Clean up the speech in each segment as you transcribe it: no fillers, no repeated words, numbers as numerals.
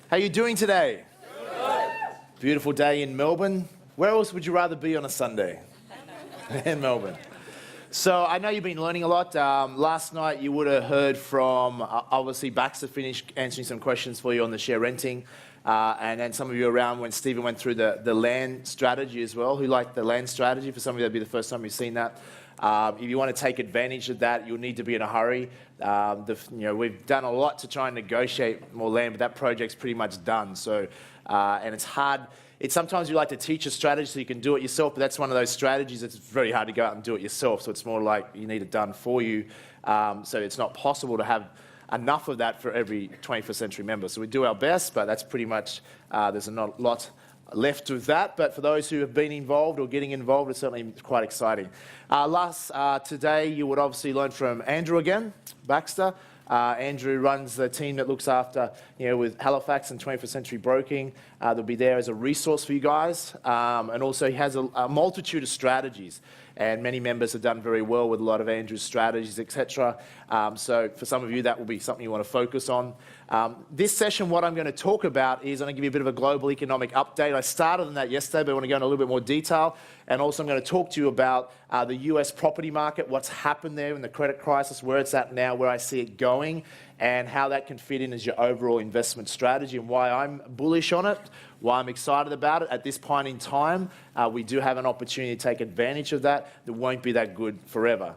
How are you doing today? Good. Beautiful day in Melbourne. Where else would you rather be on a Sunday? In Melbourne. So I know you've been learning a lot. Last night you would have heard from, obviously Baxter finished answering some questions for you on the share renting. And then some of you around when Stephen went through the land strategy as well. Who liked the land strategy? For some of you, that'd be the first time you've seen that. If you want to take advantage of that, you'll need to be in a hurry. We've done a lot to try and negotiate more land, but that project's pretty much done. So, and it's hard. Sometimes you like to teach a strategy so you can do it yourself, but that's one of those strategies that's very hard to go out and do it yourself. So it's more like you need it done for you. So it's not possible to have enough of that for every 21st century member. So we do our best, but that's pretty much, there's not a lot left of that. But for those who have been involved or getting involved, it's certainly quite exciting. Today you would obviously learn from Andrew again, Baxter. Andrew runs the team that looks after, with Halifax and 21st Century Broking. They'll be there as a resource for you guys. And also he has a multitude of strategies. And many members have done very well with a lot of Andrew's strategies, etc. So for some of you, that will be something you want to focus on. This session, what I'm going to talk about is I'm going to give you a bit of a global economic update. I started on that yesterday, but I want to go into a little bit more detail. And also I'm going to talk to you about the US property market, what's happened there in the credit crisis, where it's at now, where I see it going, and how that can fit in as your overall investment strategy and why I'm bullish on it, why I'm excited about it. At this point in time, we do have an opportunity to take advantage of that. It won't be that good forever.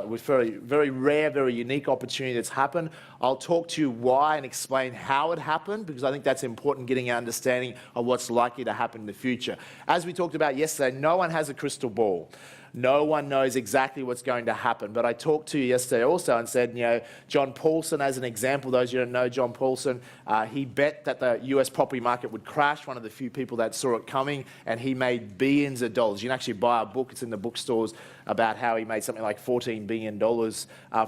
With very rare, very unique opportunity that's happened. I'll talk to you why and explain how it happened, because I think that's important, getting an understanding of what's likely to happen in the future. As we talked about yesterday, no one has a crystal ball. No one knows exactly what's going to happen. But I talked to you yesterday also and said, John Paulson, as an example, those of you who don't know John Paulson, he bet that the US property market would crash, one of the few people that saw it coming, and he made billions of dollars. You can actually buy a book, it's in the bookstores, about how he made something like $14 billion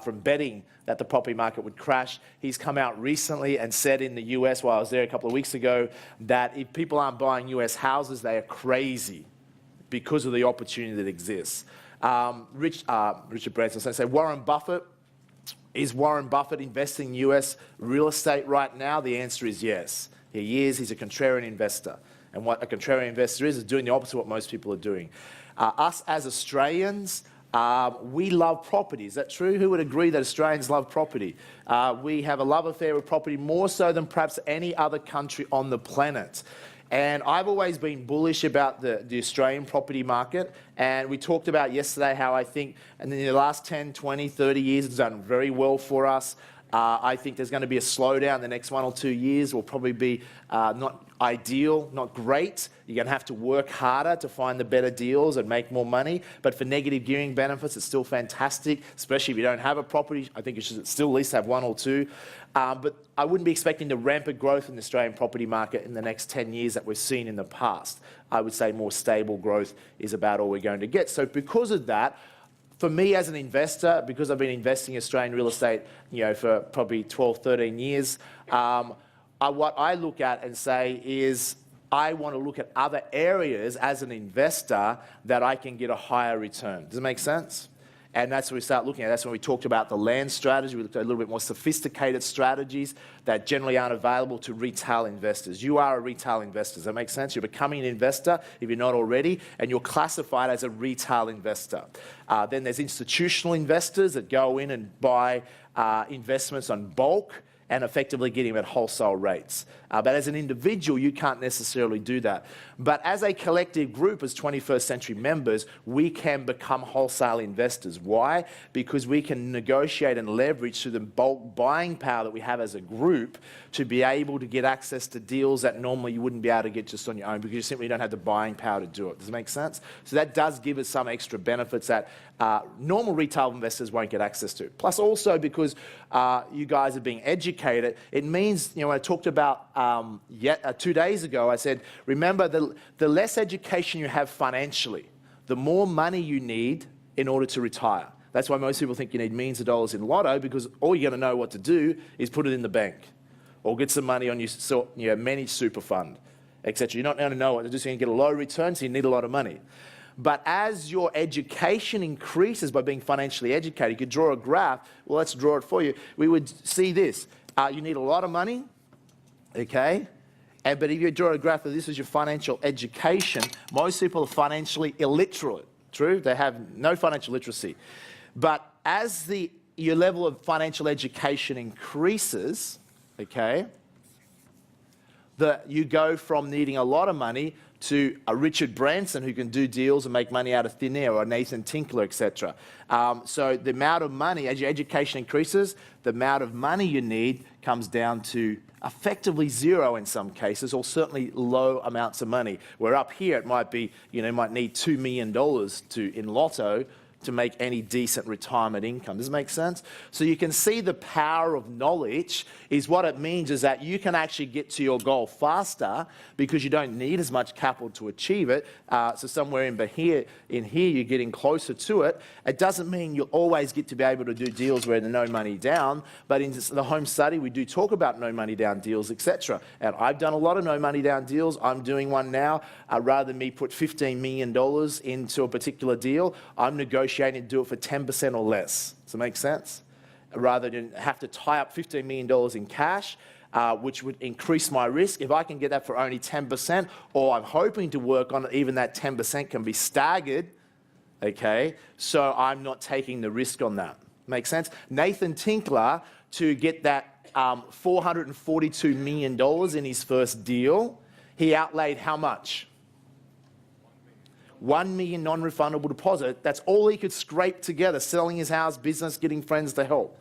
from betting that the property market would crash. He's come out recently and said in the US, while I was there a couple of weeks ago, that if people aren't buying US houses, they are crazy, because of the opportunity that exists. Richard Branson said, Warren Buffett, is Warren Buffett investing in US real estate right now? The answer is yes. He is. He's a contrarian investor. And what a contrarian investor is doing the opposite of what most people are doing. Us as Australians, we love property. Is that true? Who would agree that Australians love property? We have a love affair with property more so than perhaps any other country on the planet. And I've always been bullish about the Australian property market. And we talked about yesterday how I think in the last 10, 20, 30 years it's done very well for us. I think there's going to be a slowdown the next 1 or 2 years. Will probably be not ideal, not great. You're going to have to work harder to find the better deals and make more money. But for negative gearing benefits, it's still fantastic, especially if you don't have a property. I think you should still at least have 1 or 2. But I wouldn't be expecting the rampant growth in the Australian property market in the next 10 years that we've seen in the past. I would say more stable growth is about all we're going to get. So because of that, for me as an investor, because I've been investing in Australian real estate, for probably 12, 13 years, what I look at and say is I want to look at other areas as an investor that I can get a higher return. Does it make sense? And that's when we start looking at. That's when we talked about the land strategy. We looked at a little bit more sophisticated strategies that generally aren't available to retail investors. You are a retail investor. Does that make sense? You're becoming an investor if you're not already, and you're classified as a retail investor. Then there's institutional investors that go in and buy investments on bulk and effectively getting them at wholesale rates. But as an individual, you can't necessarily do that. But as a collective group, as 21st century members, we can become wholesale investors. Why? Because we can negotiate and leverage through the bulk buying power that we have as a group to be able to get access to deals that normally you wouldn't be able to get just on your own, because you simply don't have the buying power to do it. Does it make sense? So that does give us some extra benefits that normal retail investors won't get access to. Plus also because you guys are being educated, it means, when I talked about 2 days ago, I said, remember, the less education you have financially, the more money you need in order to retire. That's why most people think you need millions of dollars in lotto, because all you're going to know what to do is put it in the bank or get some money on your managed super fund, etc. You're not going to know what to do, so you can get a low return, so you need a lot of money. But as your education increases by being financially educated, you could draw a graph. Well, let's draw it for you. We would see this. You need a lot of money, okay? But if you draw a graph of this as your financial education, most people are financially illiterate, true? They have no financial literacy. But as your level of financial education increases, okay, you go from needing a lot of money to a Richard Branson who can do deals and make money out of thin air, or a Nathan Tinkler, etc. So the amount of money, as your education increases, the amount of money you need comes down to effectively zero in some cases, or certainly low amounts of money. Where up here it might be, you might need $2 million in lotto to make any decent retirement income. Does it make sense? So you can see the power of knowledge is what it means is that you can actually get to your goal faster because you don't need as much capital to achieve it. So somewhere in here you're getting closer to it. It doesn't mean you'll always get to be able to do deals where there's no money down, but in the home study we do talk about no money down deals, etc. And I've done a lot of no money down deals. I'm doing one now. Rather than me put $15 million into a particular deal, I'm negotiating to do it for 10% or less. Does it make sense? Rather than have to tie up $15 million in cash, which would increase my risk. If I can get that for only 10%, or I'm hoping to work on it, even that 10% can be staggered, okay? So I'm not taking the risk on that. Make sense? Nathan Tinkler, to get that $442 million in his first deal, he outlaid how much? $1 million non-refundable deposit. That's all he could scrape together, selling his house, business, getting friends to help,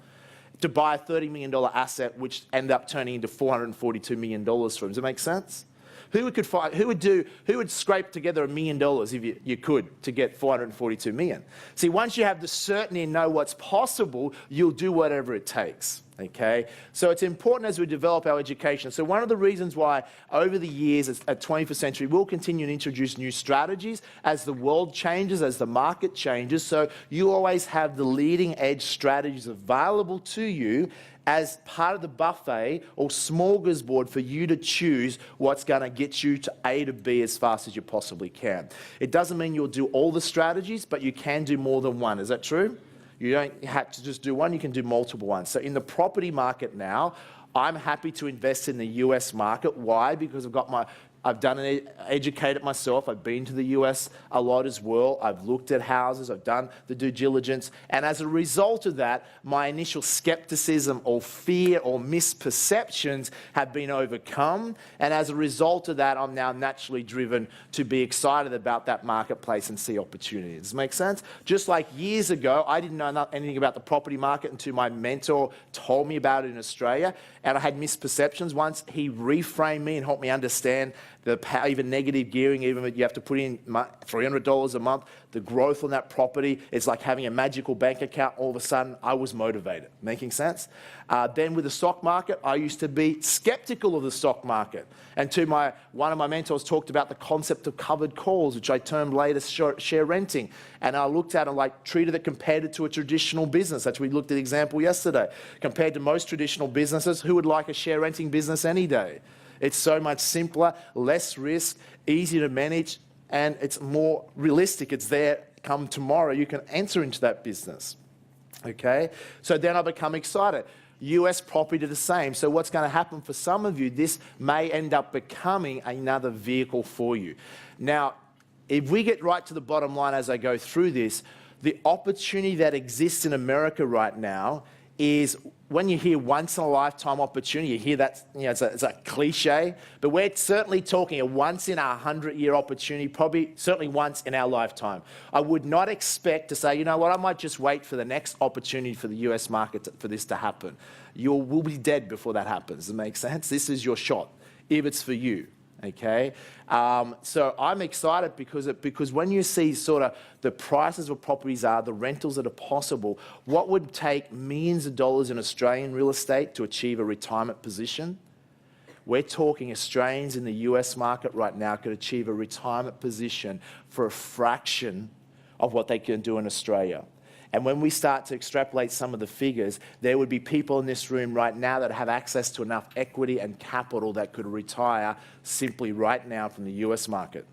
to buy a $30 million asset, which ended up turning into $442 million for him. Does it make sense? Who would scrape together $1 million if you could to get $442 million? See, once you have the certainty and know what's possible, you'll do whatever it takes. Okay, so it's important as we develop our education. So one of the reasons why over the years at 21st Century we'll continue to introduce new strategies as the world changes, as the market changes, so you always have the leading edge strategies available to you as part of the buffet or smorgasbord for you to choose what's going to get you to A to B as fast as you possibly can. It doesn't mean you'll do all the strategies, but you can do more than one. Is that true? You don't have to just do one, you can do multiple ones. So in the property market now, I'm happy to invest in the US market. Why? Because I've done it, educated myself. I've been to the US a lot as well. I've looked at houses. I've done the due diligence. And as a result of that, my initial skepticism or fear or misperceptions have been overcome. And as a result of that, I'm now naturally driven to be excited about that marketplace and see opportunities. Does it make sense? Just like years ago, I didn't know anything about the property market until my mentor told me about it in Australia. And I had misperceptions. Once he reframed me and helped me understand even negative gearing, even if you have to put in $300 a month, the growth on that property, it's like having a magical bank account. All of a sudden, I was motivated. Making sense? Then with the stock market, I used to be skeptical of the stock market. And one of my mentors talked about the concept of covered calls, which I termed later share renting. And I looked at it treated it compared it to a traditional business. That's we looked at the example yesterday. Compared to most traditional businesses, who would like a share renting business any day? It's so much simpler, less risk, easier to manage, and it's more realistic. It's there come tomorrow. You can enter into that business. Okay? So then I become excited. US property the same. So what's going to happen for some of you, this may end up becoming another vehicle for you. Now, if we get right to the bottom line as I go through this, the opportunity that exists in America right now is when you hear once-in-a-lifetime opportunity, you hear that, it's a cliche, but we're certainly talking a once-in-a-100-year opportunity, probably certainly once in our lifetime. I would not expect to say, you know what, I might just wait for the next opportunity for the US market for this to happen. You will be dead before that happens. Does it make sense? This is your shot, if it's for you. Okay, so I'm excited because when you see sort of the prices of properties are, the rentals that are possible, what would take millions of dollars in Australian real estate to achieve a retirement position? We're talking Australians in the US market right now could achieve a retirement position for a fraction of what they can do in Australia. And when we start to extrapolate some of the figures, there would be people in this room right now that have access to enough equity and capital that could retire simply right now from the US market.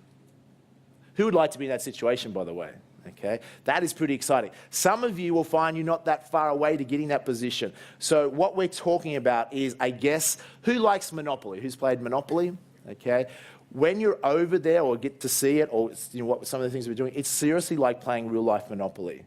Who would like to be in that situation, by the way? Okay, that is pretty exciting. Some of you will find you're not that far away to getting that position. So what we're talking about is, I guess, who likes Monopoly? Who's played Monopoly? Okay, when you're over there or get to see it, or what some of the things we're doing, it's seriously like playing real life Monopoly.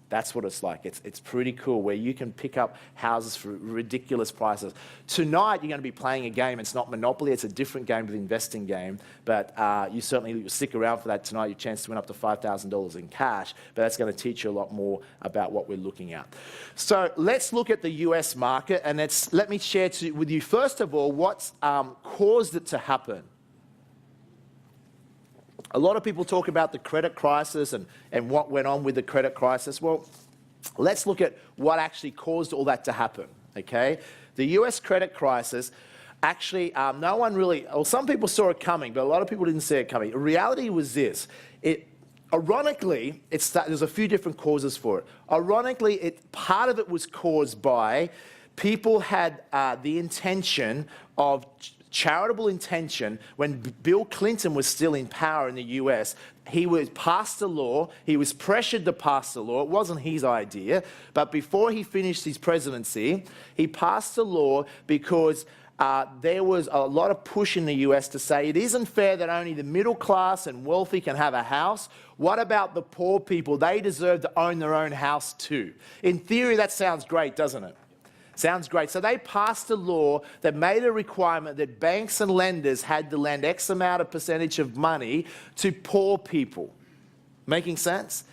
That's what it's like. It's pretty cool, where you can pick up houses for ridiculous prices. Tonight, you're going to be playing a game. It's not Monopoly. It's a different game, the investing game. But you certainly stick around for that tonight. Your chance to win up to $5,000 in cash. But that's going to teach you a lot more about what we're looking at. So let's look at the US market. And let me share with you, first of all, what's caused it to happen. A lot of people talk about the credit crisis and what went on with the credit crisis. Well, let's look at what actually caused all that to happen, okay? The US credit crisis, actually, no one really, well, some people saw it coming, but a lot of people didn't see it coming. The reality was this. Ironically, there's a few different causes for it. Ironically, part of it was caused by people had the intention of charitable intention. When Bill Clinton was still in power in the US, he passed a law. He was pressured to pass the law. It wasn't his idea. But before he finished his presidency, he passed a law because there was a lot of push in the US to say it isn't fair that only the middle class and wealthy can have a house. What about the poor people? They deserve to own their own house too. In theory, that sounds great, doesn't it? Sounds great. So they passed a law that made a requirement that banks and lenders had to lend X amount of percentage of money to poor people. Making sense?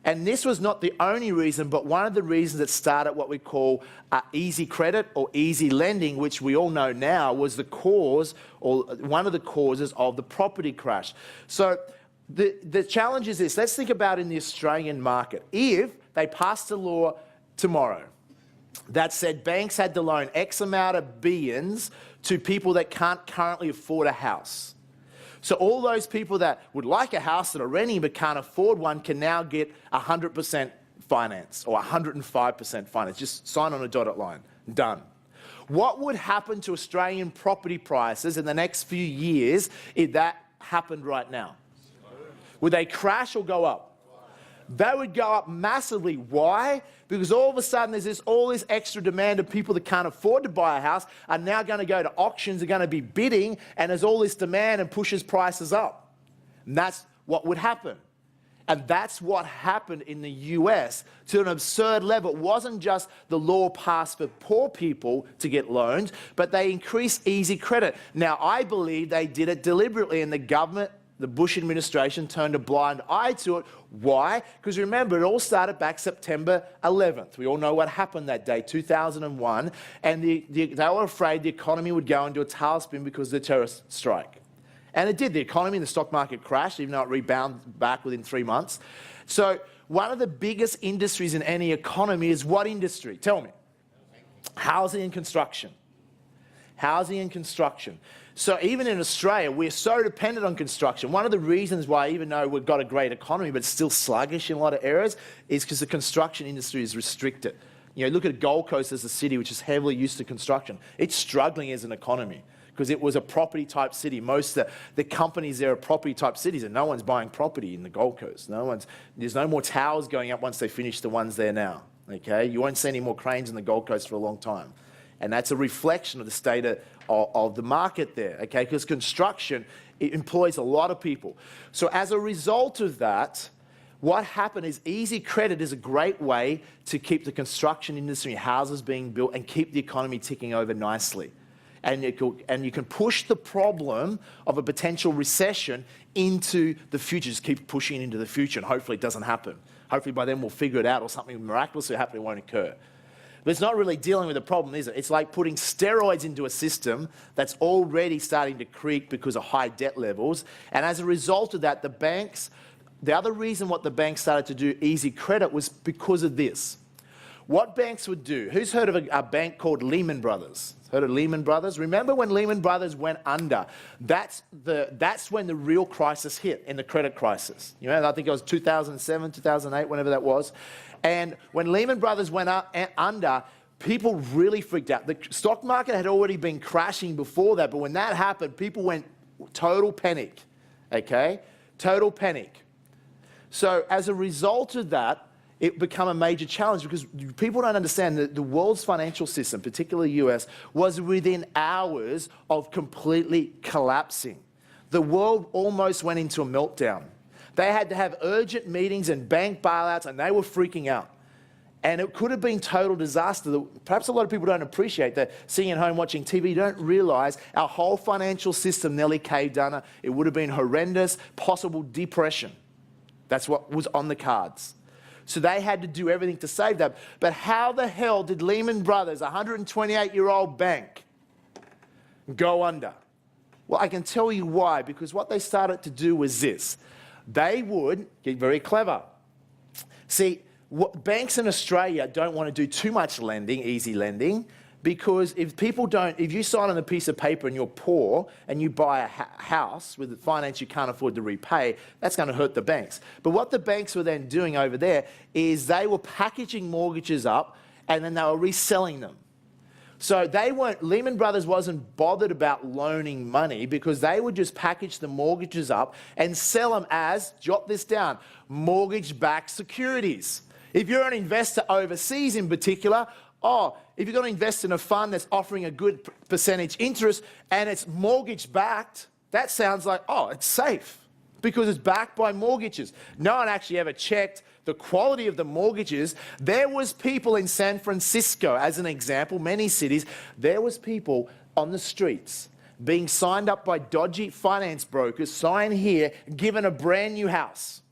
And this was not the only reason, but one of the reasons that started what we call easy credit or easy lending, which we all know now was the cause, or one of the causes of the property crash. So the challenge is this. Let's think about in the Australian market. If they passed a law tomorrow that said banks had to loan X amount of billions to people that can't currently afford a house. So all those people that would like a house that are renting but can't afford one can now get 100% finance or 105% finance. Just sign on a dotted line. Done. What would happen to Australian property prices in the next few years if that happened right now? Would they crash or go up? They would go up massively. Why? Because all of a sudden there's all this extra demand of people that can't afford to buy a house are now going to go to auctions, are going to be bidding, and there's all this demand and pushes prices up. And that's what would happen. And that's what happened in the US to an absurd level. It wasn't just the law passed for poor people to get loans, but they increased easy credit. Now, I believe they did it deliberately, and the government, the Bush administration, turned a blind eye to it. Why? Because remember, it all started back September 11th. We all know what happened that day, 2001. And they were afraid the economy would go into a tailspin because of the terrorist strike. And it did. The economy and the stock market crashed, even though it rebounded back within 3 months. So one of the biggest industries in any economy is what industry? Tell me. Housing and construction. Housing and construction. So even in Australia, we're so dependent on construction. One of the reasons why, even though we've got a great economy, but it's still sluggish in a lot of areas, is because the construction industry is restricted. You know, look at Gold Coast as a city which is heavily used to construction. It's struggling as an economy because it was a property-type city. Most of the companies there are property-type cities, and no one's buying property in the Gold Coast. There's no more towers going up once they finish the ones there now. Okay, you won't see any more cranes in the Gold Coast for a long time. And that's a reflection of the state of the market there, okay? Because construction, it employs a lot of people. So as a result of that, what happened is easy credit is a great way to keep the construction industry, houses being built, and keep the economy ticking over nicely. And you can push the problem of a potential recession into the future. Just keep pushing it into the future, and hopefully it doesn't happen. Hopefully by then we'll figure it out, or something miraculous will happen, it won't occur. But it's not really dealing with the problem, is it? It's like putting steroids into a system that's already starting to creak because of high debt levels. And as a result of that, the other reason what the banks started to do easy credit was because of this. What banks would do, who's heard of a bank called Lehman Brothers? Heard of Lehman Brothers? Remember when Lehman Brothers went under? That's when the real crisis hit, in the credit crisis. You know, I think it was 2007, 2008, whenever that was. And when Lehman Brothers went under, people really freaked out. The stock market had already been crashing before that, but when that happened, people went total panic, okay? Total panic. So as a result of that, it became a major challenge because people don't understand that the world's financial system, particularly the US, was within hours of completely collapsing. The world almost went into a meltdown. They had to have urgent meetings and bank bailouts, and they were freaking out. And it could have been total disaster. Perhaps a lot of people don't appreciate that. Sitting at home watching TV, don't realize our whole financial system nearly caved under. It would have been horrendous, possible depression. That's what was on the cards. So they had to do everything to save that. But how the hell did Lehman Brothers, a 128-year-old bank, go under? Well, I can tell you why, because what they started to do was this. They would get very clever. See, banks in Australia don't want to do too much lending, easy lending, because if you sign on a piece of paper and you're poor and you buy a house with the finance you can't afford to repay, that's going to hurt the banks. But what the banks were then doing over there is they were packaging mortgages up and then they were reselling them. So Lehman Brothers wasn't bothered about loaning money because they would just package the mortgages up and sell them as, jot this down, mortgage-backed securities. If you're an investor overseas in particular, if you're going to invest in a fund that's offering a good percentage interest and it's mortgage-backed, that sounds like, it's safe because it's backed by mortgages. No one actually ever checked the quality of the mortgages. There was people in San Francisco, as an example, many cities, there was people on the streets being signed up by dodgy finance brokers, sign here, given a brand new house.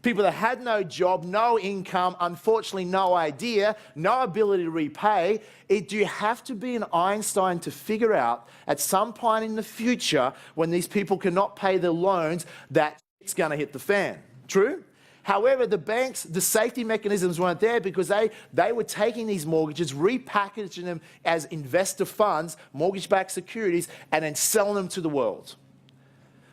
People that had no job, no income, unfortunately no idea, no ability to repay. Do you have to be an Einstein to figure out at some point in the future when these people cannot pay their loans that it's going to hit the fan? True? However, the banks, the safety mechanisms weren't there because they were taking these mortgages, repackaging them as investor funds, mortgage-backed securities, and then selling them to the world.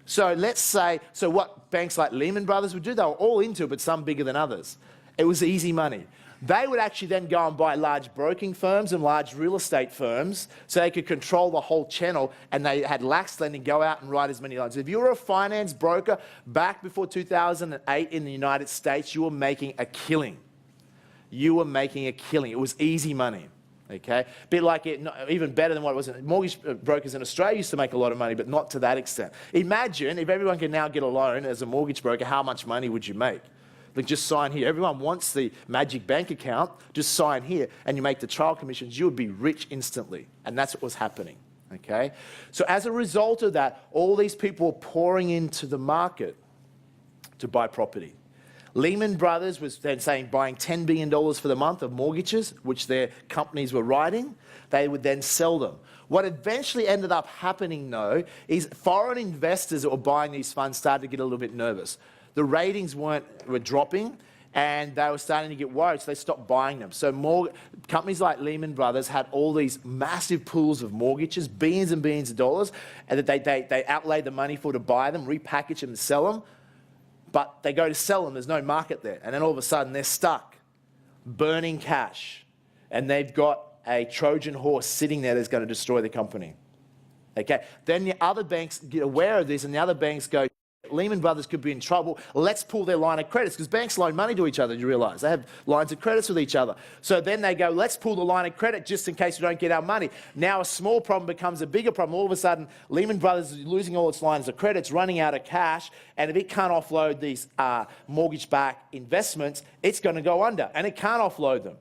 So let's say, what banks like Lehman Brothers would do, they were all into it, but some bigger than others. It was easy money. They would actually then go and buy large broking firms and large real estate firms so they could control the whole channel, and they had lax lending, go out and write as many loans. If you were a finance broker back before 2008 in the United States, you were making a killing. You were making a killing. It was easy money. Okay, bit like it, even better than what it was. Mortgage brokers in Australia used to make a lot of money, but not to that extent. Imagine if everyone can now get a loan as a mortgage broker, how much money would you make? Like, just sign here. Everyone wants the magic bank account. Just sign here, and you make the trial commissions. You would be rich instantly, and that's what was happening. Okay, so as a result of that, all these people were pouring into the market to buy property. Lehman Brothers was then saying buying $10 billion for the month of mortgages, which their companies were writing. They would then sell them. What eventually ended up happening, though, is foreign investors that were buying these funds started to get a little bit nervous. The ratings were dropping, and they were starting to get worried, so they stopped buying them. So more companies like Lehman Brothers had all these massive pools of mortgages, billions and billions of dollars, and that they outlaid the money for to buy them, repackage them, and sell them. But they go to sell them, there's no market there. And then all of a sudden they're stuck, burning cash. And they've got a Trojan horse sitting there that's going to destroy the company. Okay? Then the other banks get aware of this, and the other banks go, Lehman Brothers could be in trouble. Let's pull their line of credits, because banks loan money to each other, you realise. They have lines of credits with each other. So then they go, let's pull the line of credit just in case we don't get our money. Now a small problem becomes a bigger problem. All of a sudden, Lehman Brothers is losing all its lines of credits, running out of cash, and if it can't offload these mortgage-backed investments, it's going to go under, and it can't offload them.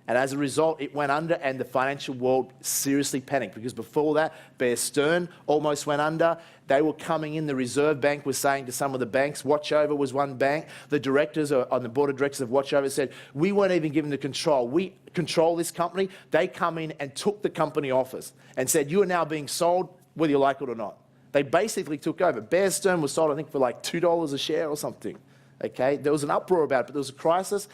And as a result, it went under, and the financial world seriously panicked, because before that, Bear Stearns almost went under. They were coming in. The Reserve Bank was saying to some of the banks, Watchover was one bank. The directors on the board of directors of Watchover said, we weren't even given the control. We control this company. They come in and took the company off us and said, you are now being sold whether you like it or not. They basically took over. Bear Stearns was sold, I think, for like $2 a share or something. Okay, there was an uproar about it, but there was a crisis.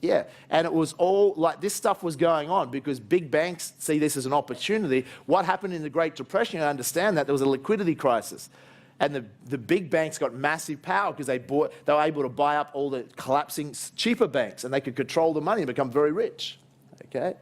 Yeah, and it was all like this stuff was going on because big banks see this as an opportunity. What happened in the Great Depression, I understand that, there was a liquidity crisis. And the big banks got massive power because they were able to buy up all the collapsing cheaper banks, and they could control the money and become very rich. Okay?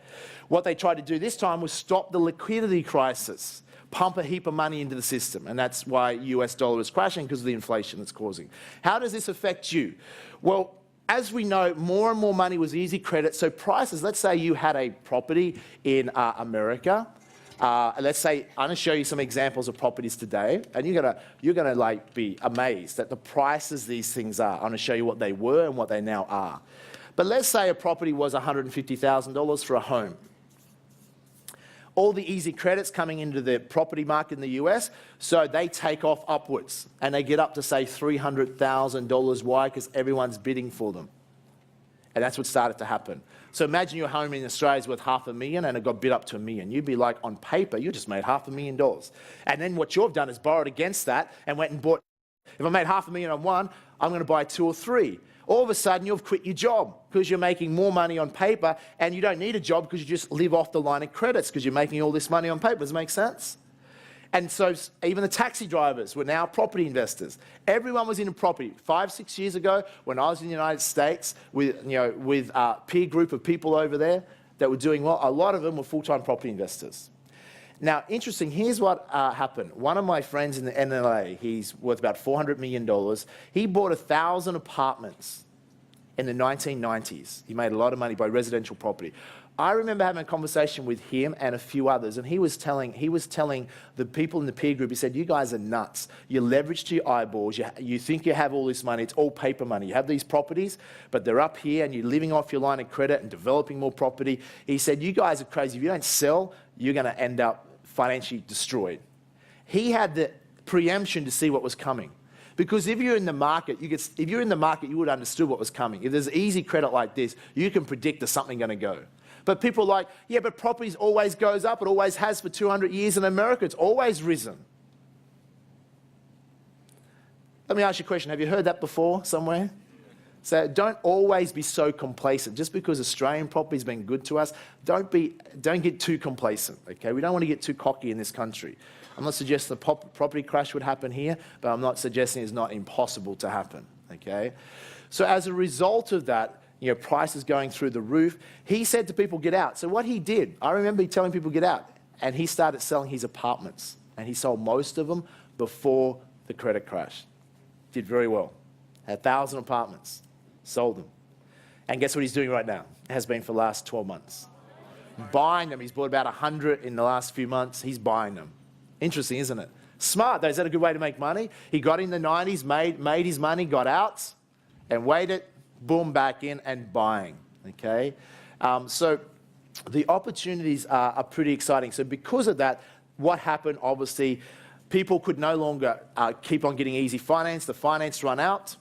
What they tried to do this time was stop the liquidity crisis. pump a heap of money into the system, and that's why US dollar is crashing, because of the inflation it's causing. How does this affect you? Well, as we know, more and more money was easy credit, so prices, let's say you had a property in America. Let's say, I'm going to show you some examples of properties today, and you're gonna like be amazed at the prices these things are. I'm going to show you what they were and what they now are. But let's say a property was $150,000 for a home. All the easy credits coming into the property market in the US, so they take off upwards, and they get up to, say, $300,000. Why? Because everyone's bidding for them. And that's what started to happen. So imagine your home in Australia is worth $500,000 and it got bid up to $1 million. You'd be like, on paper, you just made $500,000. And then what you've done is borrowed against that and went and bought, if I made $500,000 on one, I'm going to buy 2 or 3. All of a sudden, you've quit your job because you're making more money on paper, and you don't need a job because you just live off the line of credits because you're making all this money on paper. Does it make sense? And so even the taxi drivers were now property investors. Everyone was in property. 5, 6 years ago, when I was in the United States with a peer group of people over there that were doing well, a lot of them were full-time property investors. Now, interesting, here's what happened. One of my friends in the NLA, he's worth about $400 million. He bought 1,000 apartments in the 1990s. He made a lot of money by residential property. I remember having a conversation with him and a few others, and he was telling the people in the peer group, he said, you guys are nuts. You're leveraged to your eyeballs. You think you have all this money. It's all paper money. You have these properties, but they're up here, and you're living off your line of credit and developing more property. He said, you guys are crazy. If you don't sell, you're going to end up financially destroyed. He had the preemption to see what was coming. Because if you're in the market, you would have understood what was coming. If there's easy credit like this, you can predict there's something going to go. But people are like, yeah, but properties always goes up. It always has for 200 years in America. It's always risen. Let me ask you a question. Have you heard that before somewhere? So don't always be so complacent. Just because Australian property's been good to us, don't get too complacent, okay? We don't want to get too cocky in this country. I'm not suggesting the property crash would happen here, but I'm not suggesting it's not impossible to happen, okay? So as a result of that, prices going through the roof, he said to people, get out. So what he did, I remember telling people, get out, and he started selling his apartments, and he sold most of them before the credit crash. Did very well. Had 1,000 apartments. Sold them. And guess what he's doing right now? Has been for the last 12 months. Buying them. He's bought about 100 in the last few months. He's buying them. Interesting, isn't it? Smart, though. Is that a good way to make money? He got in the 90s, made his money, got out, and waited, boom, back in and buying. Okay? So the opportunities are pretty exciting. So because of that, what happened, obviously, people could no longer keep on getting easy finance. The finance run out.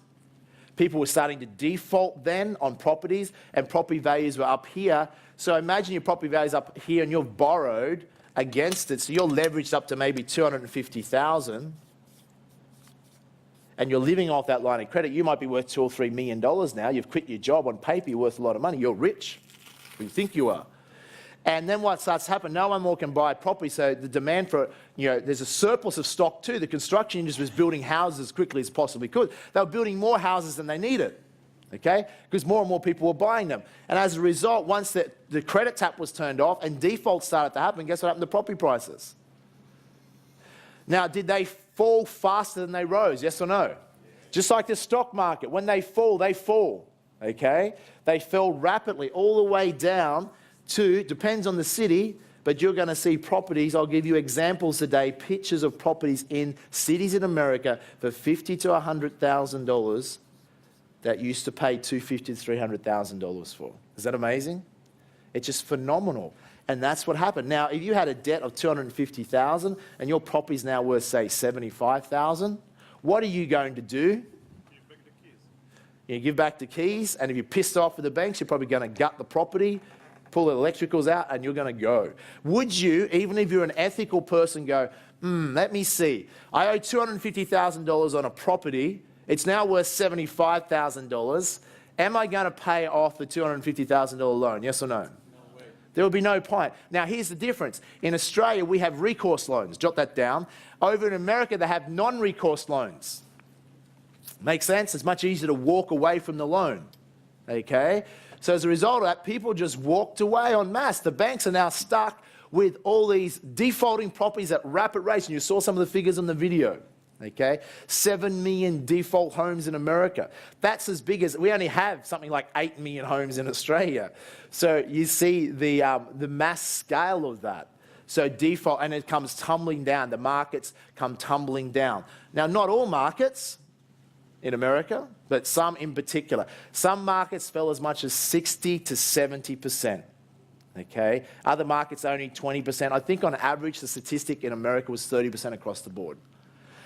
People were starting to default then on properties, and property values were up here. So imagine your property value's up here and you've borrowed against it. So you're leveraged up to maybe $250,000, and you're living off that line of credit. You might be worth $2 or $3 million now. You've quit your job. On paper, you're worth a lot of money. You're rich. You think you are. And then what starts to happen, no one more can buy property, so the demand for, there's a surplus of stock too. The construction industry was building houses as quickly as possibly could. They were building more houses than they needed, okay? Because more and more people were buying them. And as a result, once the credit tap was turned off and default started to happen, guess what happened to property prices? Now, did they fall faster than they rose, yes or no? Just like the stock market, when they fall, okay? They fell rapidly all the way down to, depends on the city, but you're going to see properties. I'll give you examples today, pictures of properties in cities in America for $50,000 to $100,000 that used to pay $250,000 to $300,000 for. Is that amazing? It's just phenomenal. And that's what happened. Now, if you had a debt of $250,000 and your property's now worth, say, $75,000, what are you going to do? Give back the keys. You give back the keys, and if you're pissed off with the banks, you're probably going to gut the property, pull the electricals out, and you're going to go. Would you, even if you're an ethical person, go, let me see. I owe $250,000 on a property. It's now worth $75,000. Am I going to pay off the $250,000 loan? Yes or no? There will be no point. Now, here's the difference. In Australia, we have recourse loans. Jot that down. Over in America, they have non-recourse loans. Makes sense? It's much easier to walk away from the loan. Okay? So as a result of that, people just walked away en masse. The banks are now stuck with all these defaulting properties at rapid rates, and you saw some of the figures in the video. Okay, 7 million default homes in America. That's as big as, we only have something like 8 million homes in Australia. So you see the mass scale of that. So default, and it comes tumbling down. The markets come tumbling down. Now, not all markets in America, but some in particular. Some markets fell as much as 60 to 70%. Okay, other markets only 20%. I think on average, the statistic in America was 30% across the board.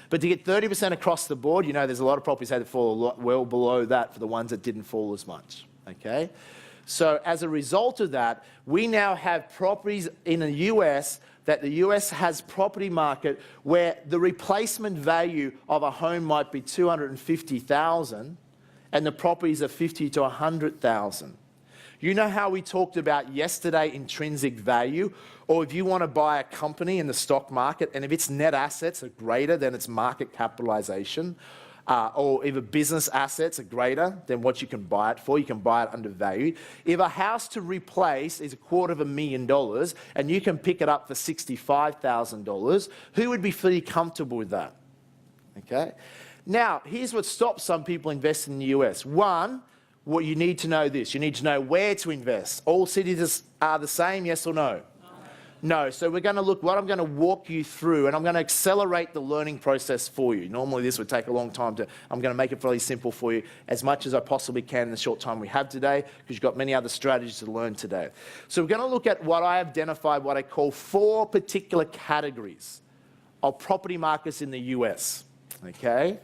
But to get 30% across the board, you know, there's a lot of properties that had to fall a lot well below that for the ones that didn't fall as much, okay? So as a result of that, we now have properties in the US that the US has property market where the replacement value of a home might be $250,000 and the properties are $50,000 to $100,000. You know how we talked about yesterday intrinsic value? Or if you want to buy a company in the stock market, and if its net assets are greater than its market capitalization, or if a business assets are greater than what you can buy it for, you can buy it undervalued. If a house to replace is $250,000 and you can pick it up for $65,000, who would be fully comfortable with that? Okay? Now, here's what stops some people investing in the US. One, well, you need to know this. You need to know where to invest. All cities are the same, yes or no? No. So we're going to look, what I'm going to walk you through, and I'm going to accelerate the learning process for you. Normally this would take a long time I'm going to make it fairly simple for you as much as I possibly can in the short time we have today, because you've got many other strategies to learn today. So we're going to look at what I identified, what I call 4 particular categories of property markets in the US, okay?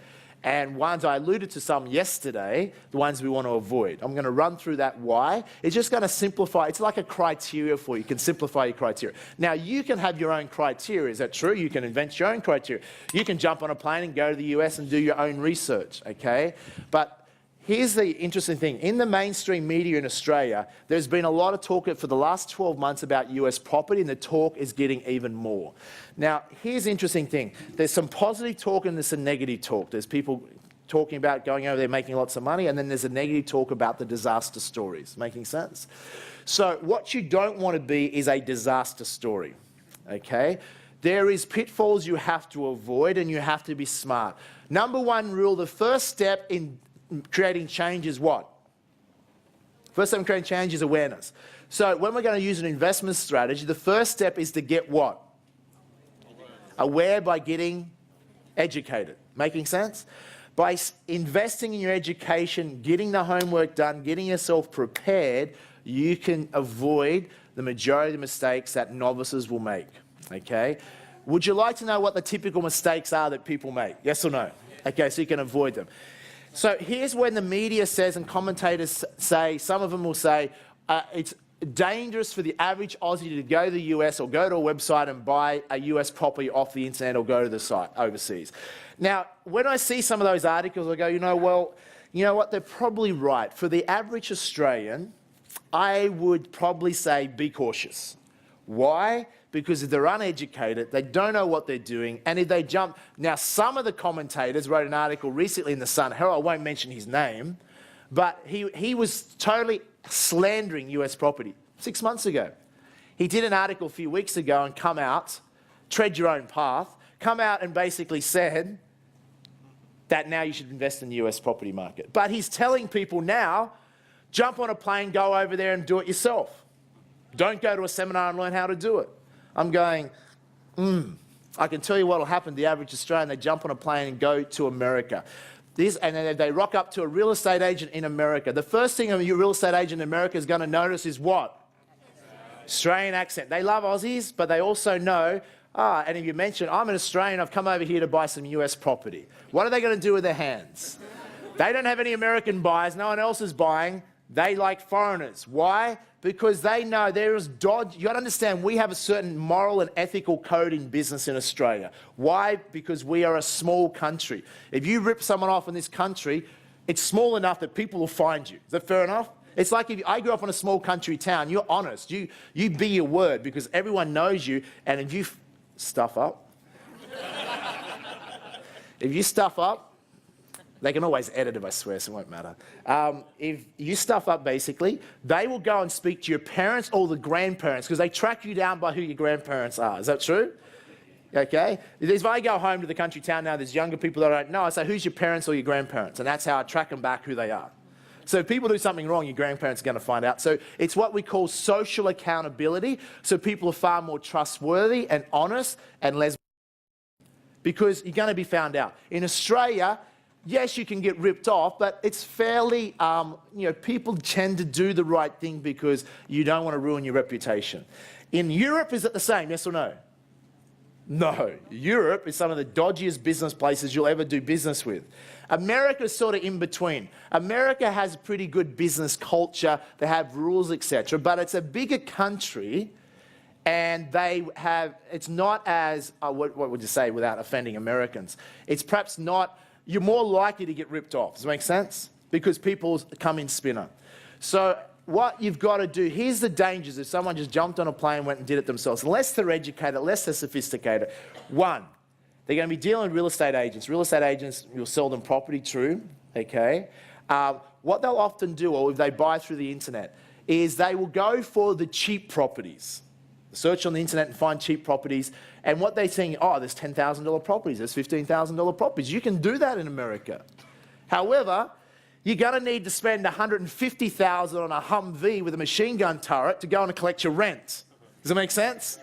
And ones I alluded to some yesterday, the ones we want to avoid. I'm going to run through that why. It's just going to simplify. It's like a criteria for you. You can simplify your criteria. Now, you can have your own criteria. Is that true? You can invent your own criteria. You can jump on a plane and go to the US and do your own research, okay? But here's the interesting thing. In the mainstream media in Australia, there's been a lot of talk for the last 12 months about US property, and the talk is getting even more. Now, here's the interesting thing. There's some positive talk and there's some negative talk. There's people talking about going over there making lots of money, and then there's a negative talk about the disaster stories. Making sense? So what you don't want to be is a disaster story, okay? There is pitfalls you have to avoid, and you have to be smart. Number 1 rule, the first step in creating change is what? First step in creating change is awareness. So when we're going to use an investment strategy, the first step is to get what? Aware by getting educated. Making sense? By investing in your education, getting the homework done, getting yourself prepared, you can avoid the majority of the mistakes that novices will make. Okay? Would you like to know what the typical mistakes are that people make? Yes or no? Okay, so you can avoid them. So here's when the media says, and commentators say, some of them will say, it's dangerous for the average Aussie to go to the US or go to a website and buy a US property off the internet or go to the site overseas. Now, when I see some of those articles, I go, you know what, they're probably right. For the average Australian, I would probably say be cautious. Why? Because if they're uneducated, they don't know what they're doing, and if they jump... Now, some of the commentators wrote an article recently in the Sun Herald, I won't mention his name, but he was totally slandering US property 6 months ago. He did an article a few weeks ago and come out, tread your own path, come out and basically said that now you should invest in the US property market. But he's telling people now, jump on a plane, go over there and do it yourself. Don't go to a seminar and learn how to do it. I'm going, I can tell you what will happen to the average Australian. They jump on a plane and go to America. And then they rock up to a real estate agent in America. The first thing a real estate agent in America is going to notice is what? Australian accent. They love Aussies, but they also know, and if you mention, I'm an Australian, I've come over here to buy some US property. What are they going to do with their hands? They don't have any American buyers. No one else is buying. They like foreigners. Why? Because they know there is dodge. You got to understand, we have a certain moral and ethical code in business in Australia. Why? Because we are a small country. If you rip someone off in this country, it's small enough that people will find you. Is that fair enough? It's like if I grew up in a small country town, you're honest. You be your word because everyone knows you, and if you stuff up, They can always edit it, I swear, so it won't matter. If you stuff up, basically, they will go and speak to your parents or the grandparents because they track you down by who your grandparents are. Is that true? Okay? If I go home to the country town now, there's younger people that I don't know, I say, who's your parents or your grandparents? And that's how I track them back who they are. So if people do something wrong, your grandparents are going to find out. So it's what we call social accountability. So people are far more trustworthy and honest and less, because you're going to be found out. In Australia, yes, you can get ripped off, but it's fairly, people tend to do the right thing because you don't want to ruin your reputation. In Europe, is it the same, yes or no? No. Europe is some of the dodgiest business places you'll ever do business with. America's sort of in between. America has a pretty good business culture. They have rules, etc. But it's a bigger country, and they have, it's not as, what would you say without offending Americans? It's perhaps not, you're more likely to get ripped off. Does that make sense? Because people come in spinner. So what you've got to do, here's the dangers if someone just jumped on a plane and went and did it themselves. Unless they're educated, unless they're sophisticated. One, they're going to be dealing with real estate agents. Real estate agents, you'll sell them property, true, okay? What they'll often do, or if they buy through the internet, is they will go for the cheap properties. Search on the internet and find cheap properties. And what they're saying, oh, there's $10,000 properties, there's $15,000 properties. You can do that in America. However, you're going to need to spend $150,000 on a Humvee with a machine gun turret to go and collect your rent. Does that make sense?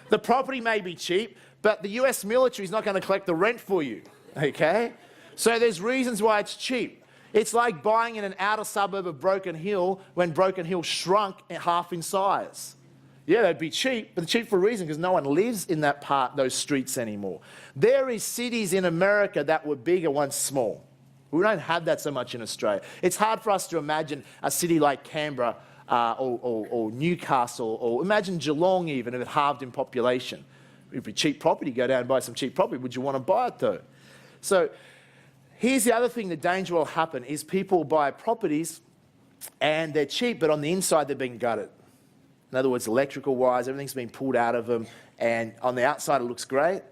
The property may be cheap, but the US military is not going to collect the rent for you, okay? So there's reasons why it's cheap. It's like buying in an outer suburb of Broken Hill when Broken Hill shrunk half in size. Yeah, they'd be cheap, but they're cheap for a reason because no one lives in that part, those streets anymore. There is cities in America that were bigger once small. We don't have that so much in Australia. It's hard for us to imagine a city like Canberra or Newcastle, or imagine Geelong even if it halved in population. It'd be cheap property, go down and buy some cheap property. Would you want to buy it though? So here's the other thing, the danger will happen is people buy properties and they're cheap, but on the inside they're being gutted. In other words, electrical wires, everything's been pulled out of them, and on the outside it looks great,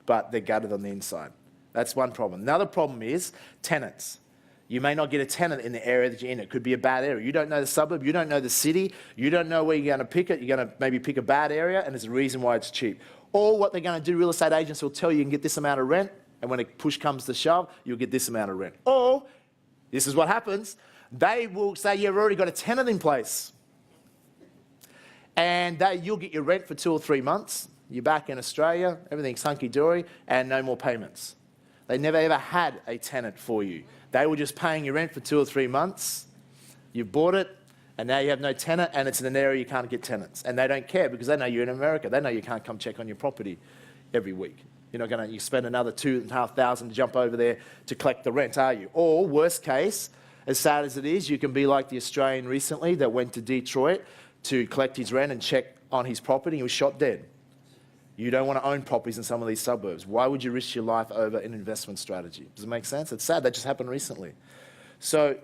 but they're gutted on the inside. That's one problem. Another problem is tenants. You may not get a tenant in the area that you're in. It could be a bad area. You don't know the suburb, you don't know the city, you don't know where you're going to pick it. You're going to maybe pick a bad area, and there's a reason why it's cheap. Or what they're going to do, real estate agents will tell you can get this amount of rent, and when a push comes to shove, you'll get this amount of rent. Or, this is what happens, they will say you've already got a tenant in place, and you'll get your rent for 2 or 3 months. You're back in Australia, everything's hunky-dory, and no more payments. They never ever had a tenant for you. They were just paying your rent for 2 or 3 months. You bought it, and now you have no tenant, and it's in an area you can't get tenants. And they don't care because they know you're in America. They know you can't come check on your property every week. You're not going to, you spend another $2,500 to jump over there to collect the rent, are you? Or, worst case, as sad as it is, you can be like the Australian recently that went to Detroit to collect his rent and check on his property. He was shot dead. You don't want to own properties in some of these suburbs. Why would you risk your life over an investment strategy? Does it make sense? It's sad. That just happened recently. So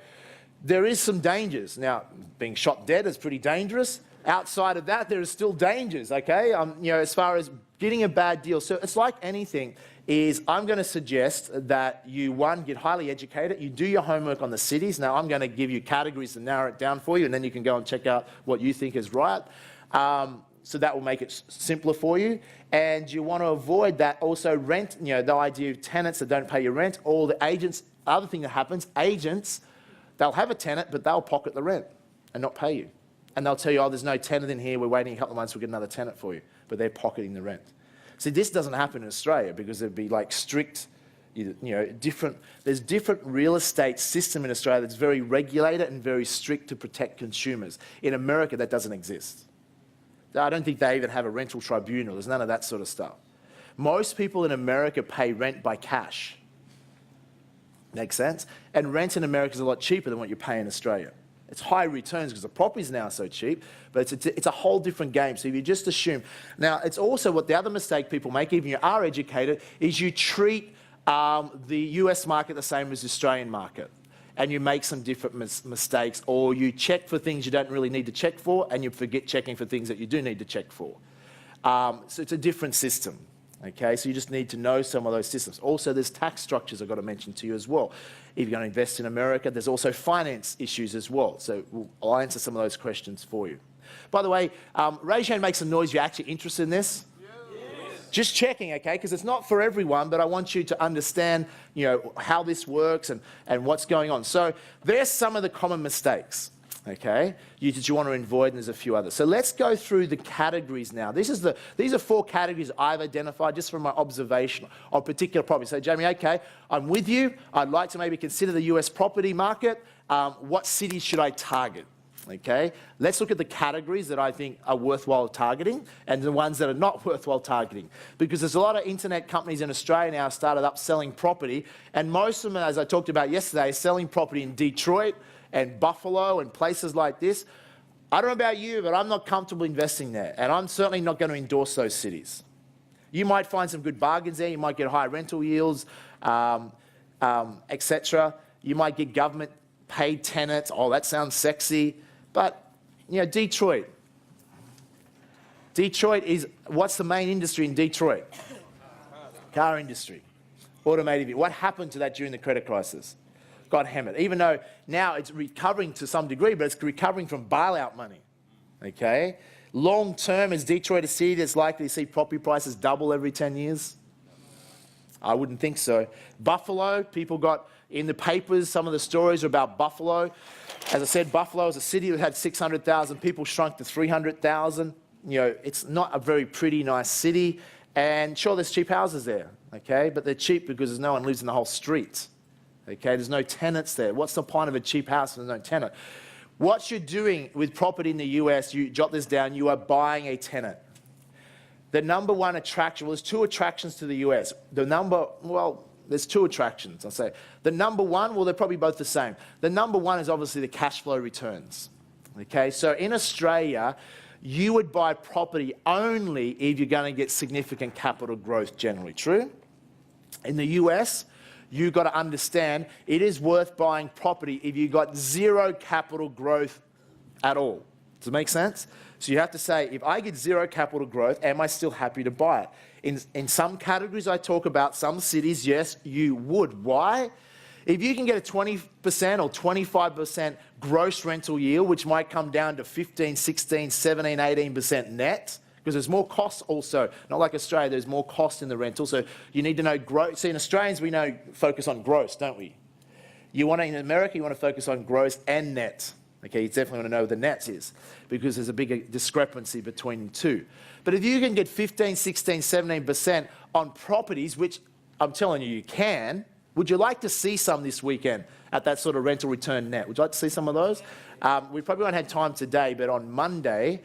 there is some dangers. Now, being shot dead is pretty dangerous. Outside of that, there are still dangers, okay? As far as getting a bad deal. So it's like anything, is I'm going to suggest that you, one, get highly educated. You do your homework on the cities. Now, I'm going to give you categories and narrow it down for you, and then you can go and check out what you think is right. So that will make it simpler for you. And you want to avoid that also rent, the idea of tenants that don't pay your rent, or the agents. Other thing that happens, agents, they'll have a tenant, but they'll pocket the rent and not pay you. And they'll tell you, oh, there's no tenant in here, we're waiting a couple of months, we'll get another tenant for you. But they're pocketing the rent. See, this doesn't happen in Australia because there'd be like strict, there's different real estate system in Australia that's very regulated and very strict to protect consumers. In America, that doesn't exist. I don't think they even have a rental tribunal. There's none of that sort of stuff. Most people in America pay rent by cash. Makes sense? And rent in America is a lot cheaper than what you pay in Australia. It's high returns because the property's now so cheap, but it's a whole different game. So if you just assume. Now, it's also what the other mistake people make, even if you are educated, is you treat the US market the same as the Australian market. And you make some different mistakes, or you check for things you don't really need to check for, and you forget checking for things that you do need to check for. So it's a different system, Okay, so you just need to know some of those systems. Also, there's tax structures I've got to mention to you as well. If you're going to invest in America, there's also finance issues as well. So I'll answer some of those questions for you. By the way, raise your hand, make some noise if you're actually interested in this. Yes. Just checking, okay, because it's not for everyone, but I want you to understand, how this works and what's going on. So there's some of the common mistakes. Okay, that you want to avoid, and there's a few others. So let's go through the categories now. These are 4 categories I've identified just from my observation of particular properties. So Jamie, okay, I'm with you. I'd like to maybe consider the US property market. What cities should I target? Okay, let's look at the categories that I think are worthwhile targeting and the ones that are not worthwhile targeting. Because there's a lot of internet companies in Australia now started up selling property, and most of them, as I talked about yesterday, are selling property in Detroit and Buffalo and places like this. I don't know about you, but I'm not comfortable investing there, and I'm certainly not going to endorse those cities. You might find some good bargains there. You might get high rental yields, etc. You might get government-paid tenants. Oh, that sounds sexy. But, Detroit. Detroit is, what's the main industry in Detroit? Car industry, automotive. What happened to that during the credit crisis? Got hammered. Even though now it's recovering to some degree, but it's recovering from bailout money. Okay? Long term, is Detroit a city that's likely to see property prices double every 10 years? I wouldn't think so. Buffalo, people got in the papers, some of the stories are about Buffalo. As I said, Buffalo is a city that had 600,000 people, shrunk to 300,000. It's not a very pretty, nice city. And sure, there's cheap houses there, okay? But they're cheap because there's no one lives in the whole street. Okay, there's no tenants there. What's the point of a cheap house if there's no tenant? What you're doing with property in the US, you jot this down, you are buying a tenant. The number one attraction, well, there's 2 attractions to the US. There's 2 attractions, I'll say. The number one, well, they're probably both the same. The number one is obviously the cash flow returns. Okay, so in Australia, you would buy property only if you're going to get significant capital growth generally. True? In the US, you've got to understand it is worth buying property if you've got 0 capital growth at all. Does it make sense? So you have to say, if I get 0 capital growth, am I still happy to buy it? In some categories I talk about, some cities, yes, you would. Why? If you can get a 20% or 25% gross rental yield, which might come down to 15, 16, 17, 18% net, because there's more costs also. Not like Australia, there's more cost in the rental, so you need to know gross. See, in Australians, we know focus on gross, don't we? In America, you want to focus on gross and net. Okay, you definitely want to know what the net is, because there's a bigger discrepancy between the two. But if you can get 15, 16, 17% on properties, which I'm telling you, you can, would you like to see some this weekend at that sort of rental return net? Would you like to see some of those? We probably won't have time today, but on Monday,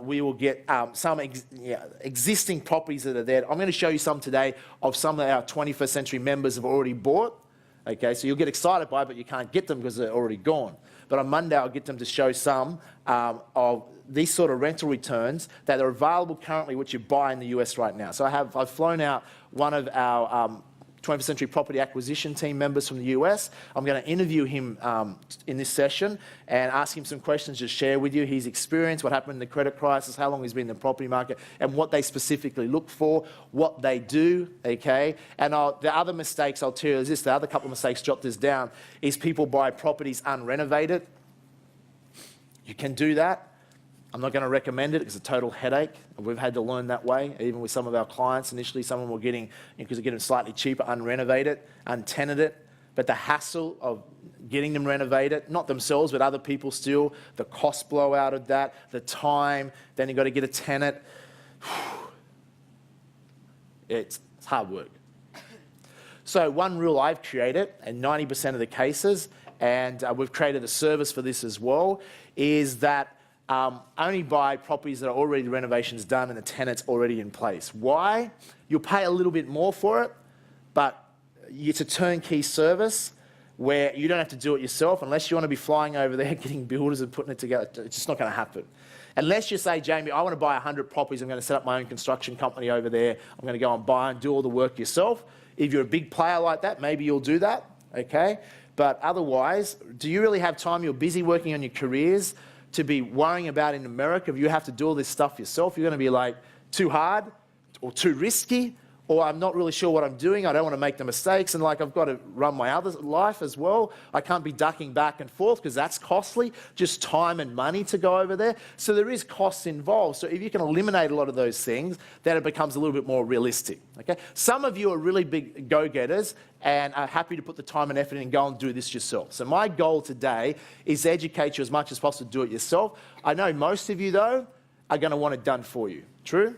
we will get some existing properties that are there. I'm going to show you some today of some of our 21st Century members have already bought. Okay, so you'll get excited by it, but you can't get them because they're already gone. But on Monday, I'll get them to show some of these sort of rental returns that are available currently, which you buy in the US right now. So I've flown out one of our 21st Century Property Acquisition team members from the US. I'm going to interview him in this session and ask him some questions, just share with you his experience, what happened in the credit crisis, how long he's been in the property market, and what they specifically look for, what they do, okay? And the other mistakes I'll tell you is this, the other couple of mistakes, jot this down, is people buy properties unrenovated. You can do that. I'm not going to recommend it. It's a total headache. We've had to learn that way, even with some of our clients. Initially, some of them were getting, because they're getting slightly cheaper, unrenovated, untenanted. But the hassle of getting them renovated, not themselves, but other people still, the cost blow out of that, the time, then you've got to get a tenant. It's hard work. So one rule I've created, in 90% of the cases, and we've created a service for this as well, is that only buy properties that are already renovations done and the tenant's already in place. Why? You'll pay a little bit more for it, but it's a turnkey service where you don't have to do it yourself unless you want to be flying over there, getting builders and putting it together. It's just not going to happen. Unless you say, Jamie, I want to buy 100 properties, I'm going to set up my own construction company over there, I'm going to go and buy and do all the work yourself. If you're a big player like that, maybe you'll do that, okay? But otherwise, do you really have time? You're busy working on your careers to be worrying about in America. If you have to do all this stuff yourself, you're going to be like, too hard. or too risky, or I'm not really sure what I'm doing. I don't want to make the mistakes, and like I've got to run my other life as well. I can't be ducking back and forth because that's costly, just time and money to go over there. So there is costs involved. So if you can eliminate a lot of those things, then it becomes a little bit more realistic. Okay? Some of you are really big go-getters and are happy to put the time and effort in and go and do this yourself. So my goal today is to educate you as much as possible to do it yourself. I know most of you, though, are going to want it done for you. True?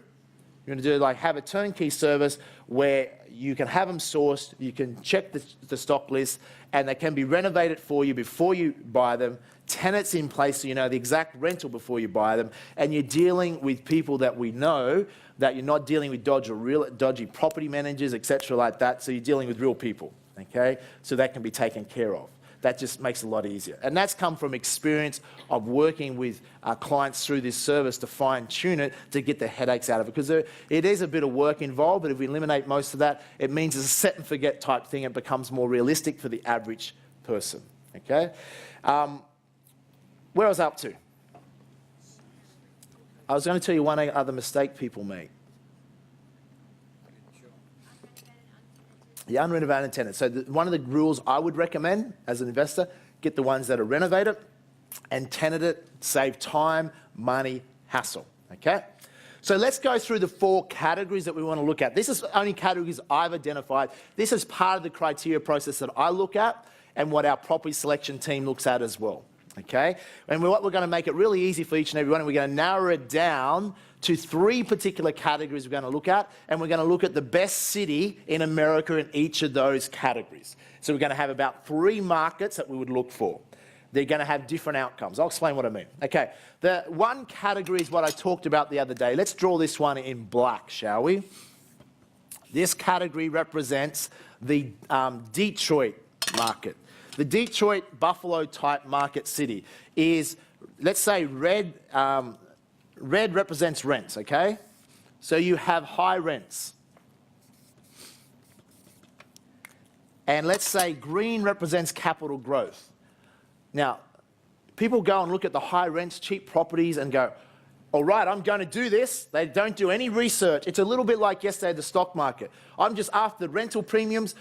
You're going to do like have a turnkey service where you can have them sourced, you can check the stock list, and they can be renovated for you before you buy them. Tenants in place so you know the exact rental before you buy them, and you're dealing with people that we know, that you're not dealing with dodgy property managers, etc. like that. So you're dealing with real people, okay? So that can be taken care of. That just makes it a lot easier. And that's come from experience of working with clients through this service to fine-tune it to get the headaches out of it. Because it is a bit of work involved, but if we eliminate most of that, it means it's a set-and-forget type thing. It becomes more realistic for the average person, okay? Where I was up to? I was going to tell you one other mistake people make. The unrenovated tenants. So one of the rules I would recommend as an investor, get the ones that are renovated and tenanted, save time, money, hassle, okay? So let's go through the 4 categories that we want to look at. This is only categories I've identified. This is part of the criteria process that I look at and what our property selection team looks at as well, okay? And what we're going to make it really easy for each and every one, and we're going to narrow it down to 3 particular categories we're going to look at, and we're going to look at the best city in America in each of those categories. So we're going to have about 3 markets that we would look for. They're going to have different outcomes. I'll explain what I mean. Okay, the one category is what I talked about the other day. Let's draw this one in black, shall we? This category represents the Detroit market. The Detroit, Buffalo type market city is, let's say red represents rents, okay? So you have high rents. And let's say green represents capital growth. Now, people go and look at the high rents, cheap properties and go, all right, I'm going to do this. They don't do any research. It's a little bit like yesterday the stock market. I'm just after the rental premiums.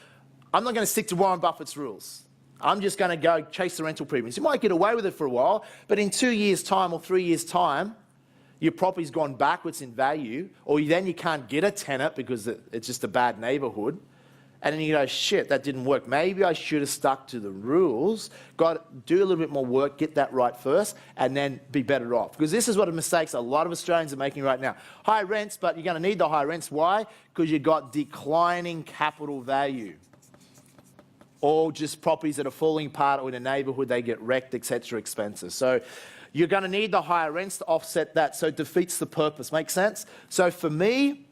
I'm not going to stick to Warren Buffett's rules. I'm just going to go chase the rental premiums. You might get away with it for a while, but in 2 years' time or 3 years' time, your property's gone backwards in value, or then you can't get a tenant because it's just a bad neighbourhood. And then you go, shit, that didn't work. Maybe I should have stuck to the rules, got to do a little bit more work, get that right first, and then be better off. Because this is what the mistakes a lot of Australians are making right now. High rents, but you're going to need the high rents. Why? Because you've got declining capital value. Or just properties that are falling apart, or in a neighbourhood they get wrecked, etc. expenses. So you're going to need the higher rents to offset that, so it defeats the purpose. Make sense? So for me,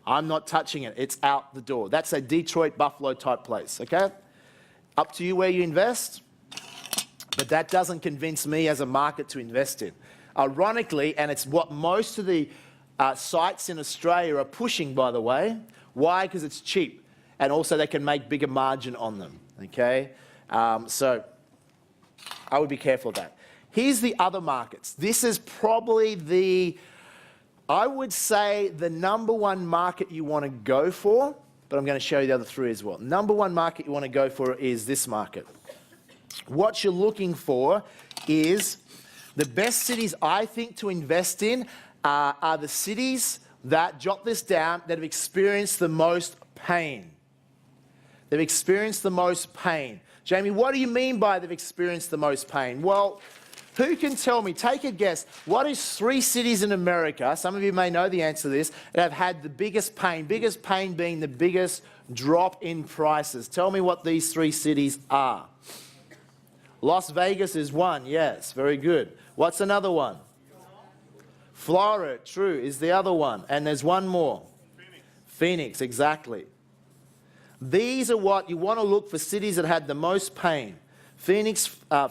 I'm not touching it. It's out the door. That's a Detroit, Buffalo type place, okay? Up to you where you invest, but that doesn't convince me as a market to invest in. Ironically, and it's what most of the sites in Australia are pushing, by the way. Why? Because it's cheap. And also they can make bigger margin on them, okay? So I would be careful of that. Here's the other markets. This is probably I would say the #1 market you want to go for, but I'm going to show you the other 3 as well. #1 market you want to go for is this market. What you're looking for is the best cities I think to invest in are the cities that, jot this down, that have experienced the most pain. They've experienced the most pain. Jamie, what do you mean by they've experienced the most pain? Well, who can tell me, take a guess, what is 3 cities in America, some of you may know the answer to this, that have had the biggest pain being the biggest drop in prices? Tell me what these 3 cities are. Las Vegas is one, yes, very good. What's another one? Florida, true, is the other one. And there's one more. Phoenix, exactly. These are what you want to look for, cities that had the most pain. Phoenix,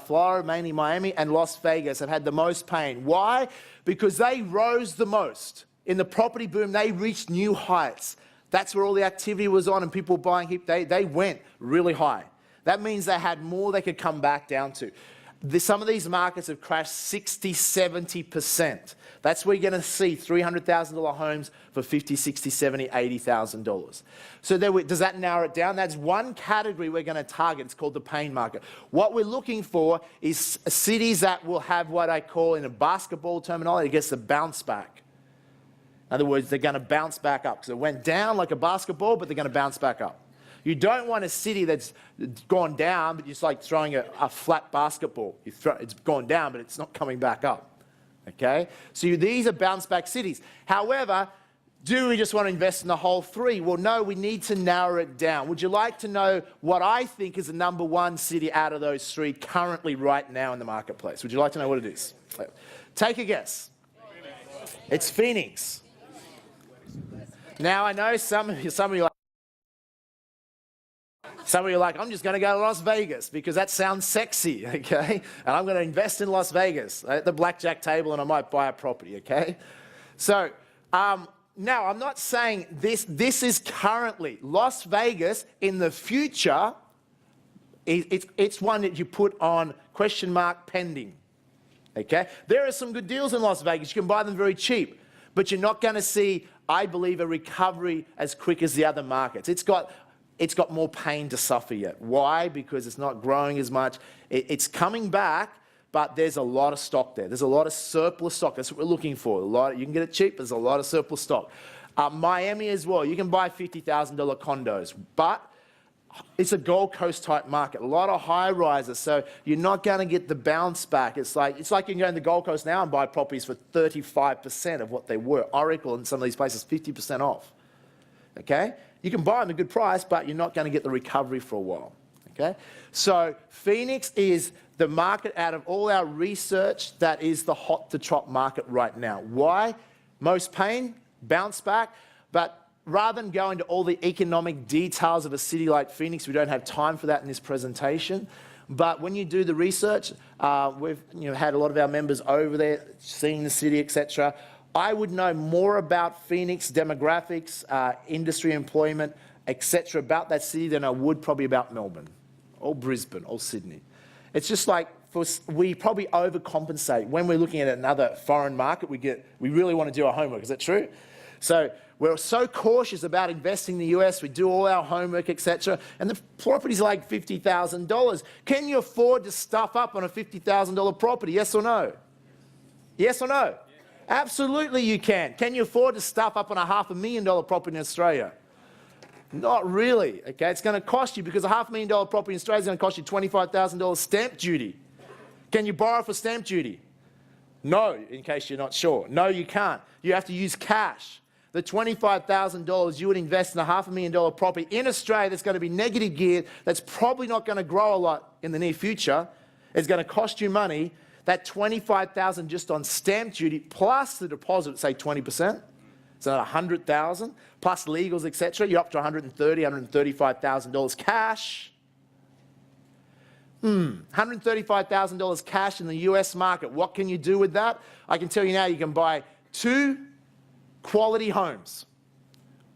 Florida, mainly Miami, and Las Vegas have had the most pain. Why? Because they rose the most. In the property boom, they reached new heights. That's where all the activity was on and people were buying heap. They went really high. That means they had more they could come back down to. Some of these markets have crashed 60, 70%. That's where you're going to see $300,000 homes for $50,000, $60,000, $70,000, $80,000. So does that narrow it down? That's one category we're going to target. It's called the pain market. What we're looking for is cities that will have what I call, in a basketball terminology, I guess, the bounce back. In other words, they're going to bounce back up. So it went down like a basketball, but they're going to bounce back up. You don't want a city that's gone down, but it's like throwing a flat basketball. It's gone down, but it's not coming back up. Okay? So these are bounce back cities. However, do we just want to invest in the whole three? Well, no, we need to narrow it down. Would you like to know what I think is the number one city out of those three currently right now in the marketplace? Would you like to know what it is? Take a guess. It's Phoenix. Now, I know some of you are like, I'm just going to go to Las Vegas because that sounds sexy, okay? And I'm going to invest in Las Vegas at the blackjack table, and I might buy a property, okay? So, now, I'm not saying this. This is currently Las Vegas. In the future, it's one that you put on question mark pending, okay? There are some good deals in Las Vegas. You can buy them very cheap, but you're not going to see, I believe, a recovery as quick as the other markets. It's got more pain to suffer yet. Why? Because it's not growing as much. It's coming back, but there's a lot of stock there. There's a lot of surplus stock. That's what we're looking for. You can get it cheap. There's a lot of surplus stock. Miami as well. You can buy $50,000 condos, but it's a Gold Coast type market. A lot of high rises, so you're not going to get the bounce back. It's like you can go in the Gold Coast now and buy properties for 35% of what they were. Oracle and some of these places, 50% off. Okay? You can buy them at a good price, but you're not going to get the recovery for a while. Okay? So Phoenix is the market out of all our research that is the hot to trot market right now. Why? Most pain, bounce back, but rather than go into all the economic details of a city like Phoenix, we don't have time for that in this presentation. But when you do the research, we've had a lot of our members over there, seeing the city, etc. I would know more about Phoenix demographics, industry employment, etc. about that city than I would probably about Melbourne, or Brisbane, or Sydney. It's just like we probably overcompensate when we're looking at another foreign market. We really want to do our homework. Is that true? So we're so cautious about investing in the US. We do all our homework, etc. And the property's like $50,000. Can you afford to stuff up on a $50,000 property? Yes or no? Yes or no? Absolutely you can. Can you afford to stuff up on a $500,000 property in Australia? Not really, okay? It's going to cost you, because a $500,000 property in Australia is going to cost you $25,000 stamp duty. Can you borrow for stamp duty? No, in case you're not sure. No, you can't. You have to use cash. The $25,000 you would invest in a $500,000 property in Australia that's going to be negative geared, that's probably not going to grow a lot in the near future, is going to cost you money. That $25,000 just on stamp duty, plus the deposit, say 20%, so $100,000, plus legals, etc. You're up to $130,000, $135,000 cash. $135,000 cash in the US market. What can you do with that? I can tell you now, you can buy 2 quality homes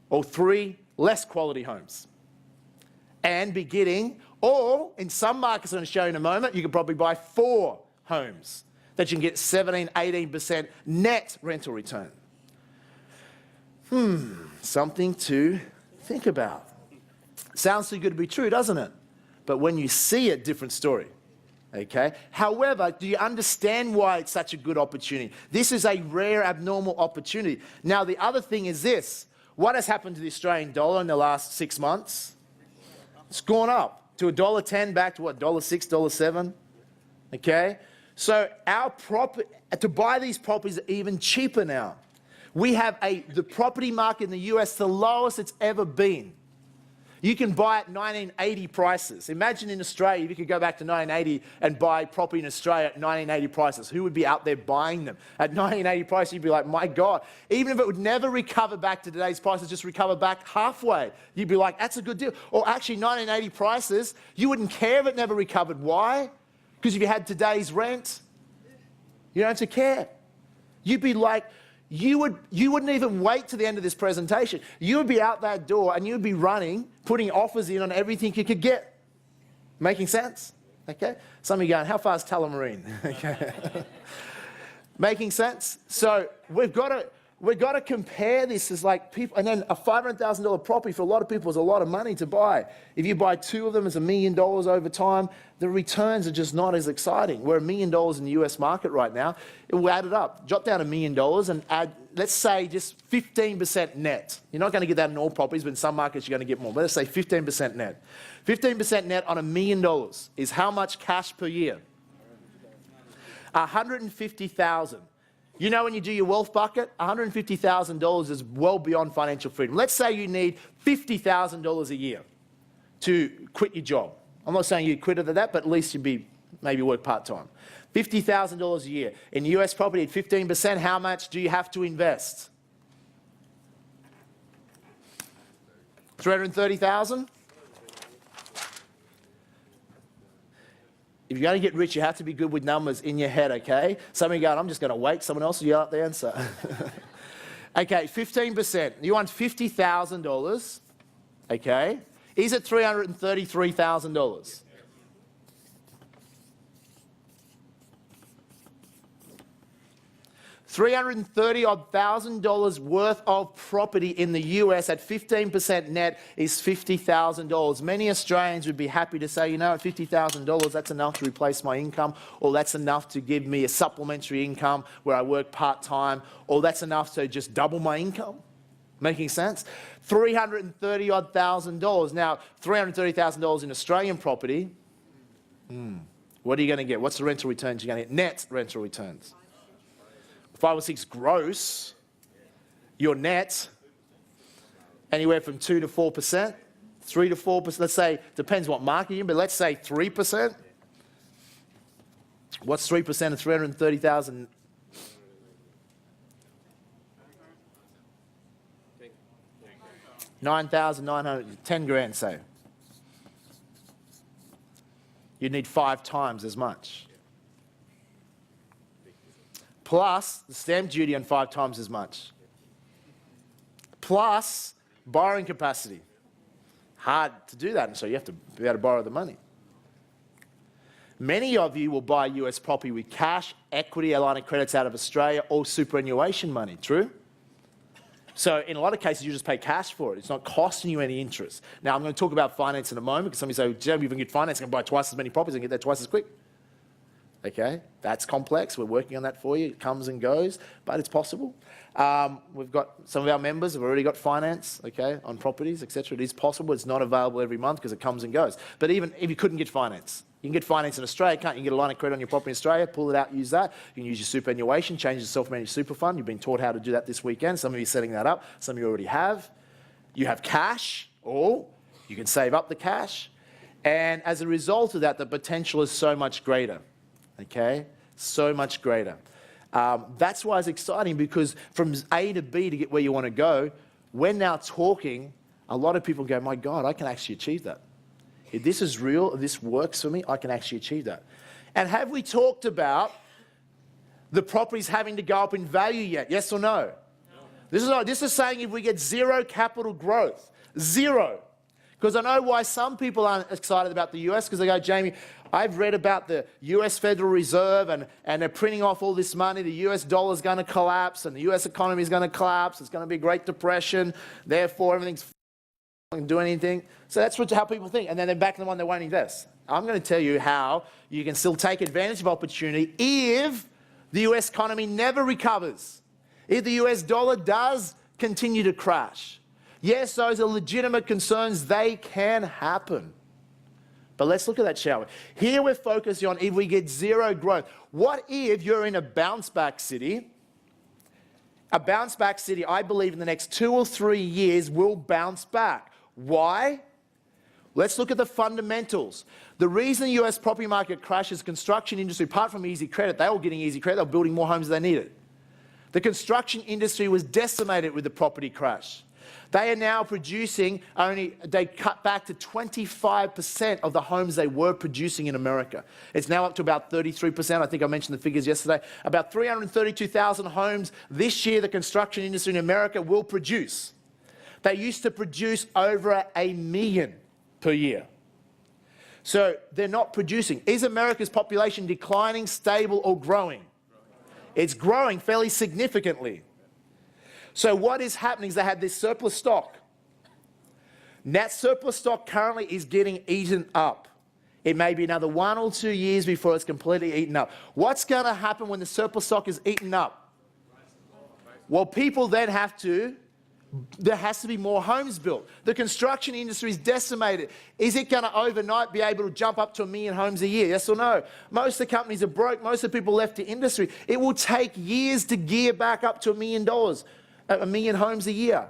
or 3 less quality homes and be getting, or in some markets I'm going to show you in a moment, you can probably buy 4 homes that you can get 17, 18% net rental return. Something to think about. Sounds too good to be true, doesn't it? But when you see it, different story. Okay? However, do you understand why it's such a good opportunity? This is a rare, abnormal opportunity. Now, the other thing is this. What has happened to the Australian dollar in the last 6 months? It's gone up to $1.10, back to what, $1.06, $1.07? Okay? So to buy these properties are even cheaper now. We have the property market in the US, the lowest it's ever been. You can buy at 1980 prices. Imagine in Australia, if you could go back to 1980 and buy property in Australia at 1980 prices. Who would be out there buying them? At 1980 prices, you'd be like, my God. Even if it would never recover back to today's prices, just recover back halfway, you'd be like, that's a good deal. Or actually, 1980 prices, you wouldn't care if it never recovered. Why? Because if you had today's rent, you don't have to care. You'd be like, you wouldn't even wait to the end of this presentation. You would be out that door and you would be running, putting offers in on everything you could get. Making sense? Okay? Some of you going, how far is Tullamarine? Okay. Making sense? So we've got to compare this as like people, and then a $500,000 property for a lot of people is a lot of money to buy. If you buy 2 of them, it's $1 million over time. The returns are just not as exciting. We're $1 million in the US market right now. It will add it up. Jot down $1 million and add, let's say, just 15% net. You're not going to get that in all properties, but in some markets you're going to get more. But let's say 15% net. 15% net on $1 million is how much cash per year? $150,000. You know when you do your wealth bucket, $150,000 is well beyond financial freedom. Let's say you need $50,000 a year to quit your job. I'm not saying you'd quit it at that, but at least you'd maybe work part-time. $50,000 a year. In US property at 15%, how much do you have to invest? $330,000? If you're going to get rich, you have to be good with numbers in your head, okay? Some of you going, I'm just going to wait. Someone else will yell out the answer. Okay, 15%. You want $50,000, okay? Is it $333,000? $330,000 worth of property in the US at 15% net is $50,000. Many Australians would be happy to say, you know, at $50,000, that's enough to replace my income, or that's enough to give me a supplementary income where I work part-time, or that's enough to just double my income. Making sense? $330,000. Now, $330,000 in Australian property, what are you going to get? What's the rental returns you're going to get? Net rental returns. 5 or 6 gross, your net, anywhere from 2 to 4%, 3 to 4%, let's say, depends what market you're in, but let's say 3%. What's 3% of 330,000? $9,900, 10 grand, say. You'd need 5 times as much. Plus the stamp duty on 5 times as much. Plus borrowing capacity. Hard to do that, and so you have to be able to borrow the money. Many of you will buy US property with cash, equity, a line of credits out of Australia, or superannuation money, true? So in a lot of cases, you just pay cash for it. It's not costing you any interest. Now, I'm going to talk about finance in a moment, because somebody say, Jeremy, if you can get finance, I can buy twice as many properties and get there twice as quick. Okay, that's complex. We're working on that for you. It comes and goes, but it's possible. We've got some of our members have already got finance, okay, on properties, etc. It is possible. It's not available every month because it comes and goes. But even if you couldn't get finance, you can get finance in Australia, can't you? You get a line of credit on your property in Australia, pull it out, use that. You can use your superannuation, change your self-managed super fund. You've been taught how to do that this weekend. Some of you are setting that up. Some of you already have. You have cash, or you can save up the cash. And as a result of that, the potential is so much greater. Okay, so much greater. That's why it's exciting, because from A to B to get where you want to go, we're now talking, a lot of people go, my God, I can actually achieve that. If this is real, if this works for me, I can actually achieve that. And have we talked about the properties having to go up in value yet? Yes or no? No. This is saying if we get 0 capital growth, 0. Because I know why some people aren't excited about the US, because they go, Jamie, I've read about the US Federal Reserve and they're printing off all this money. The US dollar is going to collapse and the US economy is going to collapse. It's going to be a Great Depression. Therefore, everything's not going to do anything. So that's how people think. And then they're back to the one they won't invest. I'm going to tell you how you can still take advantage of opportunity if the US economy never recovers. If the US dollar does continue to crash. Yes, those are legitimate concerns. They can happen. But let's look at that, shall we? Here we're focusing on if we get 0 growth. What if you're in a bounce-back city? A bounce-back city, I believe in the next 2 or 3 years, will bounce back. Why? Let's look at the fundamentals. The reason the US property market crashes, construction industry, apart from easy credit, they're all getting easy credit, they're building more homes than they needed. The construction industry was decimated with the property crash. They are now producing they cut back to 25% of the homes they were producing in America. It's now up to about 33%. I think I mentioned the figures yesterday. About 332,000 homes this year the construction industry in America will produce. They used to produce over 1 million per year. So they're not producing. Is America's population declining, stable, or growing? It's growing fairly significantly. So what is happening is they have this surplus stock. That surplus stock currently is getting eaten up. It may be another 1 or 2 years before it's completely eaten up. What's going to happen when the surplus stock is eaten up? Well, people then there has to be more homes built. The construction industry is decimated. Is it going to overnight be able to jump up to 1 million homes a year? Yes or no? Most of the companies are broke. Most of the people left the industry. It will take years to gear back up to $1 million, 1 million homes a year.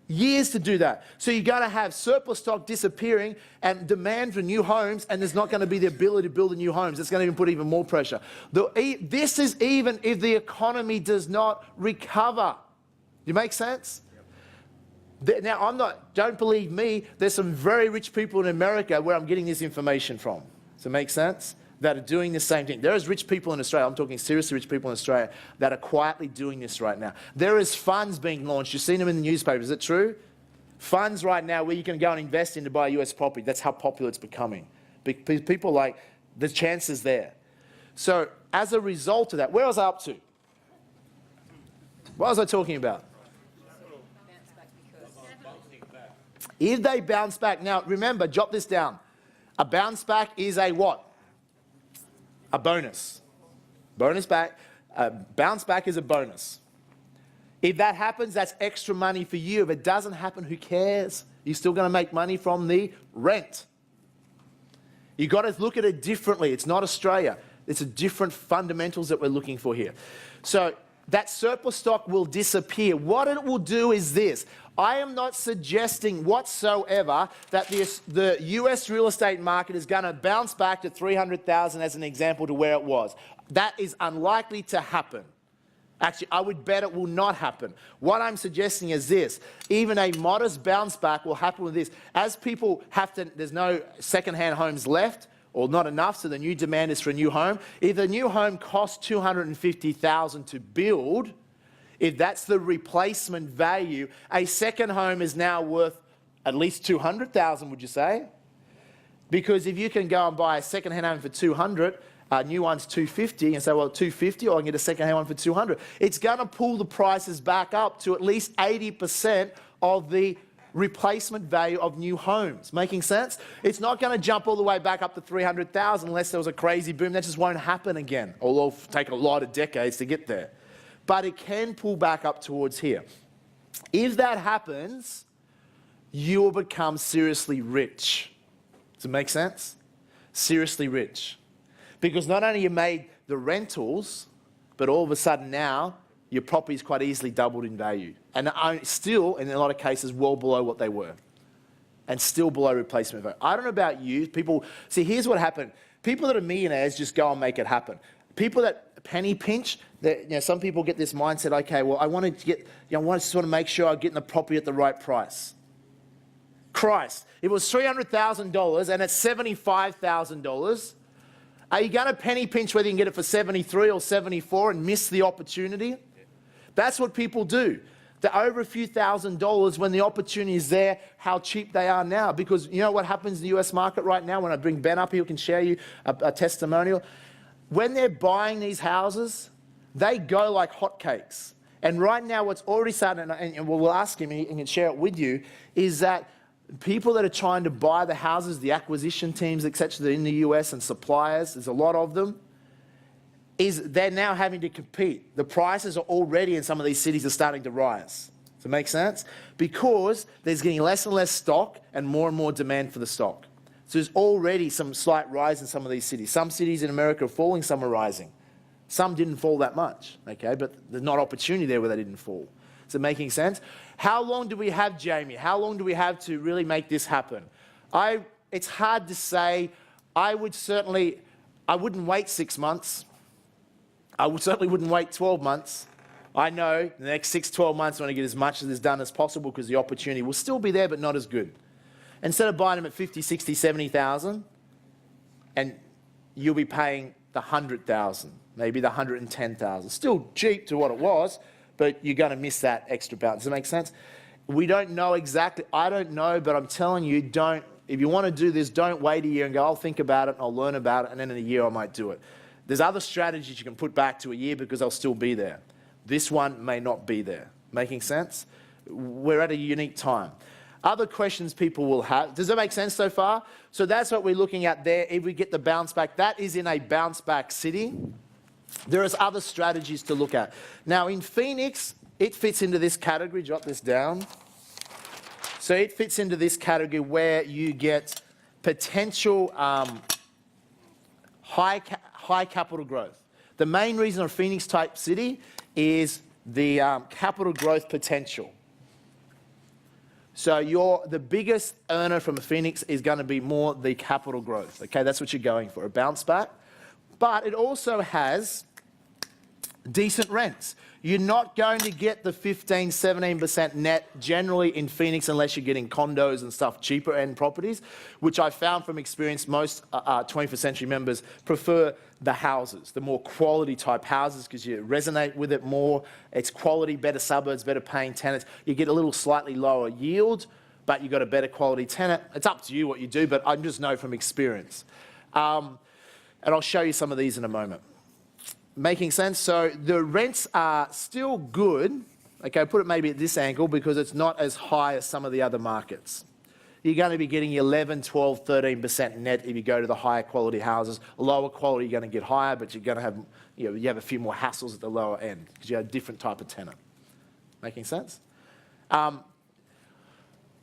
Years to do that. So you're going to have surplus stock disappearing and demand for new homes, and there's not going to be the ability to build the new homes. It's going to even put even more pressure. This is even if the economy does not recover. Do you make sense? Now, don't believe me, there's some very rich people in America where I'm getting this information from. Does it make sense? That are doing the same thing. There is rich people in Australia, I'm talking seriously rich people in Australia, that are quietly doing this right now. There is funds being launched. You've seen them in the newspapers. Is it true? Funds right now where you can go and invest in to buy US property. That's how popular it's becoming. People like, the chance is there. So as a result of that, where was I up to? What was I talking about? If they bounce back, now remember, jot this down. A bounce back is a what? A bonus. Bonus back. Bounce back is a bonus. If that happens, that's extra money for you. If it doesn't happen, who cares? You're still going to make money from the rent. You've got to look at it differently. It's not Australia. It's a different fundamentals that we're looking for here. So that surplus stock will disappear. What it will do is this. I am not suggesting whatsoever that the US real estate market is going to bounce back to 300,000 as an example to where it was. That is unlikely to happen. Actually, I would bet it will not happen. What I'm suggesting is this. Even a modest bounce back will happen with this. As people there's no second-hand homes left, or not enough, so the new demand is for a new home. If the new home costs $250,000 to build, if that's the replacement value, a second home is now worth at least $200,000, would you say? Because if you can go and buy a second-hand home for $200,000, a new one's $250,000, and say, well, $250,000, or I can get a second-hand one for $200,000. It's going to pull the prices back up to at least 80% of the replacement value of new homes. Making sense? It's not going to jump all the way back up to 300,000 unless there was a crazy boom. That just won't happen again, although it'll take a lot of decades to get there. But it can pull back up towards here. If that happens, you will become seriously rich. Does it make sense? Seriously rich. Because not only you made the rentals, but all of a sudden now, your property is quite easily doubled in value. And still, in a lot of cases, well below what they were. And still below replacement value. I don't know about you. People, see, here's what happened. People that are millionaires just go and make it happen. People that penny pinch, some people get this mindset, okay, well, I want to get, I just want to make sure I'm getting the property at the right price. Christ, if it was $300,000 and it's $75,000, are you going to penny pinch whether you can get it for 73 or 74 and miss the opportunity? That's what people do. They're over a few $1,000s when the opportunity is there, how cheap they are now. Because you know what happens in the US market right now? When I bring Ben up here, who can share you a testimonial. When they're buying these houses, they go like hotcakes. And right now what's already starting, and we'll ask him and he can share it with you, is that people that are trying to buy the houses, the acquisition teams, etc., in the US and suppliers, there's a lot of them, they're now having to compete. The prices are already in some of these cities are starting to rise. Does it make sense? Because there's getting less and less stock and more demand for the stock. So there's already some slight rise in some of these cities. Some cities in America are falling, some are rising. Some didn't fall that much, okay? But there's not opportunity there where they didn't fall. Is it making sense? How long do we have, Jamie? How long do we have to really make this happen? It's hard to say. I wouldn't wait 6 months. I certainly wouldn't wait 12 months. I know the next 6, 12 months I want to get as much of this done as possible because the opportunity will still be there but not as good. Instead of buying them at 50, 60, 70,000 and you'll be paying the 100,000, maybe the 110,000. Still cheap to what it was, but you're going to miss that extra balance. Does it make sense? We don't know exactly. I don't know, but I'm telling you, don't If you want to do this, don't wait a year and go, I'll think about it, I'll learn about it, and then in a year I might do it. There's other strategies you can put back to a year because they'll still be there. This one may not be there. Making sense? We're at a unique time. Other questions people will have. Does that make sense so far? So that's what we're looking at there. If we get the bounce back, that is in a bounce back city. There is other strategies to look at. Now in Phoenix, it fits into this category. Jot this down. So it fits into this category where you get potential high capital growth. The main reason a Phoenix type city is the capital growth potential. So the biggest earner from a Phoenix is going to be more the capital growth. Okay, that's what you're going for, a bounce back. But it also has decent rents. You're not going to get the 15, 17% net generally in Phoenix unless you're getting condos and stuff, cheaper end properties, which I found from experience most 21st century members prefer the houses, the more quality type houses because you resonate with it more. It's quality, better suburbs, better paying tenants. You get a little slightly lower yield, but you've got a better quality tenant. It's up to you what you do, but I just know from experience. And I'll show you some of these in a moment. Making sense? So the rents are still good. Okay, put it maybe at this angle because it's not as high as some of the other markets. You're going to be getting 11, 12, 13% net if you go to the higher quality houses. Lower quality, you're going to get higher, but you're going to have, you have a few more hassles at the lower end because you have a different type of tenant. Making sense?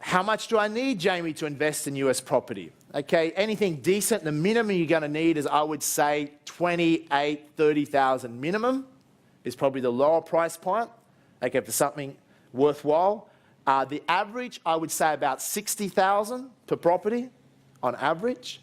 How much do I need, Jamie, to invest in US property? Okay, anything decent, the minimum you're going to need is, I would say, 28, 30,000 minimum is probably the lower price point, okay, for something worthwhile. The average, I would say about 60,000 per property on average.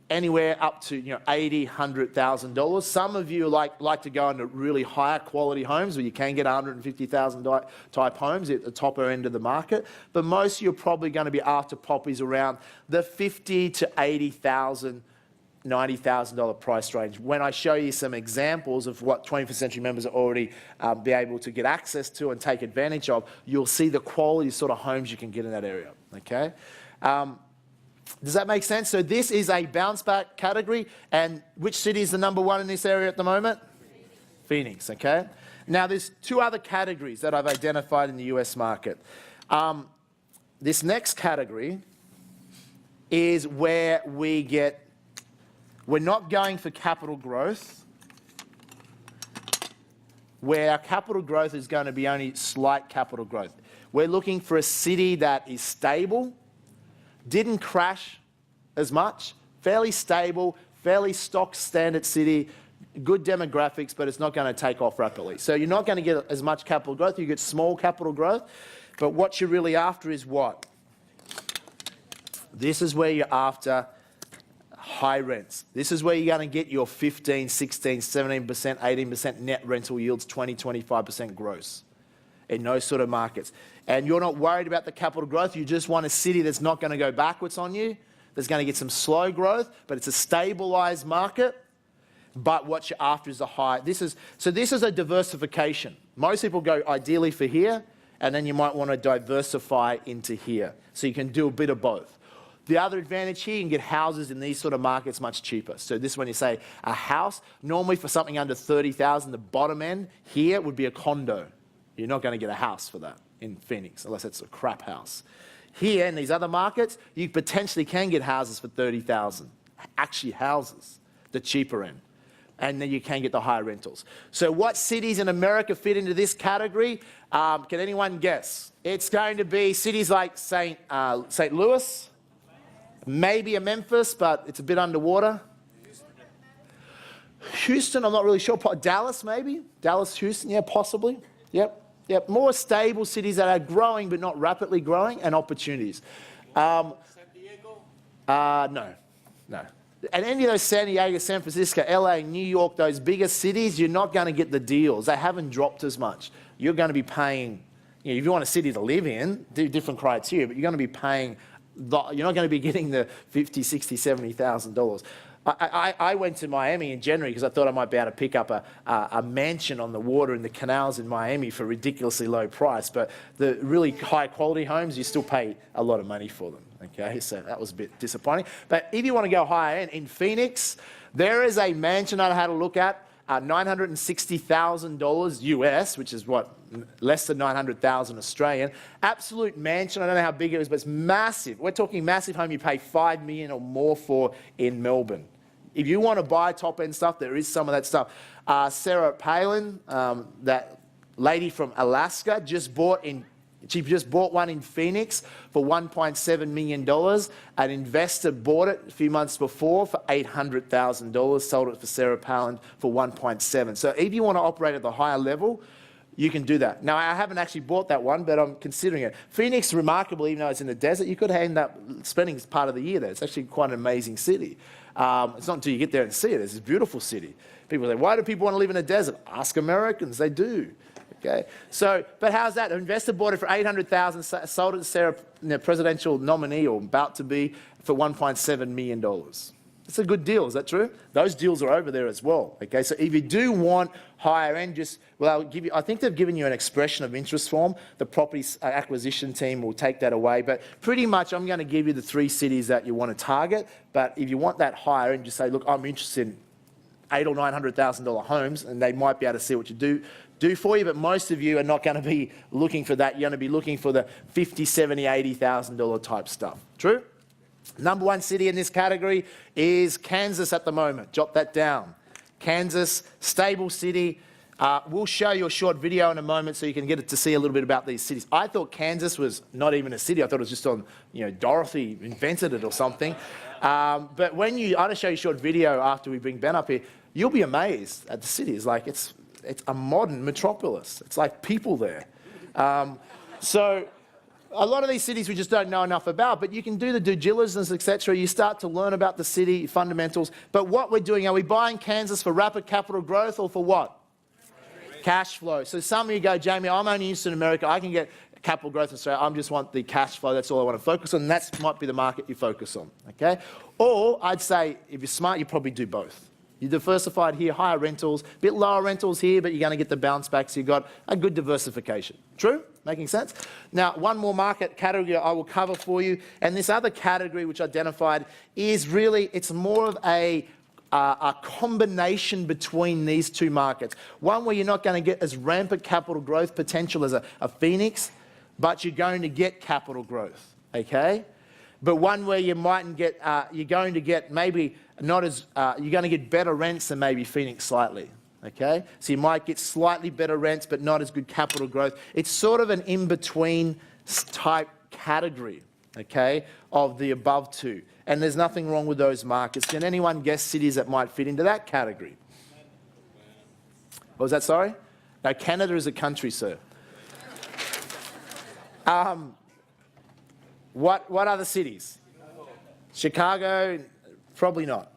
Anywhere up to $80,000, $100,000. Some of you like to go into really higher quality homes where you can get $150,000 type homes at the top end of the market. But most of you are probably going to be after properties around the $50,000 to $80,000, $90,000 price range. When I show you some examples of what 21st century members are already be able to get access to and take advantage of, you'll see the quality sort of homes you can get in that area. Okay. Does that make sense? So this is a bounce back category. And which city is the number one in this area at the moment? Phoenix, okay? Now there's two other categories that I've identified in the US market. This next category is where we're not going for capital growth, where our capital growth is going to be only slight capital growth. We're looking for a city that is stable, didn't crash as much, fairly stable, fairly stock standard city, good demographics, but it's not going to take off rapidly. So you're not going to get as much capital growth. You get small capital growth, but what you're really after is what? This is where you're after high rents. This is where you're going to get your 15, 16, 17%, 18% net rental yields, 20, 25% gross in those sort of markets. And you're not worried about the capital growth. You just want a city that's not going to go backwards on you. That's going to get some slow growth, but it's a stabilized market. But what you're after is a high. This is a diversification. Most people go ideally for here, and then you might want to diversify into here. So you can do a bit of both. The other advantage here, you can get houses in these sort of markets much cheaper. So this, when you say a house, normally for something under 30,000, the bottom end here would be a condo. You're not going to get a house for that in Phoenix, unless it's a crap house. Here, in these other markets, you potentially can get houses for 30,000. Actually houses, the cheaper end. And then you can get the higher rentals. So what cities in America fit into this category? Can anyone guess? It's going to be cities like St. Louis, maybe a Memphis, but it's a bit underwater. Houston, I'm not really sure. Dallas, maybe? Dallas, Houston, yeah, possibly. Yep. Yep, more stable cities that are growing but not rapidly growing, and opportunities. San Diego? No. And any of those San Diego, San Francisco, LA, New York, those bigger cities, you're not going to get the deals. They haven't dropped as much. You're going to be paying, if you want a city to live in, different criteria, but you're going to be paying, you're not going to be getting the $50,000, $60,000, $70,000. I went to Miami in January because I thought I might be able to pick up a mansion on the water in the canals in Miami for a ridiculously low price. But the really high quality homes, you still pay a lot of money for them. Okay, so that was a bit disappointing. But if you want to go higher end, in Phoenix, there is a mansion I had a look at, $960,000 US, which is what, less than 900,000 Australian. Absolute mansion. I don't know how big it is, but it's massive. We're talking massive home you pay $5 million or more for in Melbourne. If you want to buy top-end stuff, there is some of that stuff. Sarah Palin, that lady from Alaska, she just bought one in Phoenix for $1.7 million. An investor bought it a few months before for $800,000, sold it for Sarah Palin for $1.7. So if you want to operate at the higher level, you can do that. Now, I haven't actually bought that one, but I'm considering it. Phoenix, remarkable, even though it's in the desert, you could end up spending part of the year there. It's actually quite an amazing city. It's not until you get there and see it. It's a beautiful city. People say, why do people want to live in a desert? Ask Americans, they do. Okay, so, but how's that? An investor bought it for $800,000, sold it to Sarah, presidential nominee or about to be, for $1.7 million. It's a good deal, is that true? Those deals are over there as well. Okay, so if you do want higher end, I think they've given you an expression of interest form. The property acquisition team will take that away, but pretty much I'm going to give you the 3 cities that you want to target. But if you want that higher end, just say, look, I'm interested in $800,000 or $900,000 homes, and they might be able to see what you do for you, but most of you are not going to be looking for that. You're going to be looking for the $50,000, $70,000, $80,000 type stuff. True? Number 1 city in this category is Kansas at the moment. Jot that down. Kansas, stable city. We'll show you a short video in a moment so you can get to see a little bit about these cities. I thought Kansas was not even a city. I thought it was just on, Dorothy invented it or something. But I'll just show you a short video after we bring Ben up here. You'll be amazed at the city. It's a modern metropolis. It's like people there. So a lot of these cities we just don't know enough about, but you can do the due diligence, etc. You start to learn about the city fundamentals. But what we're doing, are we buying Kansas for rapid capital growth or for what? Cash flow. So some of you go, Jamie, I'm only interested in America. I can get capital growth in Australia. I just want the cash flow. That's all I want to focus on. And that might be the market you focus on. Okay? Or I'd say, if you're smart, you probably do both. You diversified here, higher rentals, a bit lower rentals here, but you're going to get the bounce back, so you've got a good diversification. True? Making sense? Now, one more market category I will cover for you, and this other category which I identified is really, it's more of a combination between these 2 markets. One where you're not going to get as rampant capital growth potential as a Phoenix, but you're going to get capital growth, okay? But one where you mightn't get, you're going to get maybe not as, you're going to get better rents than maybe Phoenix slightly, okay? So you might get slightly better rents, but not as good capital growth. It's sort of an in-between type category, okay, of the above 2. And there's nothing wrong with those markets. Can anyone guess cities that might fit into that category? What was that, sorry? No, Canada is a country, sir. What other cities? Chicago, probably not.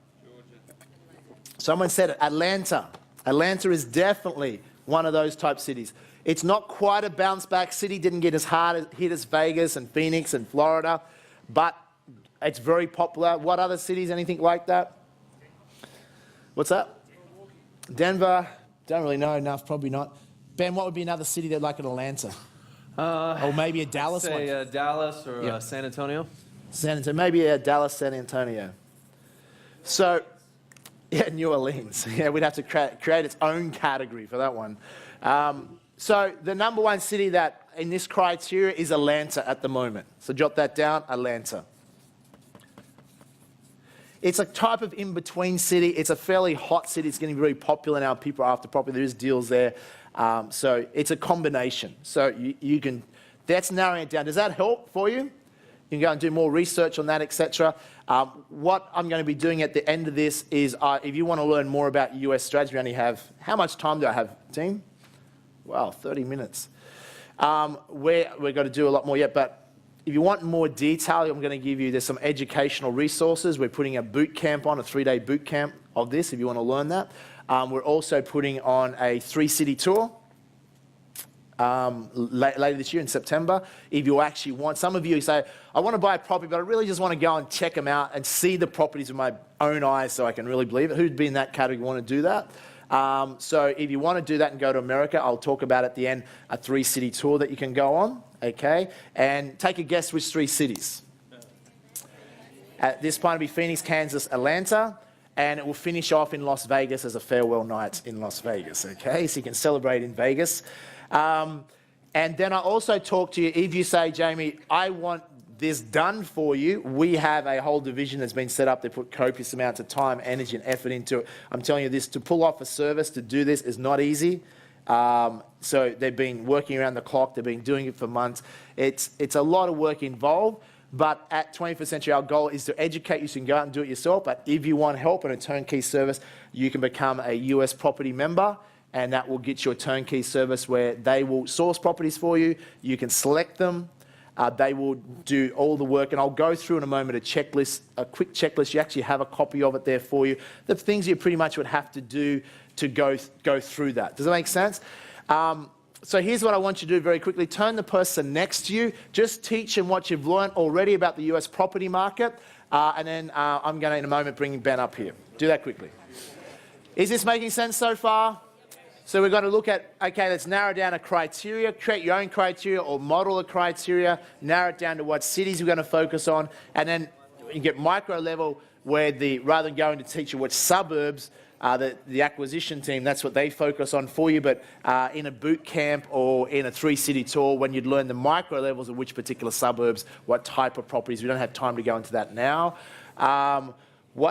Someone said it, Atlanta. Atlanta is definitely one of those type cities. It's not quite a bounce back city, didn't get as hard hit as Vegas and Phoenix and Florida, but it's very popular. What other cities, anything like that? What's that? Denver, don't really know enough, probably not. Ben, what would be another city that like an Atlanta? Or maybe a Dallas one? Say Dallas or San Antonio. San Antonio, maybe Dallas, San Antonio. So, yeah, New Orleans. Yeah, we'd have to create its own category for that one. So the number 1 city that in this criteria is Atlanta at the moment. So jot that down, Atlanta. It's a type of in-between city. It's a fairly hot city. It's getting very popular now. People are after property. There is deals there. So it's a combination. So you can, that's narrowing it down. Does that help for you? You can go and do more research on that, etc. What I'm going to be doing at the end of this is, if you want to learn more about US strategy, we only have, how much time do I have, team? Wow, 30 minutes. We're going to do a lot more yet, but if you want more detail, I'm going to give you, there's some educational resources. We're putting a boot camp on, a 3-day boot camp of this, if you want to learn that. We're also putting on a 3-city tour later this year in September. If you actually want, some of you say, I want to buy a property, but I really just want to go and check them out and see the properties with my own eyes so I can really believe it. Who'd be in that category want to do that? So if you want to do that and go to America, I'll talk about at the end a 3-city tour that you can go on, okay? And take a guess which 3 cities. At this point, it'll be Phoenix, Kansas, Atlanta, and it will finish off in Las Vegas as a farewell night in Las Vegas, okay? So you can celebrate in Vegas. And then I also talk to you, if you say, Jamie, I want this done for you, we have a whole division that's been set up. They put copious amounts of time, energy, and effort into it. I'm telling you this, to pull off a service, to do this is not easy. So they've been working around the clock. They've been doing it for months. It's a lot of work involved, but at 21st Century, our goal is to educate you so you can go out and do it yourself. But if you want help in a turnkey service, you can become a US property member, and that will get you a turnkey service where they will source properties for you. You can select them. They will do all the work, and I'll go through in a moment a checklist, a quick checklist. You actually have a copy of it there for you. The things you pretty much would have to do to go through that. Does that make sense? So here's what I want you to do very quickly. Turn the person next to you. Just teach them what you've learned already about the US property market, and then I'm going to, in a moment, bring Ben up here. Do that quickly. Is this making sense so far? So we're going to look at, okay, let's narrow down a criteria, create your own criteria or model a criteria, narrow it down to what cities we're going to focus on, and then you get micro level where rather than going to teach you which suburbs, the acquisition team, that's what they focus on for you, but in a boot camp or in a 3-city tour, when you'd learn the micro levels of which particular suburbs, what type of properties. We don't have time to go into that now.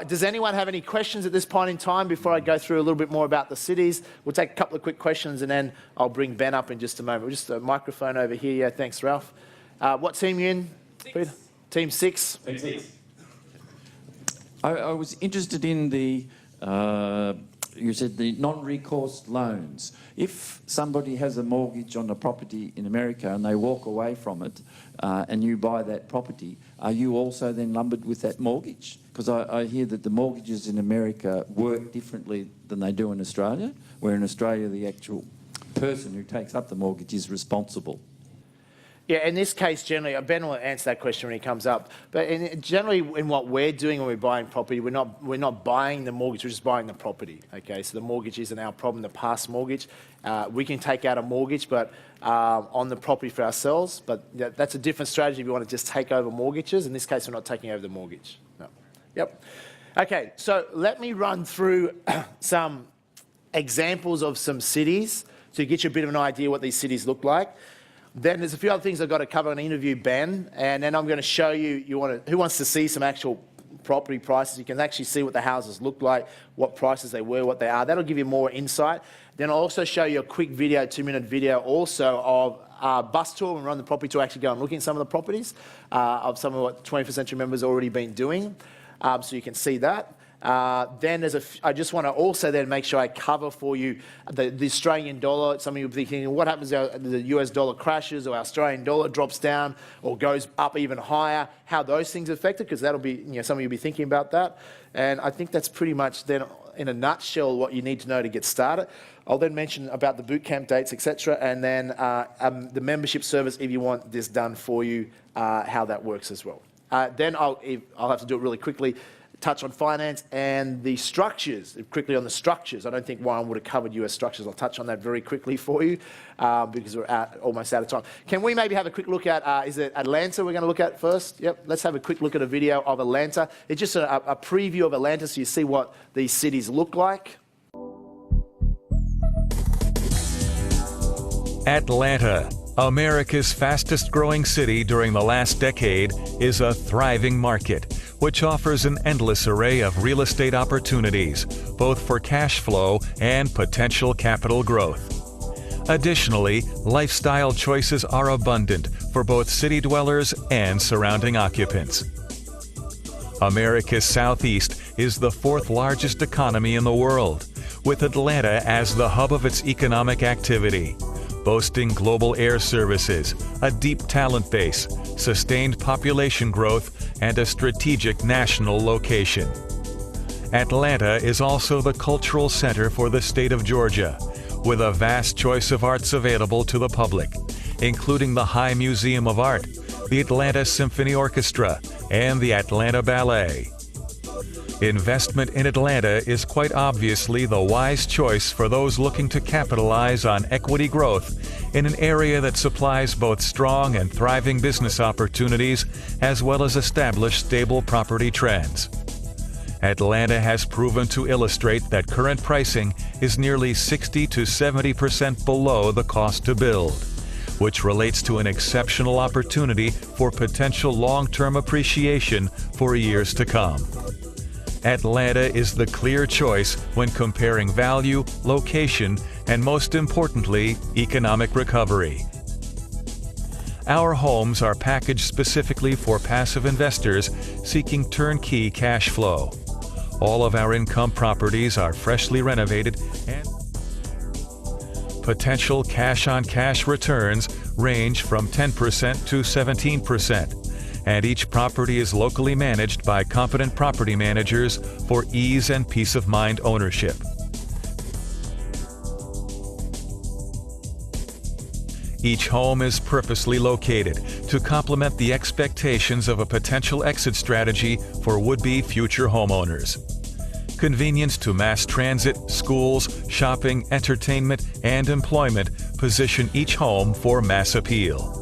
Does anyone have any questions at this point in time before I go through a little bit more about the cities? We'll take a couple of quick questions and then I'll bring Ben up in just a moment. Just a microphone over here. Yeah, thanks, Ralph. What team are you in, Peter? Team 6. Team 6. I was interested in the, you said the non-recourse loans. If somebody has a mortgage on a property in America and they walk away from it and you buy that property, are you also then lumbered with that mortgage? Because I hear that the mortgages in America work differently than they do in Australia, where in Australia the actual person who takes up the mortgage is responsible. Yeah, in this case, generally, Ben will answer that question when he comes up. But generally, in what we're doing when we're buying property, we're not buying the mortgage, we're just buying the property. Okay, so the mortgage isn't our problem, the past mortgage. We can take out a mortgage, but on the property for ourselves. But that's a different strategy if you want to just take over mortgages. In this case, we're not taking over the mortgage. No. Yep. Okay, so let me run through some examples of some cities to get you a bit of an idea what these cities look like. Then there's a few other things I've got to cover and interview Ben, and then I'm going to show you, who wants to see some actual property prices. You can actually see what the houses look like, what prices they were, what they are. That'll give you more insight. Then I'll also show you a quick video, 2-minute video also of a bus tour when we're on the property tour, actually go and look at some of the properties of some of what 21st Century members already been doing. So you can see that. Then I just want to also then make sure I cover for you the Australian dollar. Some of you will be thinking, what happens if the US dollar crashes or our Australian dollar drops down or goes up even higher? How those things affect it, because that'll be, some of you will be thinking about that. And I think that's pretty much then, in a nutshell, what you need to know to get started. I'll then mention about the boot camp dates, etc., and then the membership service if you want this done for you, how that works as well. Then I'll have to do it really quickly. Touch on finance and the structures, quickly on the structures. I don't think Warren would have covered US structures. I'll touch on that very quickly for you because we're almost out of time. Can we maybe have a quick look at, is it Atlanta we're going to look at first? Yep, let's have a quick look at a video of Atlanta. It's just a preview of Atlanta so you see what these cities look like. Atlanta, America's fastest growing city during the last decade, is a thriving market, which offers an endless array of real estate opportunities, both for cash flow and potential capital growth. Additionally, lifestyle choices are abundant for both city dwellers and surrounding occupants. America's Southeast is the 4th largest economy in the world, with Atlanta as the hub of its economic activity, boasting global air services, a deep talent base, sustained population growth, and a strategic national location. Atlanta is also the cultural center for the state of Georgia, with a vast choice of arts available to the public, including the High Museum of Art, the Atlanta Symphony Orchestra, and the Atlanta Ballet. Investment in Atlanta is quite obviously the wise choice for those looking to capitalize on equity growth in an area that supplies both strong and thriving business opportunities as well as established stable property trends. Atlanta has proven to illustrate that current pricing is nearly 60 to 70% below the cost to build, which relates to an exceptional opportunity for potential long-term appreciation for years to come. Atlanta is the clear choice when comparing value, location, and most importantly, economic recovery. Our homes are packaged specifically for passive investors seeking turnkey cash flow. All of our income properties are freshly renovated and potential cash-on-cash returns range from 10% to 17%. And each property is locally managed by competent property managers for ease and peace of mind ownership. Each home is purposely located to complement the expectations of a potential exit strategy for would-be future homeowners. Convenience to mass transit, schools, shopping, entertainment, and employment position each home for mass appeal.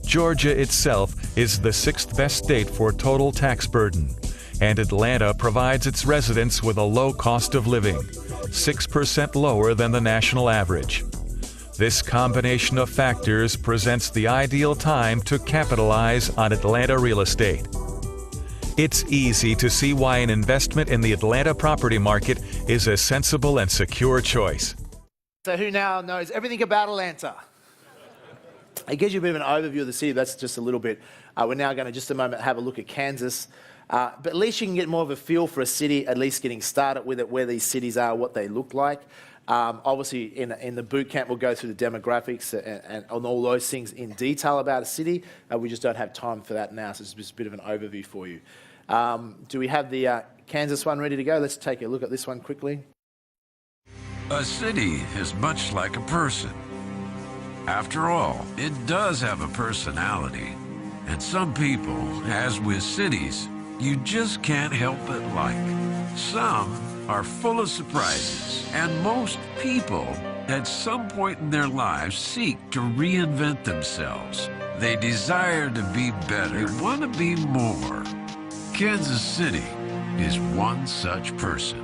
Georgia itself is the sixth best state for total tax burden, and Atlanta provides its residents with a low cost of living, 6% lower than the national average. This combination of factors presents the ideal time to capitalize on Atlanta real estate. It's easy to see why an investment in the Atlanta property market is a sensible and secure choice. So who now knows everything about Atlanta? It gives you a bit of an overview of the city. That's just a little bit. We're now going to just a moment have a look at Kansas. But at least you can get more of a feel for a city, at least getting started with it, where these cities are, what they look like. Obviously, in the boot camp, we'll go through the demographics and on all those things in detail about a city. We just don't have time for that now, so it's just a bit of an overview for you. Do we have the Kansas one ready to go? Let's take a look at this one quickly. A city is much like a person. After all, it does have a personality. And some people, as with cities, you just can't help but like. Some are full of surprises, and most people, at some point in their lives, seek to reinvent themselves. They desire to be better. They want to be more. Kansas City is one such person.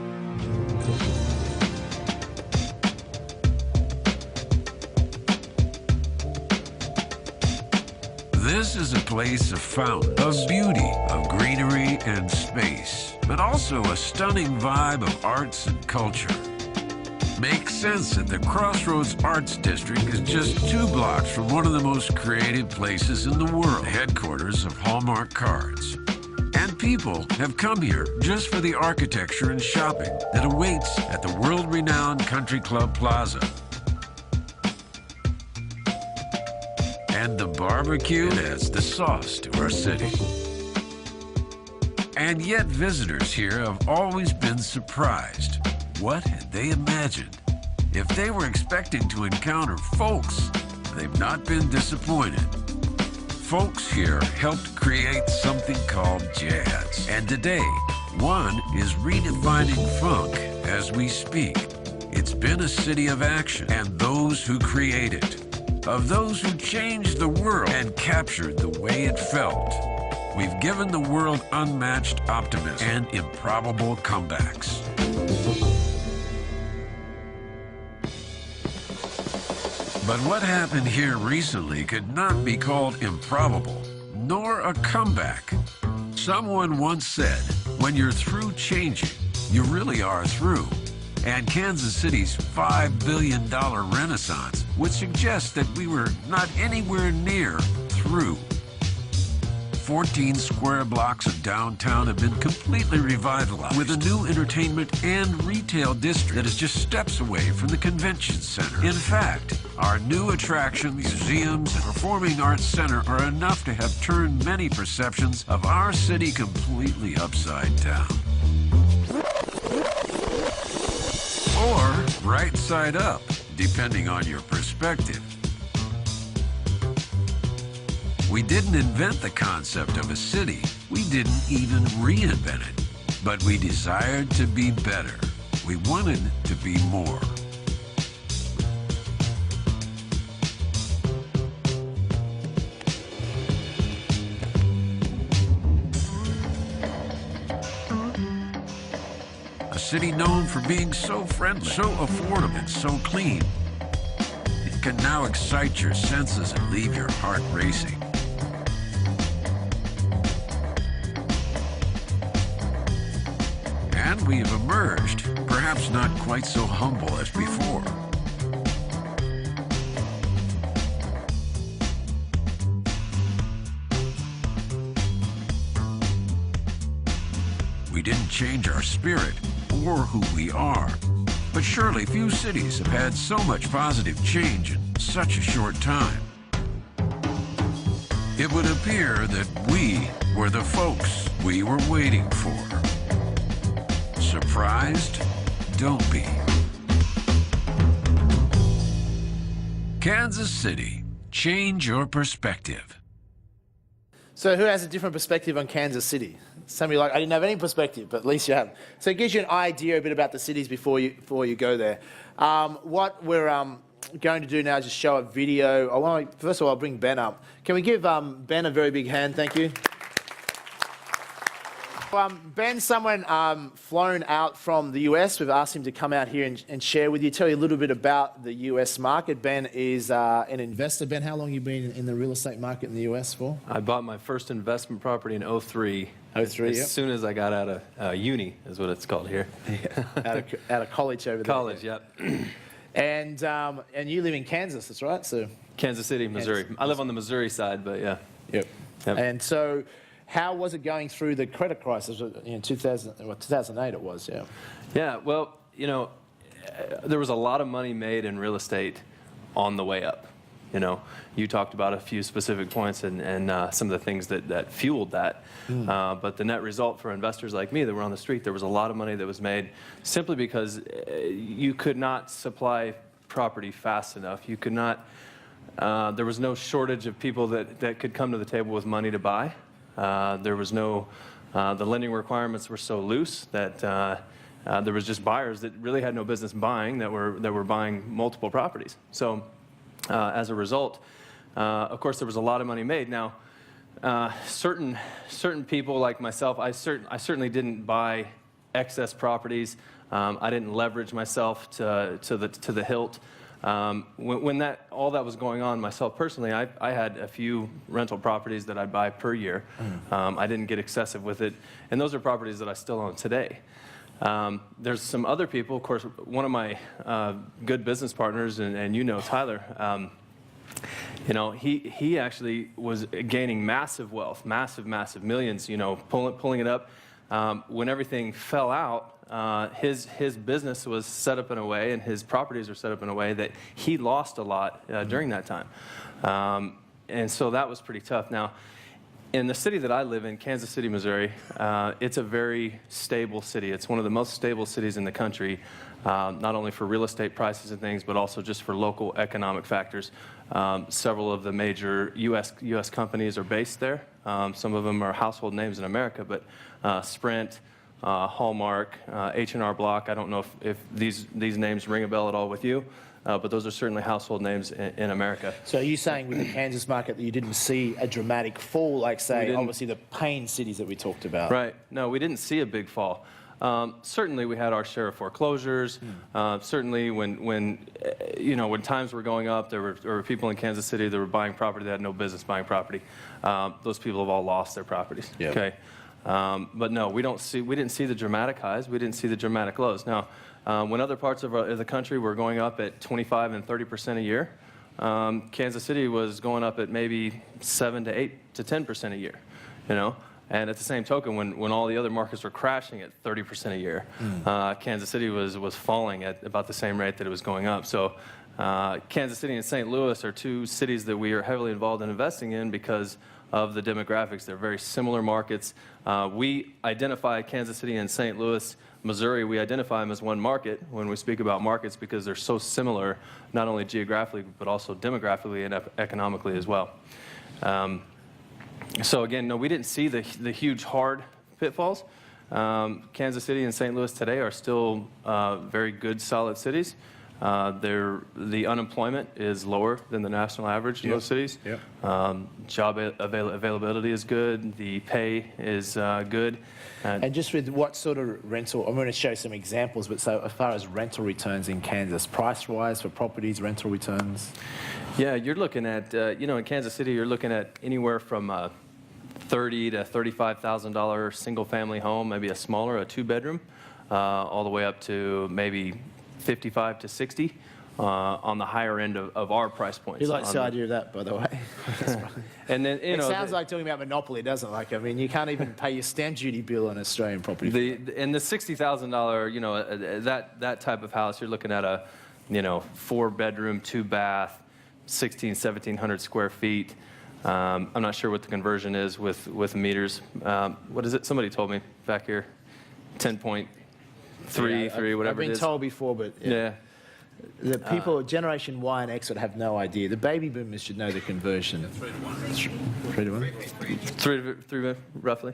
This is a place of fountains, of beauty, of greenery and space, but also a stunning vibe of arts and culture. Makes sense that the Crossroads Arts District is just 2 blocks from one of the most creative places in the world, the headquarters of Hallmark Cards. And people have come here just for the architecture and shopping that awaits at the world-renowned Country Club Plaza. And the barbecue adds the sauce to our city. And yet visitors here have always been surprised. What had they imagined? If they were expecting to encounter folks, they've not been disappointed. Folks here helped create something called jazz. And today, one is redefining funk as we speak. It's been a city of action and those who create it. Of those who changed the world and captured the way it felt. We've given the world unmatched optimism and improbable comebacks. But what happened here recently could not be called improbable, nor a comeback. Someone once said, when you're through changing, you really are through. And Kansas City's $5 billion renaissance would suggest that we were not anywhere near through. 14 square blocks of downtown have been completely revitalized with a new entertainment and retail district that is just steps away from the convention center. In fact, our new attractions, museums, and performing arts center are enough to have turned many perceptions of our city completely upside down. Or right side up, depending on your perspective. We didn't invent the concept of a city. We didn't even reinvent it. But we desired to be better. We wanted to be more. A city known for being so friendly, so affordable, and so clean. It can now excite your senses and leave your heart racing. And we have emerged, perhaps not quite so humble as before. We didn't change our spirit or who we are. But surely few cities have had so much positive change in such a short time. It would appear that we were the folks we were waiting for. Surprised? Don't be. Kansas City, change your perspective. So who has a different perspective on Kansas City? Somebody like, I didn't have any perspective, but at least you have. So it gives you an idea a bit about the cities before you go there. What we're going to do now is just show a video. First of all, I'll bring Ben up. Can we give Ben a very big hand? Thank you. Ben's someone flown out from the US. We've asked him to come out here and share with you, tell you a little bit about the US market. Ben is an investor. Ben, how long have you been in the real estate market in the US for? I bought my first investment property in 03. 03, As soon as I got out of uni, is what it's called here. Yeah. out of college over there. College, yep. And you live in Kansas, that's right? So Kansas City, Missouri. I live on the Missouri side, but yeah. Yep. Yep. And so, how was it going through the credit crisis in 2008? It was, yeah. Yeah. Well, you know, there was a lot of money made in real estate on the way up. You know, you talked about a few specific points and some of the things that fueled that. But the net result for investors like me that were on the street, there was a lot of money that was made simply because you could not supply property fast enough. You could not, there was no shortage of people that could come to the table with money to buy. There was no, the lending requirements were so loose that there was just buyers that really had no business buying that were buying multiple properties. So as a result, of course, there was a lot of money made. Now, certain people like myself, I certainly didn't buy excess properties. I didn't leverage myself to the hilt. When all that was going on, myself personally, I had a few rental properties that I'd buy per year. I didn't get excessive with it, and those are properties that I still own today. There's some other people, of course, one of my good business partners, and you know Tyler, you know, he actually was gaining massive wealth, massive millions, you know, pulling it up. When everything fell out, his business was set up in a way, and his properties were set up in a way that he lost a lot during that time. And so that was pretty tough. Now, in the city that I live in, Kansas City, Missouri, it's a very stable city. It's one of the most stable cities in the country, not only for real estate prices and things, but also just for local economic factors. Several of the major U.S. companies are based there. Some of them are household names in America, but Sprint, Hallmark, H&R Block. I don't know if these names ring a bell at all with you, but those are certainly household names in America. So are you saying with the Kansas market that you didn't see a dramatic fall, like, say, obviously the pain cities that we talked about? Right. No, we didn't see a big fall. Certainly we had our share of foreclosures. Certainly when times were going up, there were people in Kansas City that were buying property that had no business buying property. Those people have all lost their properties. Yep. Okay. But no, we didn't see the dramatic highs. We didn't see the dramatic lows. Now, when other parts of the country were going up at 25 and 30% a year, Kansas City was going up at maybe 7 to 8 to 10% a year. You know. And at the same token, when all the other markets were crashing at 30% a year, Kansas City was falling at about the same rate that it was going up. So Kansas City and St. Louis are two cities that we are heavily involved in investing in because of the demographics. They're very similar markets. We identify Kansas City and St. Louis, Missouri, we identify them as one market when we speak about markets because they're so similar, not only geographically, but also demographically and economically as well. So again, no, we didn't see the huge hard pitfalls. Kansas City and St. Louis today are still very good, solid cities. The unemployment is lower than the national average in those cities. Yep. Job availability is good. The pay is good. And just with what sort of rental, I'm going to show some examples, but so as far as rental returns in Kansas, price-wise for properties, rental returns? Yeah, you're looking at, in Kansas City, you're looking at anywhere from $30,000 to $35,000 single-family home, maybe a smaller, a two-bedroom, all the way up to maybe 55 to 60 on the higher end of our price points. Who likes the idea of that, by the way? And then, it sounds like talking about monopoly, doesn't it? Like, I mean, you can't even pay your stamp duty bill on Australian property. The $60,000, that type of house, you're looking at a, 4-bedroom, 2-bath, 1,700 square feet. I'm not sure what the conversion is with meters. What is it? Somebody told me back here, 10.3, whatever I've been it is. told before, but Yeah. the people, Generation Y and X would have no idea. The baby boomers should know the conversion. 3 to 1. 3 to 1? 3 roughly.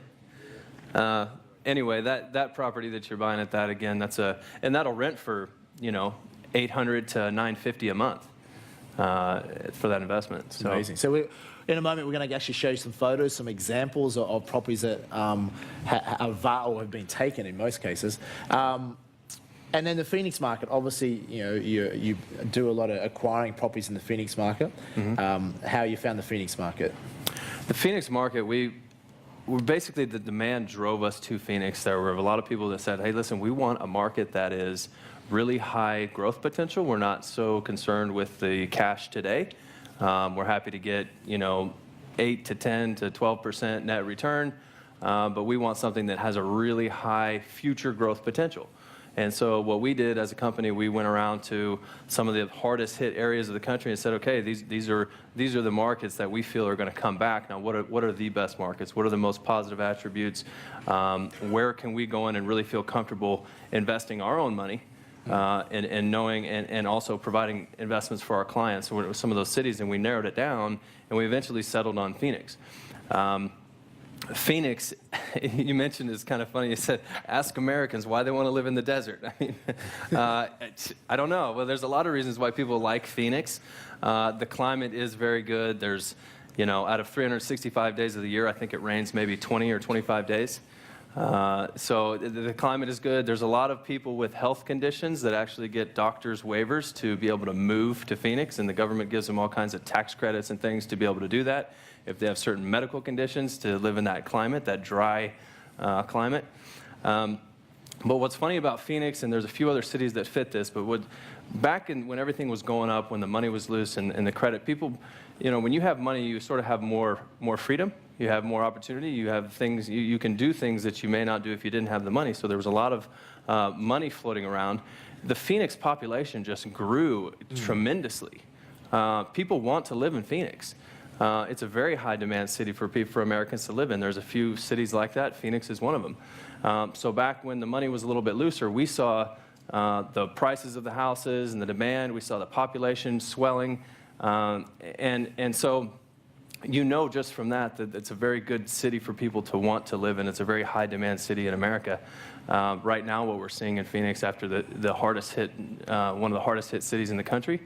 Anyway, that property that you're buying at that, again, and that'll rent for, $800 to $950 a month for that investment. So. Amazing. So in a moment, we're going to actually show you some photos, some examples of properties that have been taken in most cases. And then the Phoenix market, obviously, you do a lot of acquiring properties in the Phoenix market. Mm-hmm. How you found the Phoenix market? The Phoenix market, we basically, the demand drove us to Phoenix. There were a lot of people that said, hey, listen, we want a market that is really high growth potential. We're not so concerned with the cash today. We're happy to get, 8 to 10 to 12% net return, but we want something that has a really high future growth potential. And so what we did as a company, we went around to some of the hardest hit areas of the country and said, okay, these are the markets that we feel are going to come back. Now, what are the best markets? What are the most positive attributes? Where can we go in and really feel comfortable investing our own money? And knowing and also providing investments for our clients. So some of those cities, and we narrowed it down, and we eventually settled on Phoenix. Phoenix, you mentioned, is kind of funny. You said, ask Americans why they want to live in the desert. I mean, I don't know. Well, there's a lot of reasons why people like Phoenix. The climate is very good. There's, out of 365 days of the year, I think it rains maybe 20 or 25 days. So the climate is good. There's a lot of people with health conditions that actually get doctors' waivers to be able to move to Phoenix, and the government gives them all kinds of tax credits and things to be able to do that if they have certain medical conditions to live in that climate, that dry climate. But what's funny about Phoenix, and there's a few other cities that fit this, but back when everything was going up, when the money was loose and the credit, people, when you have money, you sort of have more freedom. You have more opportunity. You have things, you can do things that you may not do if you didn't have the money. So there was a lot of money floating around. The Phoenix population just grew tremendously. People want to live in Phoenix. It's a very high demand city for Americans to live in. There's a few cities like that. Phoenix is one of them. So back when the money was a little bit looser, we saw the prices of the houses and the demand. We saw the population swelling. And so just from that it's a very good city for people to want to live in. It's a very high demand city in America. Right now, what we're seeing in Phoenix after the hardest hit, one of the hardest hit cities in the country,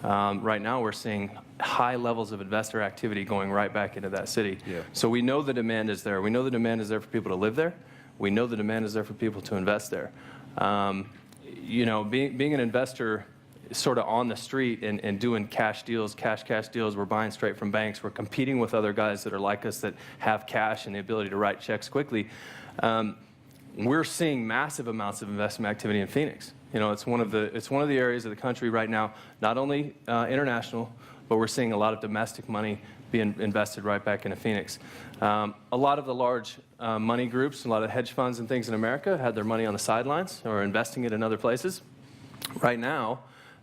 right now we're seeing high levels of investor activity going right back into that city. Yeah. So we know the demand is there. We know the demand is there for people to live there. We know the demand is there for people to invest there. Being an investor sort of on the street and doing cash deals, we're buying straight from banks. We're competing with other guys that are like us that have cash and the ability to write checks quickly. We're seeing massive amounts of investment activity in Phoenix. It's one of the areas of the country right now, not only international, but we're seeing a lot of domestic money being invested right back into Phoenix. A lot of the large money groups, a lot of hedge funds and things in America had their money on the sidelines or investing it in other places. Right now,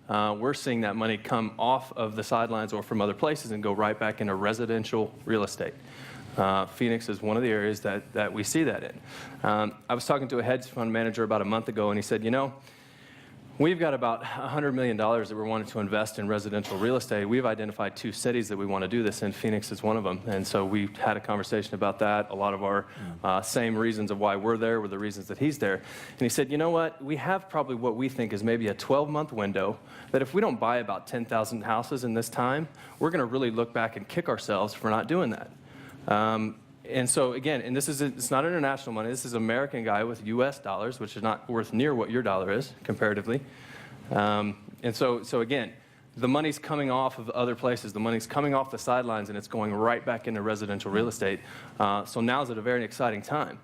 we're seeing that money come off of the sidelines or from other places and go right back into residential real estate. Phoenix is one of the areas that we see that in. I was talking to a hedge fund manager about a month ago, and he said, We've got about $100 million that we're wanting to invest in residential real estate. We've identified 2 cities that we want to do this in. Phoenix is one of them. And so we had a conversation about that. A lot of our same reasons of why we're there were the reasons that he's there. And he said, you know what? We have probably what we think is maybe a 12-month window that if we don't buy about 10,000 houses in this time, we're going to really look back and kick ourselves for not doing that. And so again, and it's not international money. This is an American guy with U.S. dollars, which is not worth near what your dollar is comparatively. And so again, the money's coming off of other places. The money's coming off the sidelines, and it's going right back into residential real estate. So now's at a very exciting time.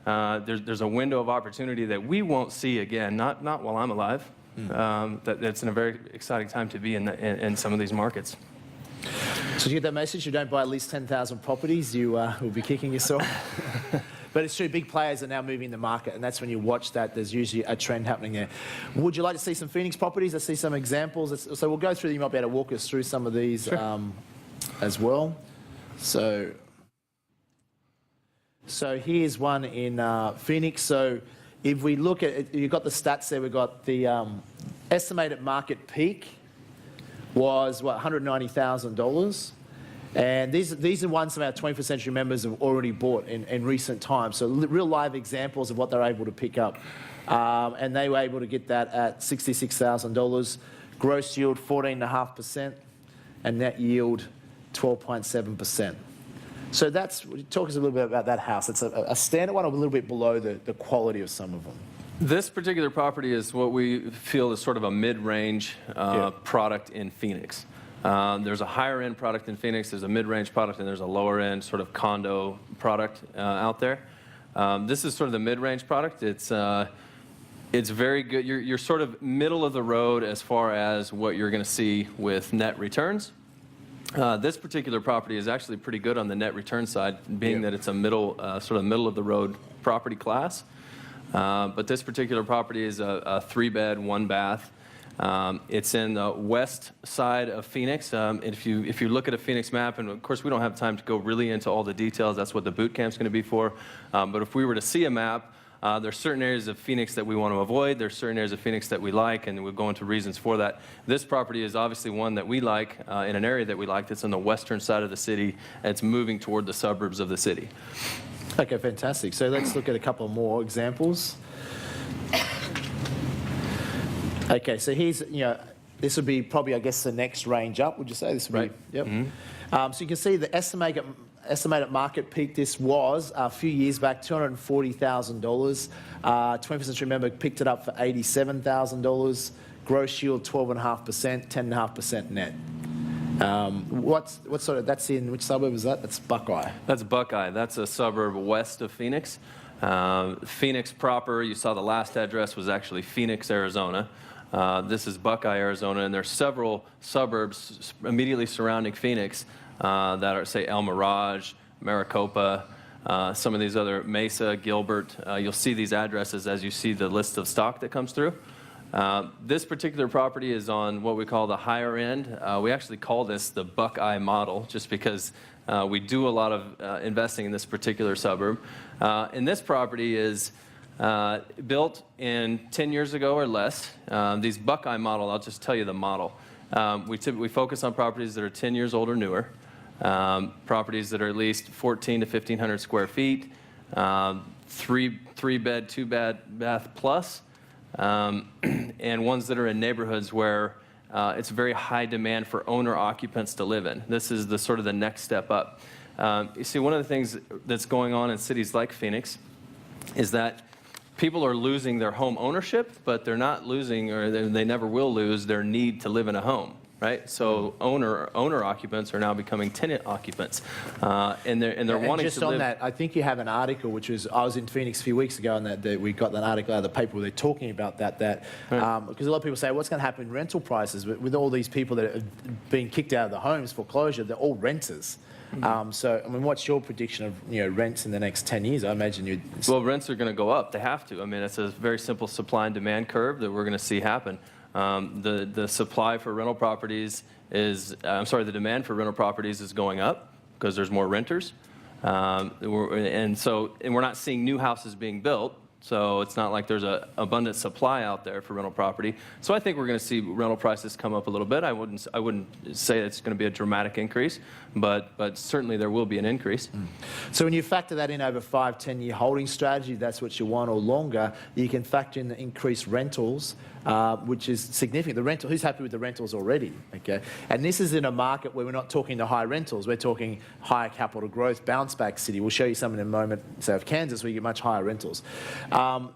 There's a window of opportunity that we won't see again, not while I'm alive. That's in a very exciting time to be in some of these markets. So you get that message? You don't buy at least 10,000 properties, you will be kicking yourself. But it's true, big players are now moving the market, and that's when you watch that, there's usually a trend happening there. Would you like to see some Phoenix properties? I see some examples. So we'll go through, you might be able to walk us through some of these sure. As well. So here's one in Phoenix. So if we look at it, you've got the stats there, we've got the estimated market peak was, what, $190,000. And these are ones some of our 21st century members have already bought in recent times. So real live examples of what they're able to pick up. And they were able to get that at $66,000. Gross yield 14.5% and net yield 12.7%. So talk us a little bit about that house. It's a standard one, or a little bit below the quality of some of them. This particular property is what we feel is sort of a mid-range product in Phoenix. There's a higher-end product in Phoenix, there's a mid-range product, and there's a lower-end sort of condo product out there. This is sort of the mid-range product. It's very good. You're sort of middle of the road as far as what you're going to see with net returns. This particular property is actually pretty good on the net return side, being that it's a sort of middle of the road property class. But this particular property is a 3-bed, 1-bath. It's in the west side of Phoenix. If you look at a Phoenix map, and of course we don't have time to go really into all the details, that's what the boot camp's going to be for. But if we were to see a map, there's certain areas of Phoenix that we want to avoid. There's certain areas of Phoenix that we like, and we'll go into reasons for that. This property is obviously one that we like in an area that we like. That's on the western side of the city, and it's moving toward the suburbs of the city. Okay, fantastic. So let's look at a couple more examples. Okay, so here's, this would be probably, I guess, the next range up, would you say? This would right. be, yep. Mm-hmm. So you can see the estimated market peak, this was a few years back, $240,000. 21st century member picked it up for $87,000. Gross yield 12.5%, 10.5% net. What's sort of, that's in, which suburb is that? That's Buckeye. That's Buckeye. That's a suburb west of Phoenix. Phoenix proper, you saw the last address was actually Phoenix, Arizona. This is Buckeye, Arizona, and there's several suburbs immediately surrounding Phoenix that are, say, El Mirage, Maricopa, some of these other, Mesa, Gilbert. You'll see these addresses as you see the list of stock that comes through. This particular property is on what we call the higher end. We actually call this the Buckeye model just because we do a lot of investing in this particular suburb. And this property is built in 10 years ago or less. These Buckeye model, I'll just tell you the model. We typically focus on properties that are 10 years old or newer, properties that are at least 1,400 to 1,500 square feet, 3-bed, 2-bath plus, and ones that are in neighborhoods where it's very high demand for owner occupants to live in. This is the sort of the next step up. You see, one of the things that's going on in cities like Phoenix is that people are losing their home ownership, but they're not losing, or they never will lose, their need to live in a home, right? So owner occupants are now becoming tenant occupants, and they're wanting just to live. on that, I think you have an article, which was, I was in Phoenix a few weeks ago, and that we got that article out of the paper where they're talking about that because a lot of people say, what's going to happen in rental prices? With all these people that are being kicked out of the homes, foreclosure, they're all renters. So, I mean, what's your prediction of rents in the next 10 years? I imagine Well, rents are going to go up. They have to. I mean, it's a very simple supply and demand curve that we're going to see happen. The supply for rental properties is, the demand for rental properties is going up because there's more renters. And we're not seeing new houses being built. So it's not like there's an abundant supply out there for rental property. So I think we're going to see rental prices come up a little bit. I wouldn't say it's going to be a dramatic increase, but certainly there will be an increase. So when you factor that in over 5-10 year holding strategy, that's what you want, or longer, you can factor in the increased rentals, which is significant. The rental, who's happy with the rentals already? Okay, and this is in a market where we're not talking the high rentals, we're talking higher capital growth, bounce back city. We'll show you some in a moment. So of Kansas, we get much higher rentals.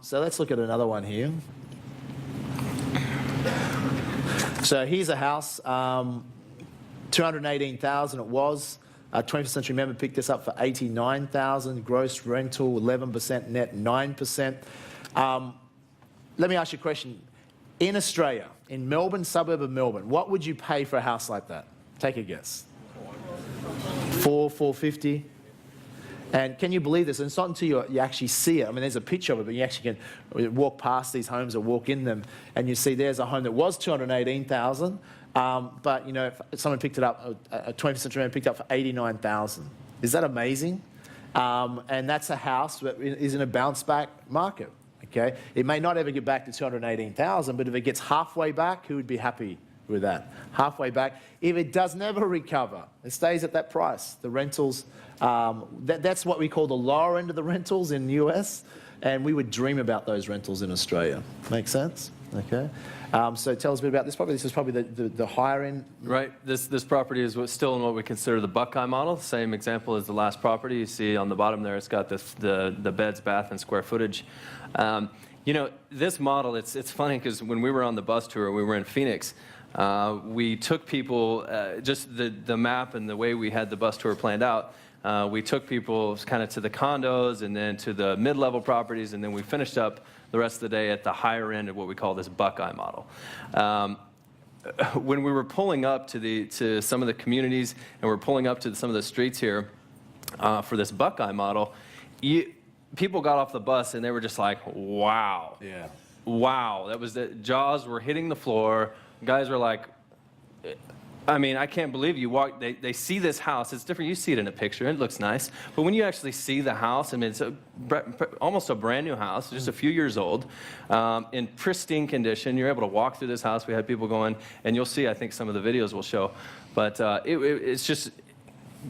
So let's look at another one here. So here's a house, 218,000 it was. 21st Century Member picked this up for 89,000. Gross rental 11%, net 9%. Let me ask you a question. In Australia, in Melbourne, suburb of Melbourne, what would you pay for a house like that? Take a guess. 450. And can you believe this? And it's not until you actually see it. I mean, there's a picture of it, but you actually can walk past these homes or walk in them, and you see there's a home that was 218,000, but you know, if someone picked it up, a 20th Century Man picked it up for 89,000. Is that amazing? And that's a house that is in a bounce back market. Okay, it may not ever get back to 218,000, but if it gets halfway back, who would be happy with that? Halfway back. If it does never recover, it stays at that price. The rentals. That's what we call the lower end of the rentals in the US, and we would dream about those rentals in Australia. Make sense? Okay. So tell us a bit about this property. This is probably the higher end. Right. This property is still in what we consider the Buckeye model. Same example as the last property. You see on the bottom there, it's got the beds, bath, and square footage. You know, this model, it's funny because when we were on the bus tour, we were in Phoenix. We took people, just the map and the way we had the bus tour planned out, we took people kind of to the condos and then to the mid-level properties, and then we finished up the rest of the day at the higher end of what we call this Buckeye model. When we were pulling up to some of the communities and we're pulling up to some of the streets here for this Buckeye model, people got off the bus and they were just like, wow. Yeah. Wow. That was the jaws were hitting the floor. Guys were like, I mean, I can't believe you walk. They see this house. It's different. You see it in a picture. It looks nice. But when you actually see the house, I mean, it's almost a brand new house, just a few years old, in pristine condition. You're able to walk through this house. We had people going, and you'll see, I think some of the videos will show. But it's just,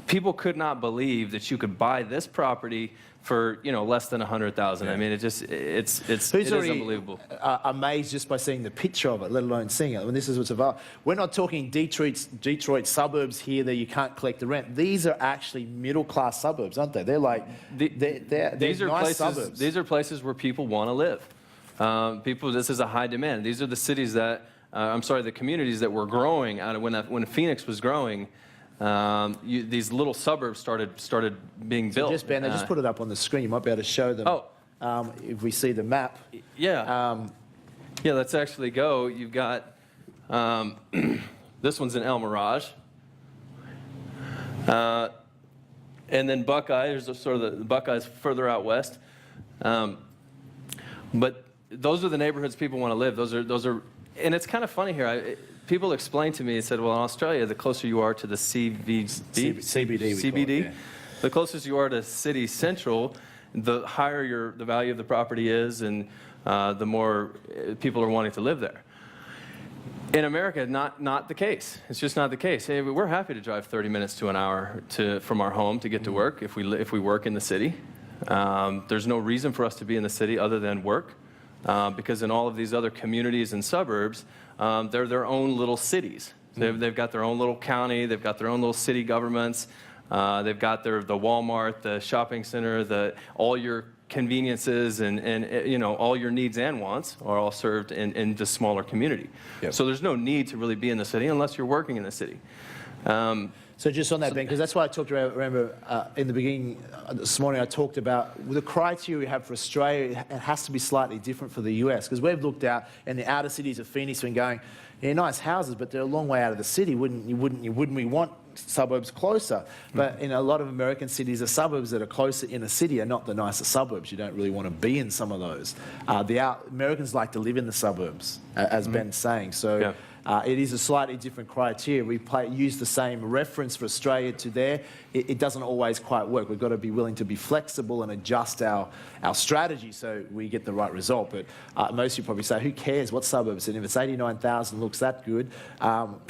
people could not believe that you could buy this property for, you know, less than 100,000. Yeah. I mean, it is unbelievable. Amazed just by seeing the picture of it, let alone seeing it. When this is what's available. We're not talking Detroit suburbs here that you can't collect the rent. These are actually middle-class suburbs, aren't they? They're like they're these are nice places. suburbs. These are places where people want to live. This is a high demand. These are the cities that the communities that were growing out of when Phoenix was growing. These little suburbs started being built. Just Ben, just put it up on the screen. You might be able to show them. Oh, if we see the map. Yeah. Yeah. Let's actually go. You've got this one's in El Mirage, and then Buckeye. There's sort of the Buckeyes further out west. But those are the neighborhoods people want to live. Those are, and it's kind of funny here. People explained to me and said, well, in Australia, the closer you are to the CBD, the closest you are to city central, the higher the value of the property is, and the more people are wanting to live there. In America, not the case. It's just not the case. Hey, we're happy to drive 30 minutes to an hour from our home to get to work if we work in the city. There's no reason for us to be in the city other than work, because in all of these other communities and suburbs, they're their own little cities. They've got their own little county. They've got their own little city governments. They've got the Walmart, the shopping center, all your conveniences and you know, all your needs and wants are all served in this smaller community. Yep. So there's no need to really be in the city unless you're working in the city. So just on that, Ben, because that's why I talked about, remember, in the beginning this morning, I talked about the criteria we have for Australia. It has to be slightly different for the US, because we've looked out in the outer cities of Phoenix and going, yeah, nice houses, but they're a long way out of the city. Wouldn't we want suburbs closer? But in a lot of American cities, the suburbs that are closer in a city are not the nicer suburbs. You don't really want to be in some of those. Americans like to live in the suburbs, as Ben's saying. So it is a slightly different criteria. We use the same reference for Australia to there. It doesn't always quite work. We've got to be willing to be flexible and adjust our strategy so we get the right result. But most of you probably say, who cares what suburb it's in? If it's 89,000 looks that good,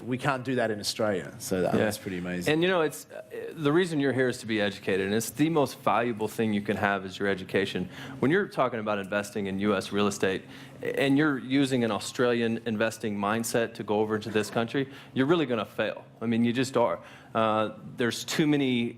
we can't do that in Australia. So that's pretty amazing. And you know, it's the reason you're here is to be educated, and it's the most valuable thing you can have is your education. When you're talking about investing in U.S. real estate, and you're using an Australian investing mindset to go over into this country, you're really going to fail. I mean, you just are. There's too many,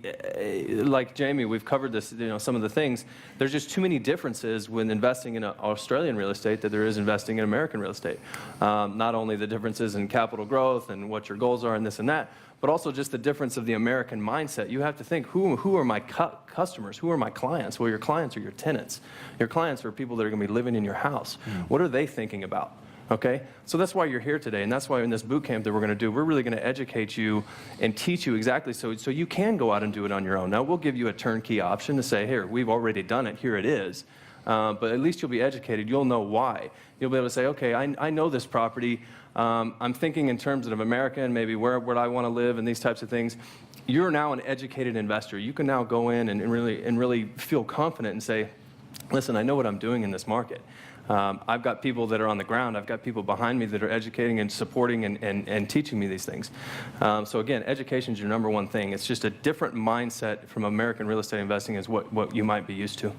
like Jamie, we've covered this, you know, some of the things. There's just too many differences when investing in Australian real estate that there is investing in American real estate. Not only the differences in capital growth and what your goals are and this and that, but also just the difference of the American mindset. You have to think, who are my customers? Who are my clients? Well, your clients are your tenants. Your clients are people that are going to be living in your house. What are they thinking about? Okay, so that's why you're here today, and that's why in this boot camp that we're going to do, we're really going to educate you and teach you exactly so you can go out and do it on your own. Now, we'll give you a turnkey option to say, here, we've already done it, here it is. But at least you'll be educated. You'll know why. You'll be able to say, okay, I know this property. I'm thinking in terms of America and maybe where would I want to live and these types of things. You're now an educated investor. You can now go in and really feel confident and say, listen, I know what I'm doing in this market. I've got people that are on the ground. I've got people behind me that are educating and supporting and teaching me these things. So again, education is your number one thing. It's just a different mindset from American real estate investing is what you might be used to.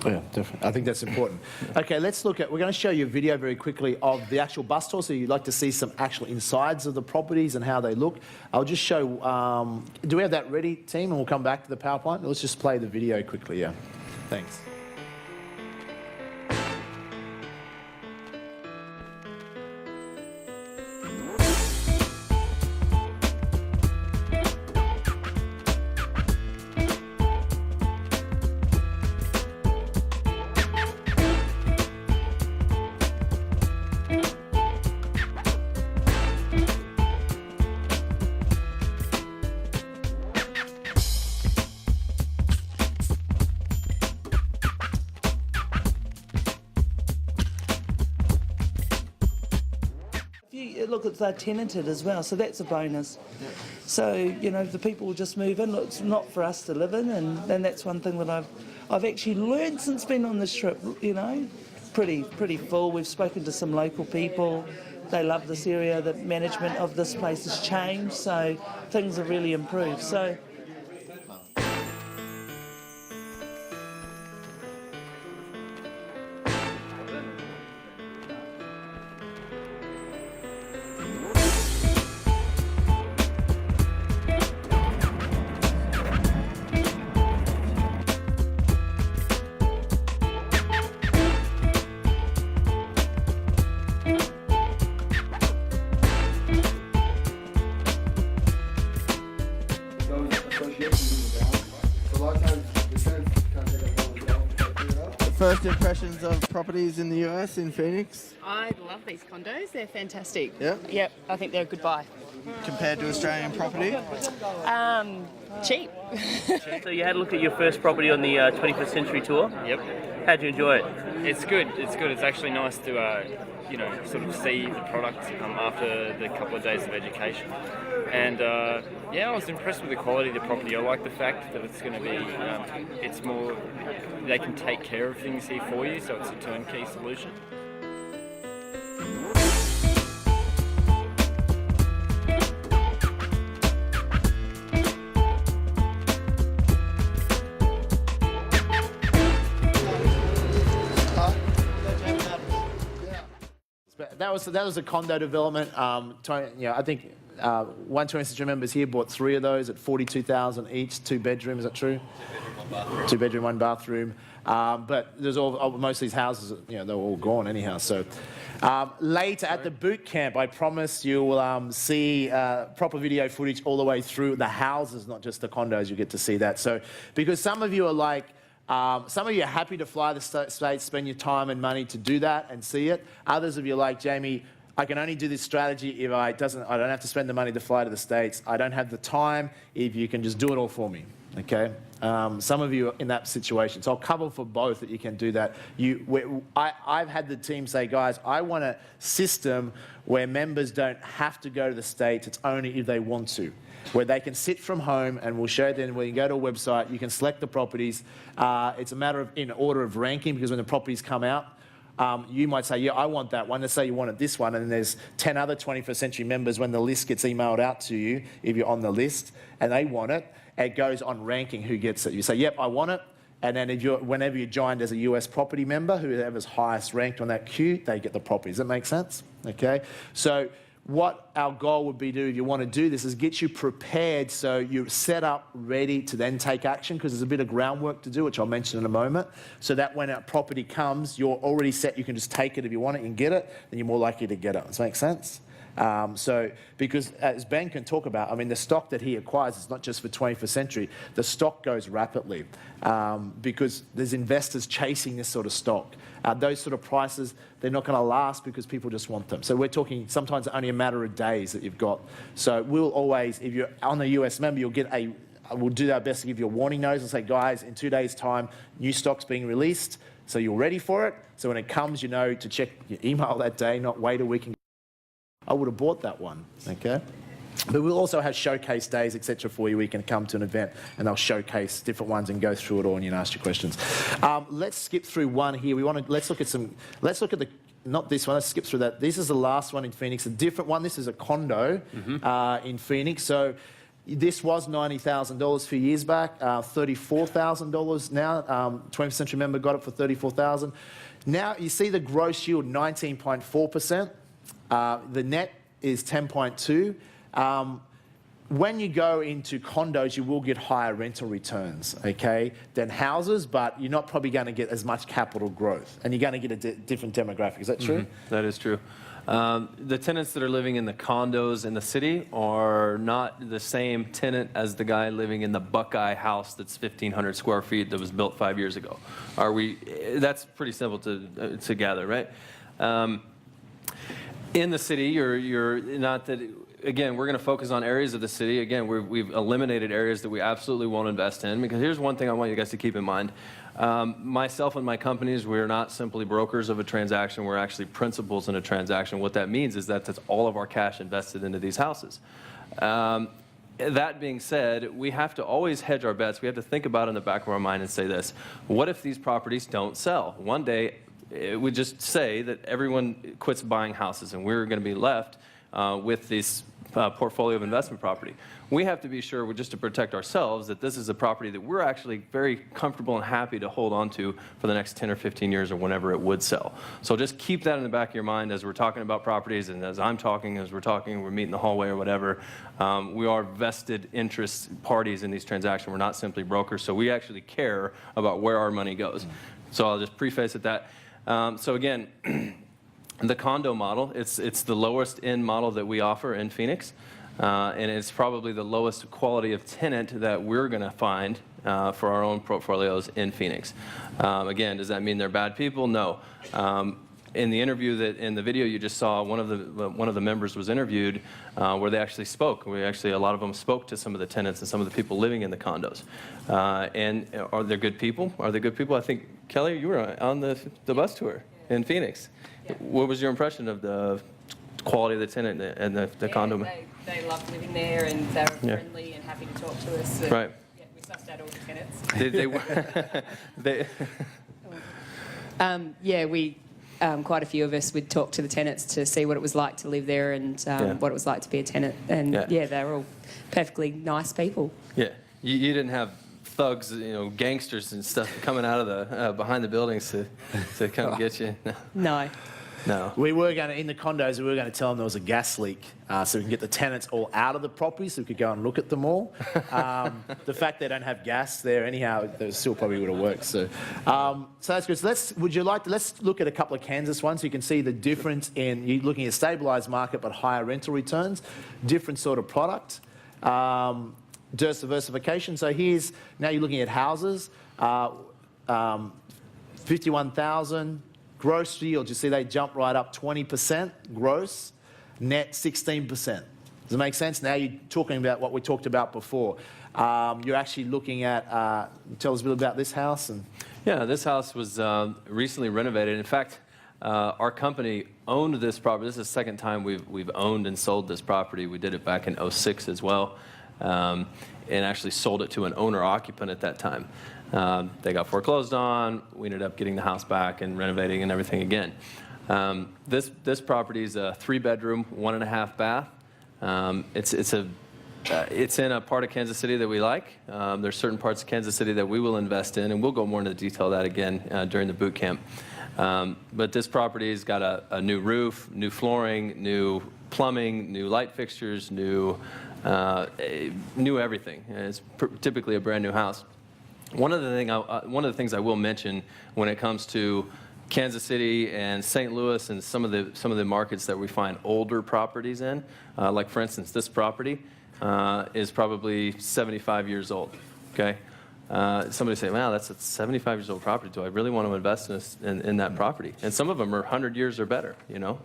Yeah, definitely. I think that's important. Okay, let's look at, we're going to show you a video very quickly of the actual bus tour, so you'd like to see some actual insides of the properties and how they look. I'll just show, do we have that ready, team? And we'll come back to the PowerPoint. Let's just play the video quickly, yeah. Thanks. Look, it's tenanted as well, so that's a bonus. So, you know, the people will just move in. Look, it's not for us to live in, and that's one thing that I've actually learned since being on this trip, you know. Pretty full. We've spoken to some local people. They love this area. The management of this place has changed, so things have really improved. So. First impressions of properties in the US, in Phoenix? I love these condos. They're fantastic. Yeah? Yep, I think they're a good buy. Compared to Australian property? Cheap. So you had a look at your first property on the 21st Century Tour? Yep. How'd you enjoy it? It's good. It's good. It's actually nice to, you know, sort of see the product after the couple of days of education. And yeah, I was impressed with the quality of the property. I like the fact that it's going to be, it's more, they can take care of things here for you, so it's a turnkey solution. That was a condo development. I think 120 Century members here bought 3 of those at $42,000 each, 2 bedrooms. Is that true? 2 bedroom, 1 bathroom. But there's most of these houses, you know, they're all gone anyhow. So later at the boot camp, I promise you will see proper video footage all the way through the houses, not just the condos. You get to see that. So because some of you are like. Some of you are happy to fly the States, spend your time and money to do that and see it. Others of you are like, Jamie, I can only do this strategy if I don't have to spend the money to fly to the States. I don't have the time if you can just do it all for me. Okay, some of you are in that situation, so I'll cover for both that you can do that. I've had the team say, guys, I want a system where members don't have to go to the States, it's only if they want to, where they can sit from home, and we'll show you then when you go to a website, you can select the properties. It's a matter of in order of ranking, because when the properties come out, you might say, yeah, I want that one. Let's say you wanted this one, and there's 10 other 21st Century members. When the list gets emailed out to you, if you're on the list and they want it, it goes on ranking who gets it. You say, yep, I want it. And then whenever you're joined as a US property member, whoever's highest ranked on that queue, they get the property. Does that make sense? Okay. So what our goal would be to, if you want to do this, is get you prepared so you're set up, ready to then take action, because there's a bit of groundwork to do, which I'll mention in a moment, so that when a property comes, you're already set. You can just take it if you want it and get it, then you're more likely to get it. Does that make sense? Because as Ben can talk about, I mean, the stock that he acquires is not just for 21st Century. The stock goes rapidly because there's investors chasing this sort of stock. Those sort of prices, they're not going to last because people just want them. So we're talking sometimes only a matter of days that you've got. So we'll always, if you're on the US member, you'll get we'll do our best to give you a warning notice and say, guys, in 2 days' time, new stock's being released. So you're ready for it. So when it comes, you know to check your email that day, not wait a week and I would have bought that one, okay? But we'll also have showcase days, etc., for you. We can come to an event and they'll showcase different ones and go through it all, and you can ask your questions. Let's skip through one here. Let's look at the, not this one, let's skip through that. This is the last one in Phoenix, a different one. This is a condo in Phoenix. So this was $90,000 a few years back, $34,000 now. 20th Century member got it for $34,000. Now you see the gross yield, 19.4%. The net is 10.2. When you go into condos, you will get higher rental returns, okay, than houses, but you're not probably going to get as much capital growth, and you're going to get a different demographic. Is that true? That is true. The tenants that are living in the condos in the city are not the same tenant as the guy living in the Buckeye house that's 1,500 square feet that was built 5 years ago. That's pretty simple to gather, right? In the city, you're not that. Again, we're going to focus on areas of the city. Again, we've eliminated areas that we absolutely won't invest in, because here's one thing I want you guys to keep in mind. Myself and my companies, we're not simply brokers of a transaction. We're actually principals in a transaction. What that means is that's all of our cash invested into these houses. That being said, we have to always hedge our bets. We have to think about it in the back of our mind and say this: what if these properties don't sell? One day, it would just say that everyone quits buying houses and we're going to be left with this portfolio of investment property. We have to be sure, just to protect ourselves, that this is a property that we're actually very comfortable and happy to hold on to for the next 10 or 15 years or whenever it would sell. So just keep that in the back of your mind as we're talking about properties, and as I'm talking, as we're meeting in the hallway or whatever. We are vested interest parties in these transactions. We're not simply brokers, so we actually care about where our money goes. So I'll just preface it that. So again, the condo model, it's the lowest end model that we offer in Phoenix, and it's probably the lowest quality of tenant that we're going to find for our own portfolios in Phoenix. Again, does that mean they're bad people? No. In the interview in the video you just saw, one of the members was interviewed where they actually spoke. A lot of them spoke to some of the tenants and some of the people living in the condos. And are they good people? Are they good people? I think, Kelly, you were on the bus tour in Phoenix. Yeah. What was your impression of the quality of the tenant and the condo? They loved living there, and they were friendly and happy to talk to us. And, right. Yeah, we sussed out all the tenants. They we quite a few of us would talk to the tenants to see what it was like to live there and what it was like to be a tenant. And they were all perfectly nice people. Yeah, you didn't have thugs, gangsters and stuff coming out of the behind the buildings to come get you. No. No. We were going to, in the condos, we were going to tell them there was a gas leak so we can get the tenants all out of the property so we could go and look at them all. The fact they don't have gas there anyhow, they still probably would have worked. So that's good. So let's look at a couple of Kansas ones so you can see the difference in, you're looking at a stabilised market but higher rental returns, different sort of product, diversification. So now you're looking at houses, 51,000. Gross yield, you see they jump right up 20%, gross, net 16%. Does it make sense? Now you're talking about what we talked about before. You're actually looking at, tell us a bit about this house. Yeah, this house was recently renovated. In fact, our company owned this property. This is the second time we've owned and sold this property. We did it back in '06 as well, and actually sold it to an owner-occupant at that time. They got foreclosed on. We ended up getting the house back and renovating and everything again. This property is a 3-bedroom, 1.5 bath. It's in a part of Kansas City that we like. There's certain parts of Kansas City that we will invest in, and we'll go more into the detail of that again during the boot camp. But this property's got a new roof, new flooring, new plumbing, new light fixtures, new everything. It's typically a brand new house. One of the things I will mention when it comes to Kansas City and St. Louis and some of the markets that we find older properties in, like for instance this property is probably 75 years old. Okay, somebody say, "Wow, that's a 75 years old property. Do I really want to invest in that property?" And some of them are 100 years or better,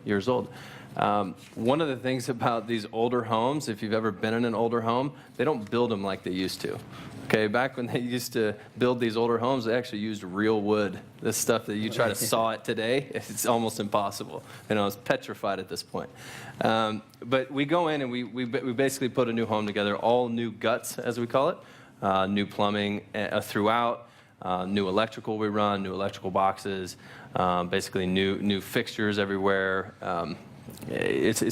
years old. One of the things about these older homes, if you've ever been in an older home, they don't build them like they used to. Okay, back when they used to build these older homes, they actually used real wood. This stuff that you try to saw it today, it's almost impossible. It's petrified at this point. But we go in and we basically put a new home together, all new guts, as we call it, new plumbing throughout, new electrical we run, new electrical boxes, basically new fixtures everywhere. It's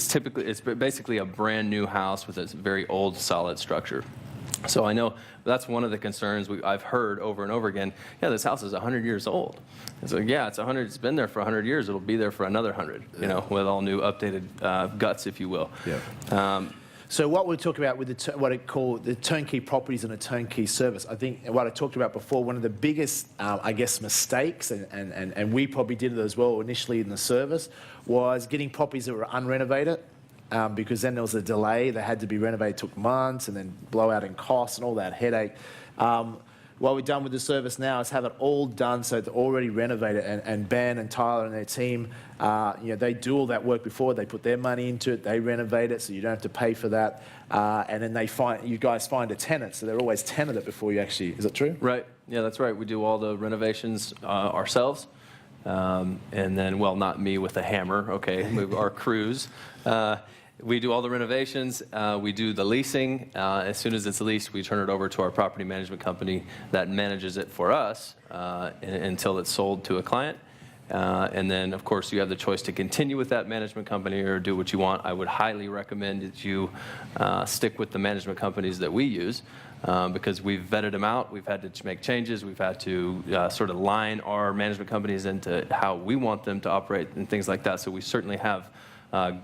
basically a brand new house with a very old, solid structure. So I know that's one of the concerns I've heard over and over again. Yeah, this house is 100 years old. It's like, yeah, it's 100. It's been there for 100 years. It'll be there for another 100. With all new, updated guts, if you will. Yeah. So what we talk about with what I call the turnkey properties and a turnkey service, I think what I talked about before, one of the biggest, mistakes, and we probably did it as well initially in the service, was getting properties that were unrenovated. Because then there was a delay. They had to be renovated, took months, and then blowout in costs and all that headache. What we've done with the service now is have it all done so they're already renovated. And Ben and Tyler and their team, they do all that work before. They put their money into it. They renovate it, so you don't have to pay for that. And then you guys find a tenant, so they're always tenanted before you actually. Is that true? Right. Yeah, that's right. We do all the renovations ourselves. And then, well, not me with a hammer, okay, our crews. We do all the renovations, we do the leasing. As soon as it's leased, we turn it over to our property management company that manages it for us until it's sold to a client. And then, of course, you have the choice to continue with that management company or do what you want. I would highly recommend that you stick with the management companies that we use. Because we've vetted them out, we've had to make changes, we've had to sort of line our management companies into how we want them to operate and things like that. So we certainly have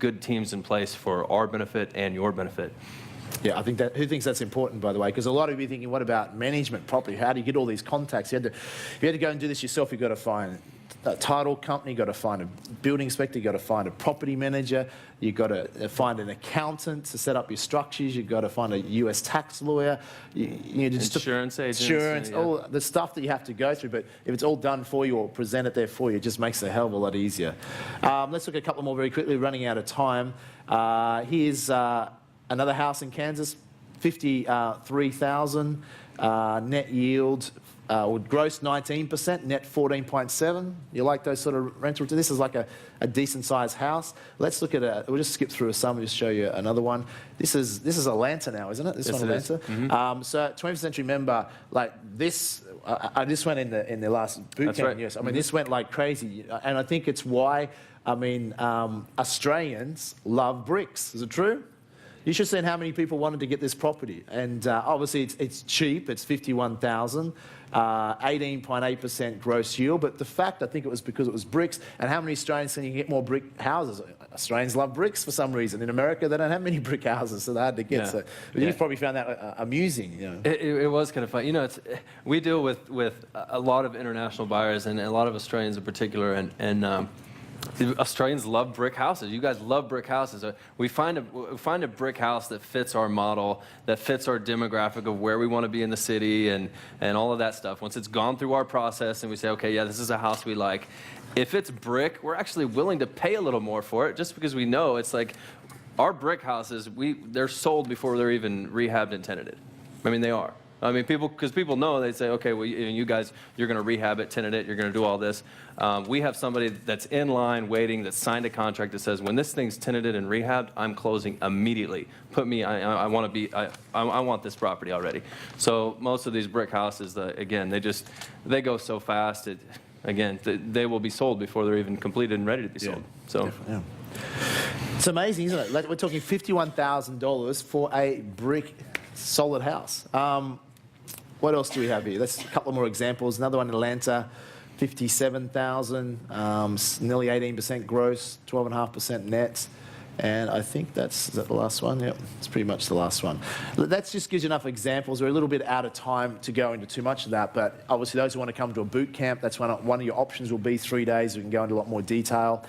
good teams in place for our benefit and your benefit. Yeah, I think who thinks that's important, by the way? Because a lot of you are thinking, what about management property? How do you get all these contacts? If you had to go and do this yourself, you've got to find a title company, you've got to find a building inspector, you've got to find a property manager, you've got to find an accountant to set up your structures, you've got to find a US tax lawyer, insurance agents, yeah. All the stuff that you have to go through. But if it's all done for you or presented there for you, it just makes it a hell of a lot easier. Let's look at a couple more very quickly, running out of time. Here's another house in Kansas, 53,000 net yield. Would gross 19%, net 14.7. You like those sort of rental? This is like a decent sized house. Let's look at we'll just skip through some and just show you another one. This is Atlanta now, isn't it? This one, Atlanta. Mm-hmm. So 20th century member, like this. This went in the last boot camp. Right. Yes, I mean this went like crazy, and I think it's why Australians love bricks. Is it true? You should have seen how many people wanted to get this property. And obviously it's cheap, it's 51,000, 18.8% gross yield. But the fact, I think it was because it was bricks. And how many Australians can you get more brick houses? Australians love bricks for some reason. In America, they don't have many brick houses, so they're hard to get. Yeah. So you've probably found that amusing. It was kind of fun. We deal with a lot of international buyers and a lot of Australians in particular. And Australians love brick houses. You guys love brick houses. We find a brick house that fits our model, that fits our demographic of where we want to be in the city and all of that stuff. Once it's gone through our process and we say, okay, yeah, this is a house we like. If it's brick, we're actually willing to pay a little more for it just because we know it's like our brick houses, they're sold before they're even rehabbed and tenanted. I mean, they are. I mean, because people know, they say, okay, well, you guys, you're going to rehab it, tenant it, you're going to do all this. We have somebody that's in line waiting, that signed a contract that says, when this thing's tenanted and rehabbed, I'm closing immediately. I want this property already. So most of these brick houses, again, they go so fast. They will be sold before they're even completed and ready to be sold. So. Yeah. It's amazing, isn't it? Like, we're talking $51,000 for a brick solid house. What else do we have here? That's a couple more examples. Another one in Atlanta, $57,000, nearly 18% gross, 12.5% net. And I think is that the last one? Yep, it's pretty much the last one. That just gives you enough examples. We're a little bit out of time to go into too much of that, but obviously those who want to come to a boot camp, that's one of your options will be 3 days. We can go into a lot more detail.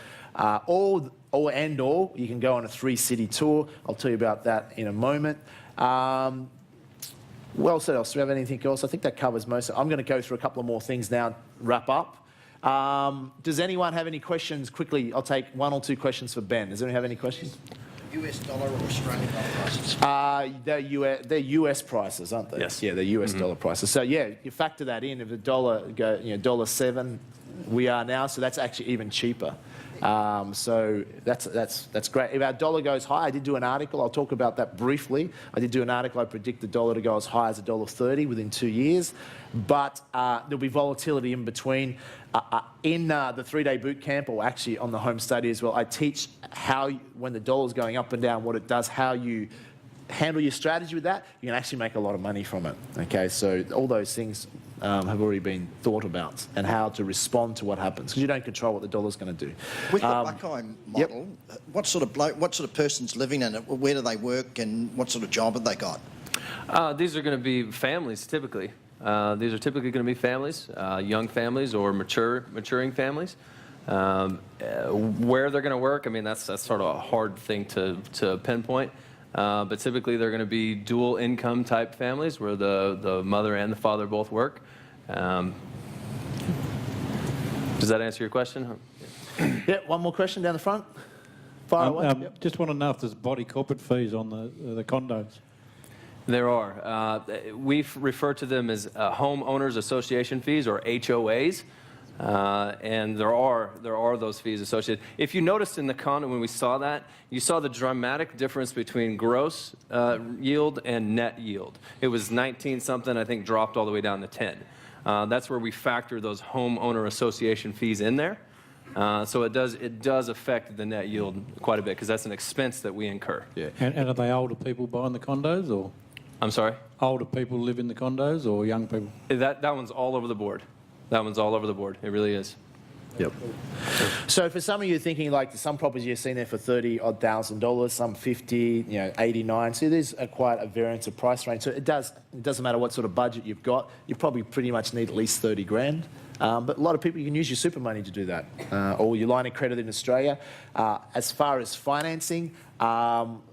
Or you can go on a 3-city tour. I'll tell you about that in a moment. What else? Do we have anything else? I think that covers most of it. I'm going to go through a couple of more things now, wrap up. Does anyone have any questions? Quickly, I'll take 1 or 2 questions for Ben. Does anyone have any questions? US dollar or Australian dollar prices? They're US prices, aren't they? Yes. Yeah, they're US dollar prices. So yeah, you factor that in. If the dollar $1.07 we are now, so that's actually even cheaper. So that's great. If our dollar goes high, I did do an article. I'll talk about that briefly. I did do an article. I predict the dollar to go as high as $1.30 within 2 years, but there'll be volatility in between. In the 3-day boot camp, or actually on the home study as well, I teach how, when the dollar's going up and down, what it does, how you handle your strategy with that. You can actually make a lot of money from it. Okay, so all those things have already been thought about, and how to respond to what happens, because you don't control what the dollar's going to do. With the Buckeye model, what sort of person's living in it? Where do they work, and what sort of job have they got? These are going to be families, typically. These are typically going to be families, young families or maturing families. Where they're going to work, I mean, that's sort of a hard thing to pinpoint. But typically they're going to be dual income type families where the mother and the father both work. Does that answer your question? Yeah, one more question down the front. Fire away. Just want to know if there's body corporate fees on the condos. There are. We refer to them as homeowners association fees, or HOAs. And there are those fees associated. If you noticed in the condo when we saw that, you saw the dramatic difference between gross yield and net yield. It was 19 something, I think, dropped all the way down to 10. That's where we factor those homeowner association fees in there. So it does affect the net yield quite a bit, because that's an expense that we incur. Yeah. And are they older people buying the condos, or? I'm sorry? Older people live in the condos, or young people? That one's all over the board. That one's all over the board. It really is. Yep. So for some of you thinking, like, some properties you've seen there for $30,000, some 50, 89. So there's quite a variance of price range. So it doesn't matter what sort of budget you've got. You probably pretty much need at least 30 grand. But a lot of people, you can use your super money to do that, or your line of credit in Australia. As far as financing,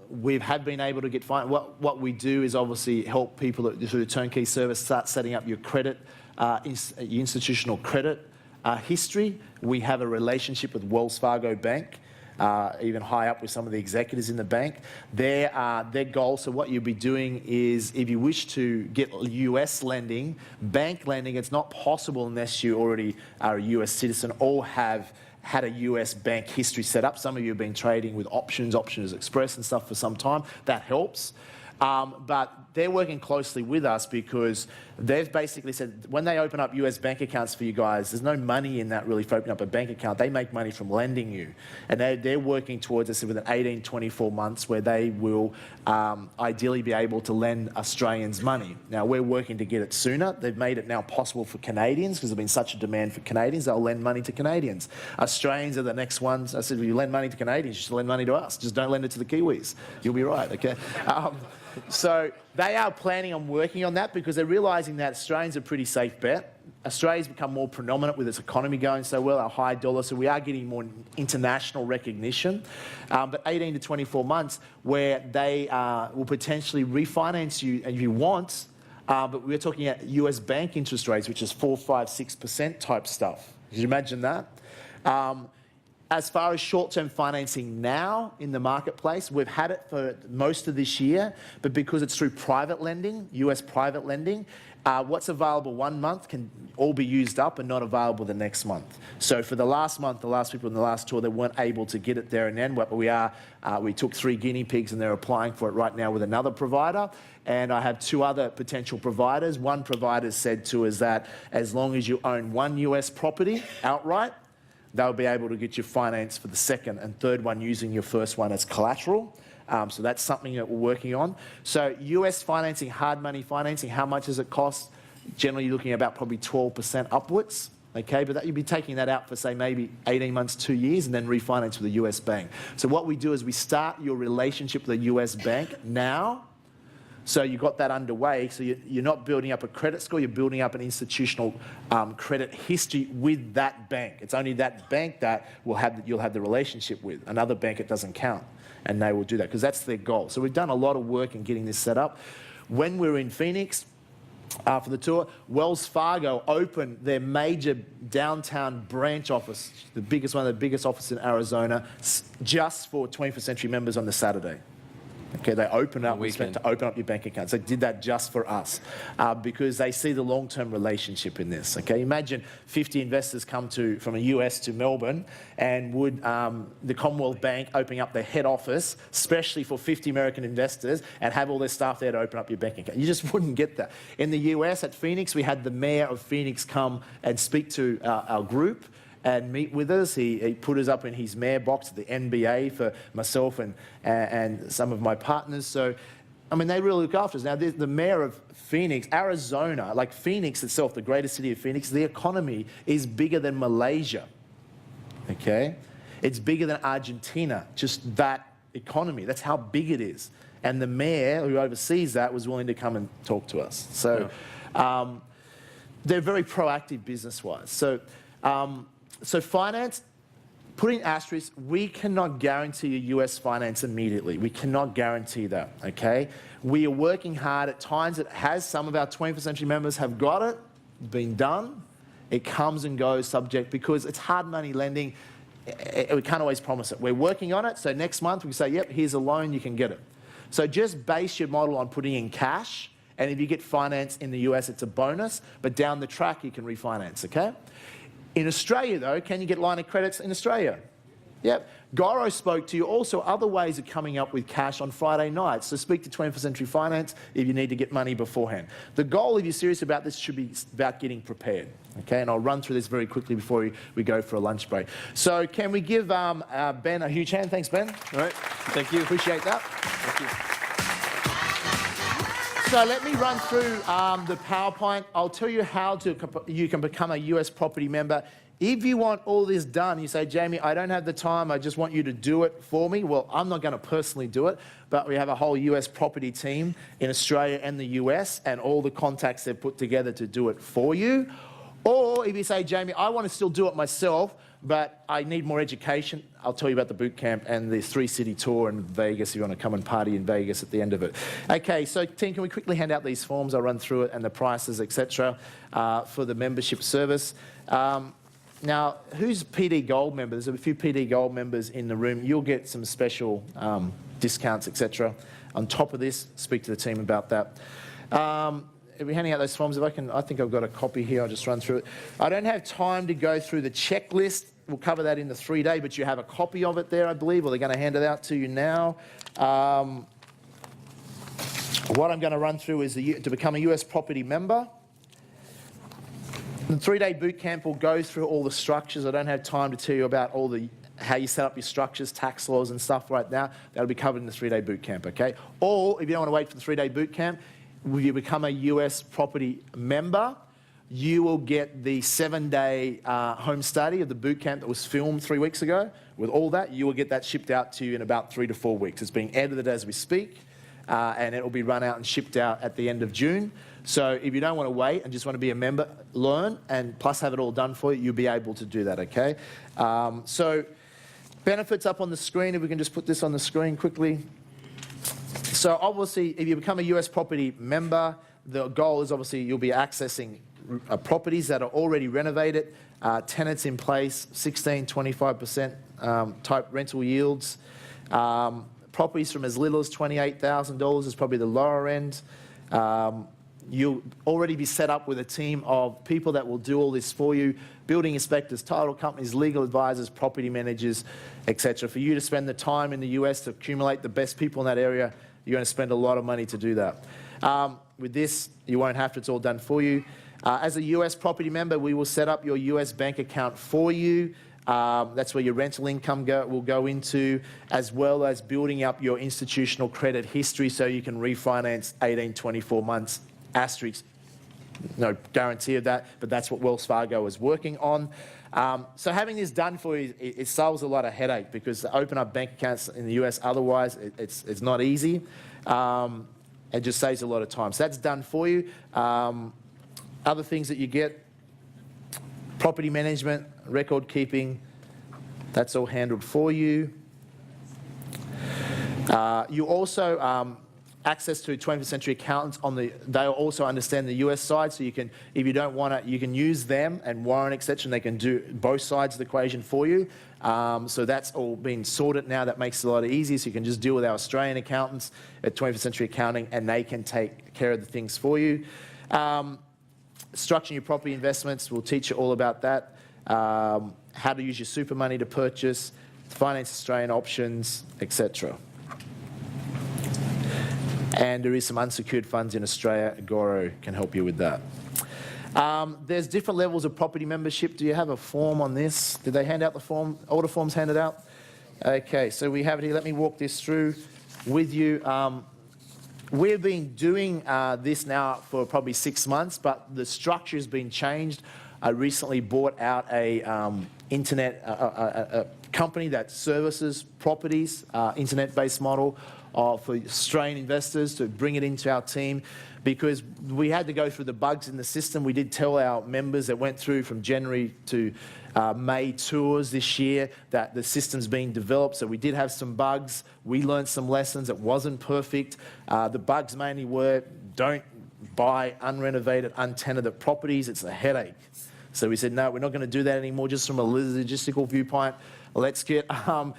we have been able to get what we do is obviously help people through the turnkey service start setting up your credit, your institutional credit history. We have a relationship with Wells Fargo Bank, even high up with some of the executives in the bank. Their goal, so what you'll be doing is, if you wish to get US lending, bank lending, it's not possible unless you already are a US citizen or have had a US bank history set up. Some of you have been trading with Options Express and stuff for some time. That helps. But they're working closely with us because they've basically said when they open up US bank accounts for you guys, there's no money in that really for opening up a bank account. They make money from lending you. And they're working towards us within 18, 24 months where they will ideally be able to lend Australians money. Now, we're working to get it sooner. They've made it now possible for Canadians because there's been such a demand for Canadians. They'll lend money to Canadians. Australians are the next ones. I said, if you lend money to Canadians, you should lend money to us. Just don't lend it to the Kiwis. You'll be right, okay? So they are planning on working on that because they're realising that Australians are a pretty safe bet. Australia's become more predominant with its economy going so well, our high dollar, so we are getting more international recognition. But 18 to 24 months where they will potentially refinance you if you want, but we're talking at US bank interest rates, which is 4, 5, 6% type stuff. Can you imagine that? as far as short-term financing now in the marketplace, we've had it for most of this year, but because it's through private lending, US private lending, what's available 1 month can all be used up and not available the next month. So for the last month, the last people in the last tour, they weren't able to get it there and then. But we took 3 guinea pigs and they're applying for it right now with another provider. And I have 2 other potential providers. One provider said to us that as long as you own 1 US property outright, they'll be able to get you finance for the second and third one using your first one as collateral. So that's something that we're working on. So US financing, hard money financing, how much does it cost? Generally, you're looking at about probably 12% upwards. Okay, but you'd be taking that out for, say, maybe 18 months, 2 years, and then refinance with a US bank. So what we do is we start your relationship with a US bank now. So you've got that underway. So you're not building up a credit score, you're building up an institutional credit history with that bank. It's only that bank that you'll have the relationship with. Another bank, it doesn't count. And they will do that because that's their goal. So we've done a lot of work in getting this set up. When we were in Phoenix for the tour, Wells Fargo opened their major downtown branch office, one of the biggest offices in Arizona, just for 21st Century members on the Saturday. Okay, they open up, we spent to open up your bank accounts. They did that just for us because they see the long-term relationship in this. Okay, imagine 50 investors come from the US to Melbourne, and would the Commonwealth Bank opening up their head office, especially for 50 American investors, and have all their staff there to open up your bank account? You just wouldn't get that. In the US at Phoenix, we had the mayor of Phoenix come and speak to our group and meet with us. He put us up in his mayor box at the NBA for myself and some of my partners. So, I mean, they really look after us. Now, the mayor of Phoenix, Arizona, like Phoenix itself, the greatest city of Phoenix, the economy is bigger than Malaysia, okay? It's bigger than Argentina, just that economy. That's how big it is. And the mayor who oversees that was willing to come and talk to us. So they're very proactive business-wise. So finance, putting asterisk, we cannot guarantee you US finance immediately. We cannot guarantee that, okay? We are working hard. At times it has, some of our 21st Century members have got it, been done. It comes and goes subject, because it's hard money lending. We can't always promise it. We're working on it, so next month we say, yep, here's a loan, you can get it. So just base your model on putting in cash, and if you get finance in the US, it's a bonus, but down the track you can refinance, okay? In Australia, though, can you get line of credits in Australia? Yep. Goro spoke to you. Also, other ways of coming up with cash on Friday nights. So speak to 21st Century Finance if you need to get money beforehand. The goal, if you're serious about this, should be about getting prepared. Okay, and I'll run through this very quickly before we go for a lunch break. So can we give Ben a huge hand? Thanks, Ben. All right. Thank you. Appreciate that. Thank you. So let me run through the PowerPoint. I'll tell you how you can become a US property member. If you want all this done, you say, Jamie, I don't have the time, I just want you to do it for me. Well, I'm not going to personally do it, but we have a whole US property team in Australia and the US, and all the contacts they've put together to do it for you. Or if you say, Jamie, I want to still do it myself, but I need more education, I'll tell you about the boot camp and the 3-city tour in Vegas if you want to come and party in Vegas at the end of it. Okay, so team, can we quickly hand out these forms? I'll run through it and the prices, etc. For the membership service. Now, who's PD Gold members? There's a few PD Gold members in the room. You'll get some special discounts, etc. On top of this, speak to the team about that. If we're handing out those forms, I think I've got a copy here. I'll just run through it. I don't have time to go through the checklist. We'll cover that in the 3-day, but you have a copy of it there, I believe, or they're going to hand it out to you now. What I'm going to run through is to become a US property member. The 3-day boot camp will go through all the structures. I don't have time to tell you about how you set up your structures, tax laws and stuff right now. That'll be covered in the 3-day boot camp, okay? Or if you don't want to wait for the 3-day boot camp, if you become a US property member, you will get the 7-day home study of the boot camp that was filmed 3 weeks ago. With all that, you will get that shipped out to you in about 3 to 4 weeks. It's being edited as we speak, and it will be run out and shipped out at the end of June. So if you don't want to wait and just want to be a member, learn, and plus have it all done for you, you'll be able to do that, okay? So benefits up on the screen, if we can just put this on the screen quickly. So obviously, if you become a US property member, the goal is obviously you'll be accessing properties that are already renovated tenants in place, 16, 25% type rental yields. Properties from as little as $28,000 is probably the lower end. You'll already be set up with a team of people that will do all this for you, building inspectors, title companies, legal advisors, property managers, etc. For you to spend the time in the US to accumulate the best people in that area, you're going to spend a lot of money to do that. With this, you won't have to, it's all done for you. As a US property member, we will set up your US bank account for you. That's where your rental income will go into, as well as building up your institutional credit history so you can refinance 18, 24 months. Asterisk, no guarantee of that, but that's what Wells Fargo is working on. So having this done for you, it solves a lot of headache, because to open up bank accounts in the US otherwise, it's not easy. It just saves a lot of time. So that's done for you. Other things that you get, property management, record keeping, that's all handled for you. You also access to 21st century accountants they'll also understand the US side, so you can, if you don't want to, you can use them and Warren, etc., and they can do both sides of the equation for you. So that's all been sorted now. That makes it a lot easier, so you can just deal with our Australian accountants at 21st Century Accounting, and they can take care of the things for you. Structuring your property investments, we'll teach you all about that. How to use your super money to purchase, finance Australian options, etc. And there is some unsecured funds in Australia. Goro can help you with that. There's different levels of property membership. Do you have a form on this? Did they hand out the form? All the forms handed out? Okay, so we have it here. Let me walk this through with you. We've been doing this now for probably 6 months, but the structure has been changed. I recently bought out a company that services properties, internet-based model for Australian investors, to bring it into our team, because we had to go through the bugs in the system. We did tell our members that went through from January to May tours this year that the system's being developed, so we did have some bugs. We learned some lessons. It wasn't perfect. The bugs mainly were, don't buy unrenovated, untenanted properties. It's a headache. So we said, no, we're not going to do that anymore, just from a logistical viewpoint. Let's get them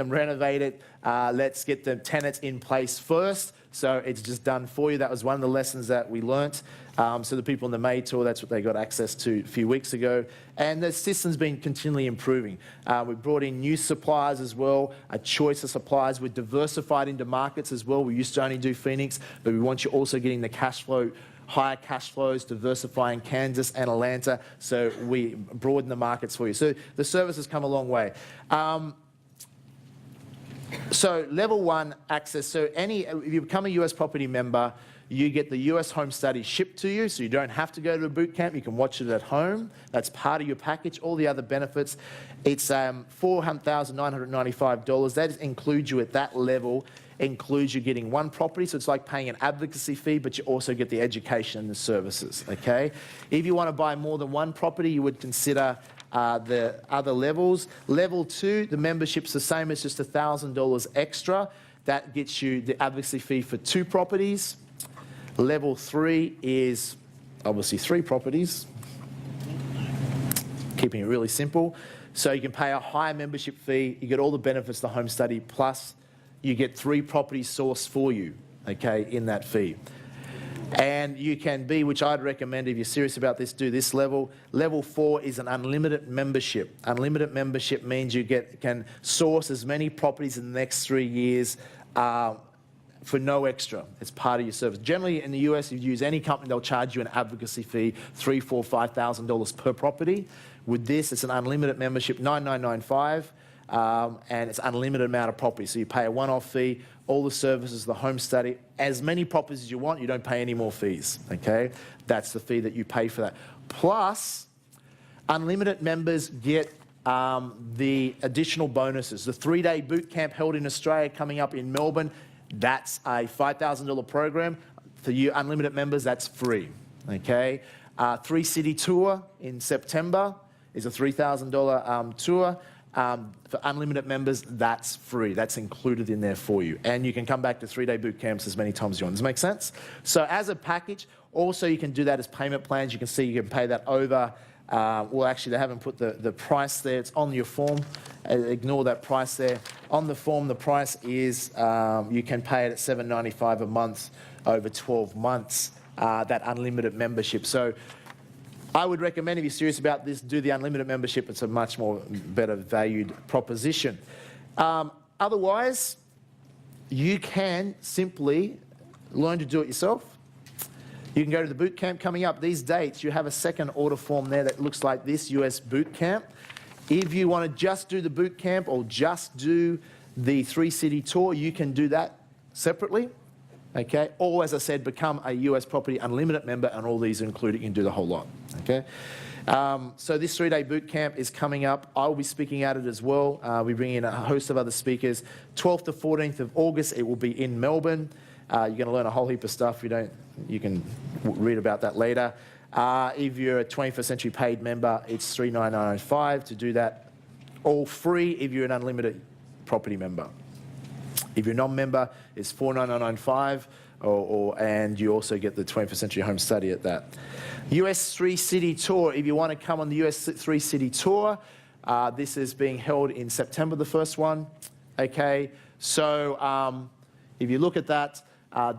renovated. Let's get the tenants in place first. So it's just done for you. That was one of the lessons that we learnt. So the people in the May tour, that's what they got access to a few weeks ago. And the system's been continually improving. We brought in new suppliers as well, a choice of suppliers. We're diversified into markets as well. We used to only do Phoenix, but we want you also getting the cash flow, higher cash flows, diversifying Kansas and Atlanta, so we broaden the markets for you. So the service has come a long way. So level 1 access. So if you become a US property member, you get the US home study shipped to you, so you don't have to go to a boot camp. You can watch it at home. That's part of your package. All the other benefits. It's $4,995. That includes you at that level. Includes you getting one property, so it's like paying an advocacy fee, but you also get the education and the services, okay? If you want to buy more than one property, you would consider the other levels. Level 2, the membership's the same, it's just $1,000 extra. That gets you the advocacy fee for 2 properties. Level 3 is obviously 3 properties, keeping it really simple. So you can pay a higher membership fee, you get all the benefits of the home study, plus you get 3 properties sourced for you, okay, in that fee. And you can be, which I'd recommend if you're serious about this, do this level. Level 4 is an unlimited membership. Unlimited membership means you can source as many properties in the next 3 years for no extra. It's part of your service. Generally in the US, if you use any company, they'll charge you an advocacy fee, $3,000, $4,000, $5,000 per property. With this, it's an unlimited membership, $9,995. And it's unlimited amount of property. So you pay a one-off fee, all the services, the home study, as many properties as you want, you don't pay any more fees, okay? That's the fee that you pay for that. Plus, unlimited members get the additional bonuses. The 3-day boot camp held in Australia coming up in Melbourne, that's a $5,000 program. For you unlimited members, that's free, okay? 3-city tour in September is a $3,000 tour. For unlimited members, that's free. That's included in there for you. And you can come back to 3-day boot camps as many times as you want. Does that make sense? So as a package, also you can do that as payment plans. You can see you can pay that over well, actually, they haven't put the price there. It's on your form. Ignore that price there. On the form, the price is you can pay it at $7.95 a month over 12 months, that unlimited membership. So I would recommend, if you're serious about this, do the unlimited membership. It's a much more better valued proposition. Otherwise, you can simply learn to do it yourself. You can go to the boot camp coming up. These dates, you have a second order form there that looks like this, US boot camp. If you want to just do the boot camp or just do the 3-city tour, you can do that separately. Okay, or as I said, become a US Property Unlimited member, and all these are included. You can do the whole lot. Okay, so this 3-day boot camp is coming up. I'll be speaking at it as well. We bring in a host of other speakers. 12th to 14th of August, it will be in Melbourne. You're going to learn a whole heap of stuff. You can read about that later. If you're a 21st Century paid member, it's $399.95 to do that. All free if you're an unlimited property member. If you're a non-member, it's $499.95, and you also get the 21st Century Home Study at that. US 3-city tour. If you want to come on the US 3-city tour, this is being held in September, the first one. Okay, so if you look at that,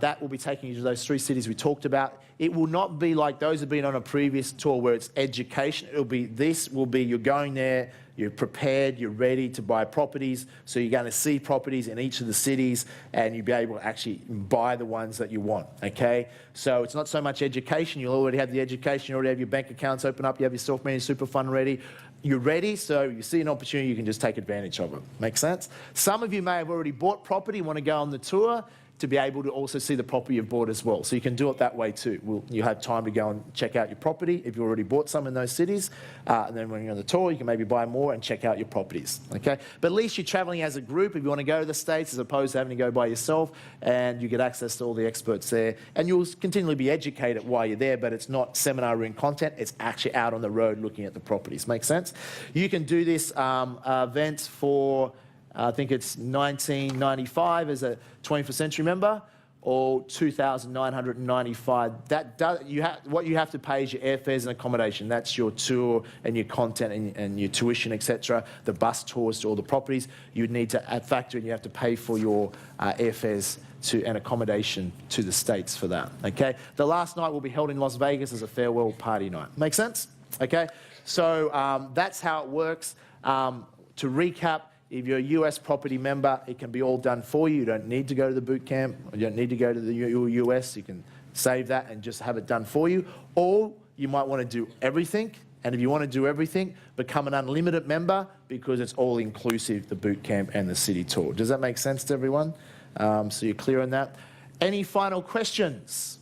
that will be taking you to those 3 cities we talked about. It will not be like those who've been on a previous tour where it's education. This will be you're going there, you're prepared, you're ready to buy properties. So you're going to see properties in each of the cities, and you'll be able to actually buy the ones that you want, okay? So it's not so much education. You'll already have the education. You already have your bank accounts open up. You have your self-managed super fund ready. You're ready, so you see an opportunity, you can just take advantage of it. Make sense? Some of you may have already bought property, want to go on the tour, to be able to also see the property you've bought as well. So you can do it that way too. You have time to go and check out your property if you already bought some in those cities. And then when you're on the tour, you can maybe buy more and check out your properties, okay? But at least you're traveling as a group if you want to go to the States, as opposed to having to go by yourself, and you get access to all the experts there. And you'll continually be educated while you're there, but it's not seminar room content. It's actually out on the road looking at the properties. Make sense? You can do this event for, I think it's $19.95 as a 21st Century member, or $2,995. What you have to pay is your airfares and accommodation. That's your tour and your content and your tuition, etc. The bus tours to all the properties. You'd need to factor in. You have to pay for your airfares and accommodation to the States for that. Okay. The last night will be held in Las Vegas as a farewell party night. Make sense? Okay. So that's how it works. To recap. If you're a US property member, it can be all done for you. You don't need to go to the boot camp. You don't need to go to the US. You can save that and just have it done for you. Or you might want to do everything. And if you want to do everything, become an unlimited member, because it's all inclusive, the boot camp and the city tour. Does that make sense to everyone? So you're clear on that. Any final questions?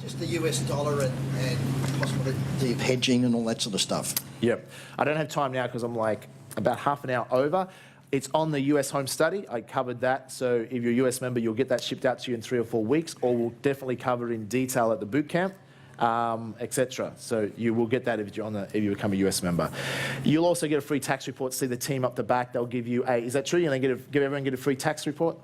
Just the US dollar and possibility of hedging and all that sort of stuff. Yep. I don't have time now because I'm like about half an hour over. It's on the US Home Study. I covered that. So if you're a US member, you'll get that shipped out to you in 3 or 4 weeks, or we'll definitely cover it in detail at the boot camp, etc. So you will get that if you become a US member. You'll also get a free tax report. See the team up the back. They'll give you is that true? Give everyone a free tax report?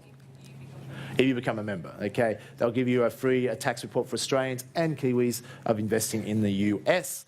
If you become a member, okay? They'll give you a free tax report for Australians and Kiwis of investing in the US.